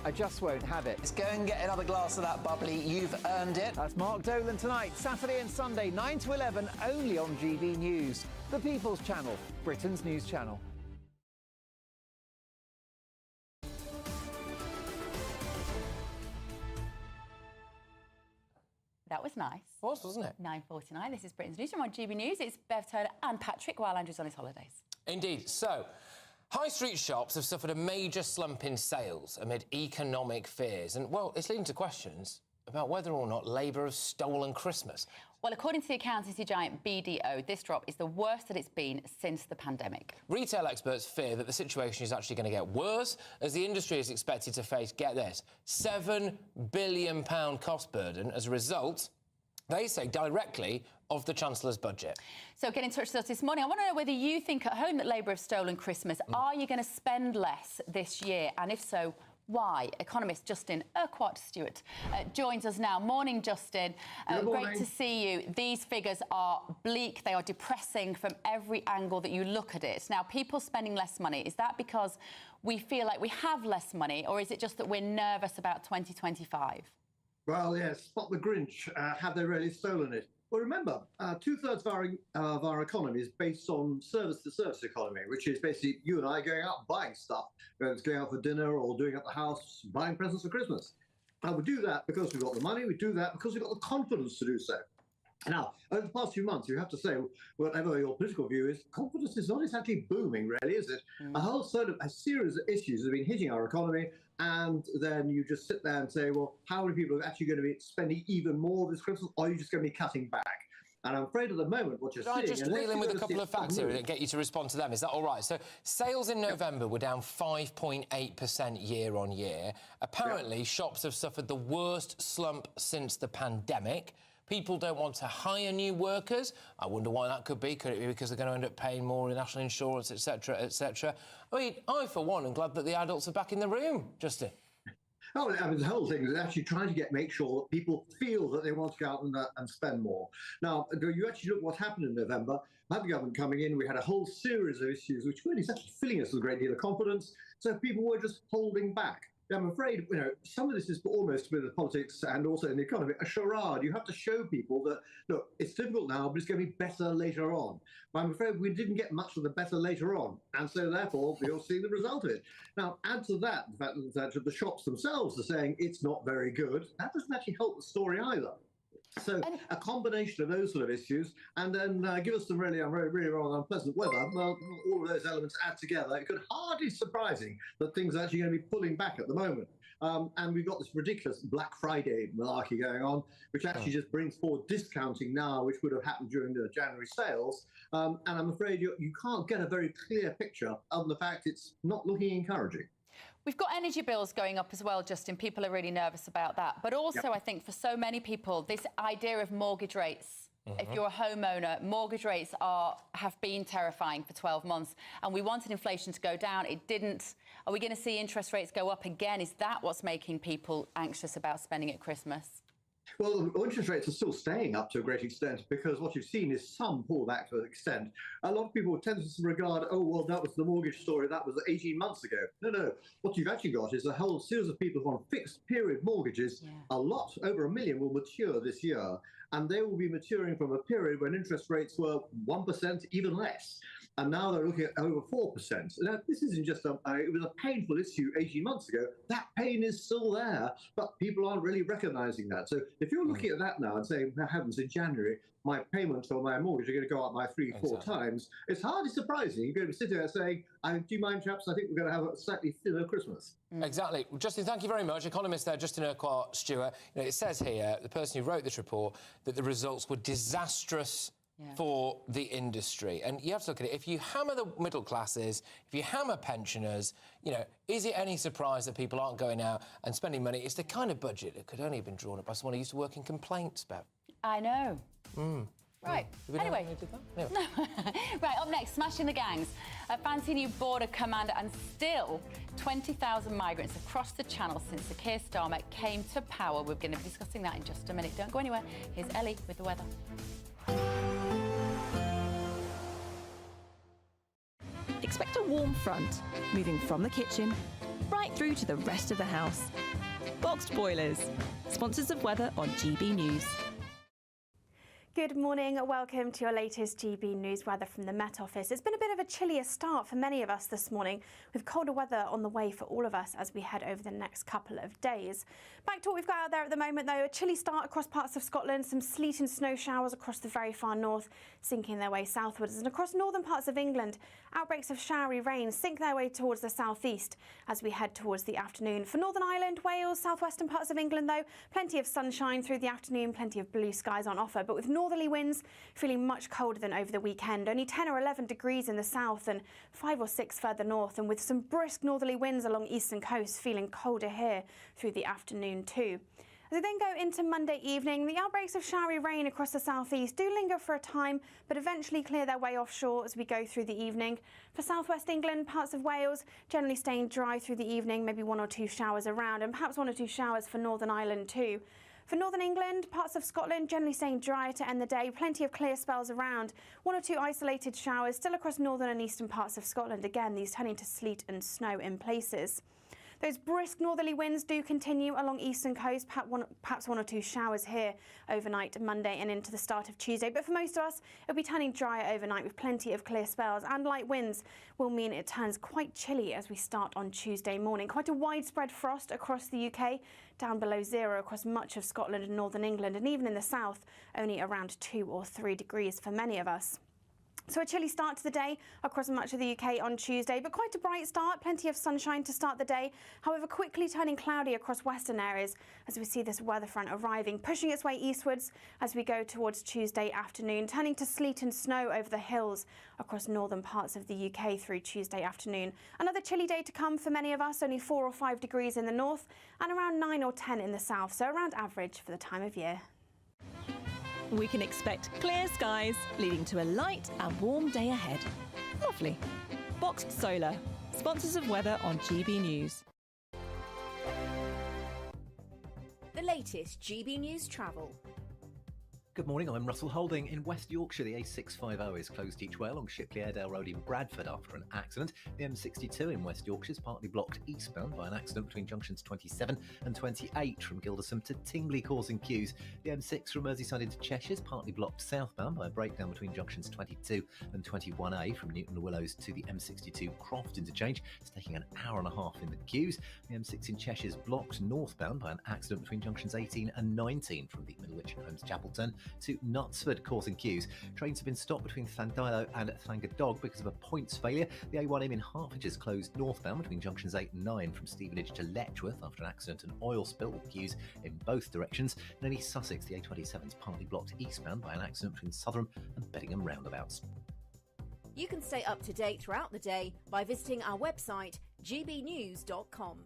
I just won't have it. Let's go and get another glass of that bubbly. You've earned it. That's Mark Dolan tonight, Saturday and Sunday, 9 to 11, only on GB News, the People's Channel, Britain's news channel. That was nice. It was, wasn't it? 9:49. This is Britain's Newsroom on GB News. It's Bev Turner and Patrick while Andrew's on his holidays. Indeed. So, high street shops have suffered a major slump in sales amid economic fears. And, well, it's leading to questions about whether or not Labour have stolen Christmas. Well, according to the accountancy giant BDO, this drop is the worst that it's been since the pandemic. Retail experts fear that the situation is actually going to get worse as the industry is expected to face, get this, £7 billion cost burden as a result, they say, directly of the Chancellor's budget. So get in touch with us this morning. I want to know whether you think at home that Labour have stolen Christmas. Are you going to spend less this year? And if so, why? Economist Justin Urquhart-Stewart joins us now. Morning, Justin. Great to see you. These figures are bleak. They are depressing from every angle that you look at it. Now, people spending less money, is that because we feel like we have less money, or is it just that we're nervous about 2025? Well, yes, spot the Grinch. Have they really stolen it? Well, remember, two-thirds of our economy is based on service-to-service economy, which is basically you and I going out buying stuff, whether it's going out for dinner or doing up the house, buying presents for Christmas. And we do that because we've got the money. We do that because we've got the confidence to do so. Now, over the past few months, you have to say, whatever your political view is, confidence is not exactly booming, really, is it? A series of issues have been hitting our economy, and then you just sit there and say, well, how many people are actually going to be spending even more this Christmas, or are you just going to be cutting back? And I'm afraid at the moment what you're seeing... Can I just reel in with a couple of facts here and get you to respond to them? Is that all right? So sales in November were down 5.8% year on year. Apparently, shops have suffered the worst slump since the pandemic. People don't want to hire new workers. I wonder why that could be. Could it be because they're going to end up paying more in national insurance, etc., etc.? I mean, I, for one, am glad that the adults are back in the room, Justin. Oh, I mean, the whole thing is actually trying to make sure that people feel that they want to go out and spend more. Now, you actually look what happened in November. We had the government coming in. We had a whole series of issues which really is actually filling us with a great deal of confidence. So people were just holding back. I'm afraid, some of this is almost with the politics and also in the economy, a charade. You have to show people that, look, it's difficult now, but it's going to be better later on. But I'm afraid we didn't get much of the better later on. And so, therefore, we'll see the result of it. Now, add to that the fact that the shops themselves are saying it's not very good. That doesn't actually help the story either. So a combination of those sort of issues, and then give us some really rather unpleasant weather. Well, all of those elements add together. It could hardly be surprising that things are actually going to be pulling back at the moment. And we've got this ridiculous Black Friday malarkey going on, which actually just brings forward discounting now, which would have happened during the January sales. And I'm afraid you can't get a very clear picture of the fact it's not looking encouraging. We've got energy bills going up as well, Justin. People are really nervous about that. But also, I think for so many people, this idea of mortgage rates, if you're a homeowner, mortgage rates have been terrifying for 12 months. And we wanted inflation to go down. It didn't. Are we going to see interest rates go up again? Is that what's making people anxious about spending at Christmas? Well, interest rates are still staying up to a great extent because what you've seen is some pullback to an extent. A lot of people tend to regard, oh, well, that was the mortgage story, that was 18 months ago. No. What you've actually got is a whole series of people who are on fixed period mortgages. A lot, over 1 million, will mature this year. And they will be maturing from a period when interest rates were 1%, even less. And now they're looking at over 4%. Now, this isn't just it was a painful issue 18 months ago. That pain is still there, but people aren't really recognising that. So if you're looking at that now and saying, what happens in January, my payments for my mortgage are going to go up by 3-4 times, it's hardly surprising. You're going to be sitting there saying, do you mind, chaps? I think we're going to have a slightly thinner Christmas. Exactly. Well, Justin, thank you very much. Economist there, Justin Urquhart-Stewart. It says here, the person who wrote this report, that the results were disastrous for the industry. And you have to look at it. If you hammer the middle classes, if you hammer pensioners, is it any surprise that people aren't going out and spending money? It's the kind of budget that could only have been drawn up by someone who used to work in complaints, Bev. I know. Right. Anyway. Right, up next, Smashing the Gangs. A fancy new border commander and still 20,000 migrants have crossed the channel since the Keir Starmer came to power. We're going to be discussing that in just a minute. Don't go anywhere. Here's Ellie with the weather. Expect a warm front moving from the kitchen right through to the rest of the house. Boxed Boilers, sponsors of weather on GB News. Good morning, welcome to your latest GB News weather from the Met Office. It's been a bit of a chillier start for many of us this morning, with colder weather on the way for all of us as we head over the next couple of days. Back to what we've got out there at the moment though, a chilly start across parts of Scotland, some sleet and snow showers across the very far north, sinking their way southwards, and across northern parts of England, outbreaks of showery rain sink their way towards the southeast as we head towards the afternoon. For Northern Ireland, Wales, southwestern parts of England though, plenty of sunshine through the afternoon, plenty of blue skies on offer, but with northerly winds feeling much colder than over the weekend. Only 10 or 11 degrees in the south and 5 or 6 further north, and with some brisk northerly winds along eastern coast, feeling colder here through the afternoon too. As we then go into Monday evening, the outbreaks of showery rain across the southeast do linger for a time, but eventually clear their way offshore as we go through the evening. For southwest England, parts of Wales, generally staying dry through the evening, maybe 1 or 2 showers around, and perhaps 1 or 2 showers for Northern Ireland too. For northern England, parts of Scotland generally staying dry to end the day, plenty of clear spells around. 1 or 2 isolated showers still across northern and eastern parts of Scotland. Again, these turning to sleet and snow in places. Those brisk northerly winds do continue along eastern coast, perhaps 1 or 2 showers here overnight Monday and into the start of Tuesday. But for most of us, it'll be turning drier overnight with plenty of clear spells, and light winds will mean it turns quite chilly as we start on Tuesday morning. Quite a widespread frost across the UK, down below 0 across much of Scotland and northern England, and even in the south, only around 2 or 3 degrees for many of us. So a chilly start to the day across much of the UK on Tuesday, but quite a bright start, plenty of sunshine to start the day. However, quickly turning cloudy across western areas as we see this weather front arriving, pushing its way eastwards as we go towards Tuesday afternoon, turning to sleet and snow over the hills across northern parts of the UK through Tuesday afternoon. Another chilly day to come for many of us, only 4 or 5 degrees in the north and around 9 or 10 in the south, so around average for the time of year. We can expect clear skies, leading to a light and warm day ahead. Lovely. Boxed Solar, sponsors of weather on GB News. The latest GB News travel. Good morning, I'm Russell Holding. In West Yorkshire, the A650 is closed each way along Shipley Airedale Road in Bradford after an accident. The M62 in West Yorkshire is partly blocked eastbound by an accident between junctions 27 and 28 from Gildersome to Tingley, causing queues. The M6 from Merseyside into Cheshire is partly blocked southbound by a breakdown between junctions 22 and 21A from Newton Willows to the M62 Croft interchange. It's taking an hour and a half in the queues. The M6 in Cheshire is blocked northbound by an accident between junctions 18 and 19 from the Middlewich and Holmes Chapelton to Knutsford, causing queues. Trains have been stopped between Llandilo and Llangadog because of a points failure. The A1M in Hertfordshire is closed northbound between junctions 8 and 9 from Stevenage to Letchworth after an accident and oil spill, with queues in both directions. And in East Sussex, the A27 is partly blocked eastbound by an accident between Southern and Beddingham roundabouts. You can stay up to date throughout the day by visiting our website gbnews.com.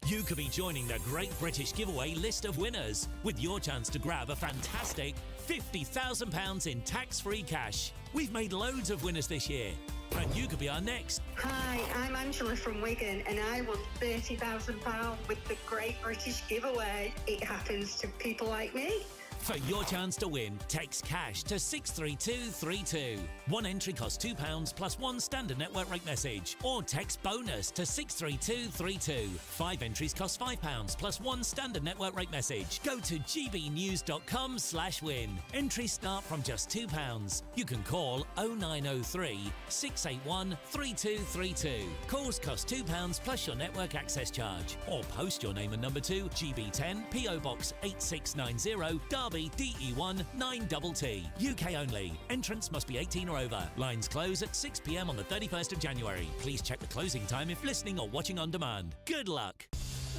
You could be joining the Great British Giveaway list of winners with your chance to grab a fantastic £50,000 in tax-free cash. We've made loads of winners this year, and you could be our next. Hi, I'm Angela from Wigan, and I won £30,000 with the Great British Giveaway. It happens to people like me. For your chance to win, text cash to 63232. One entry costs £2 plus 1 standard network rate message, or text bonus to 63232. 5 entries cost £5 plus 1 standard network rate message. Go to gbnews.com/win. Entries start from just £2. You can call 0903 681 3232. Calls cost £2 plus your network access charge, or post your name and number to GB10 PO Box 8690 Derby DE1 9TT. UK only. Entrance must be 18 or over. Lines close at 6 p.m. on the 31st of January. Please check the closing time if listening or watching on demand. Good luck.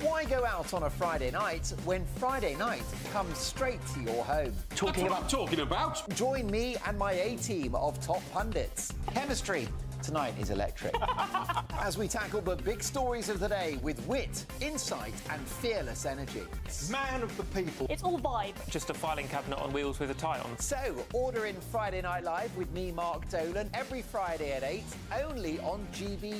Why go out on a Friday night when Friday night comes straight to your home? Talking about. Join me and my A-team of top pundits. Chemistry tonight is electric. As we tackle the big stories of the day with wit, insight and fearless energy. Man of the people. It's all vibe. Just a filing cabinet on wheels with a tie on. So, order in Friday Night Live with me, Mark Dolan, every Friday at 8, only on GB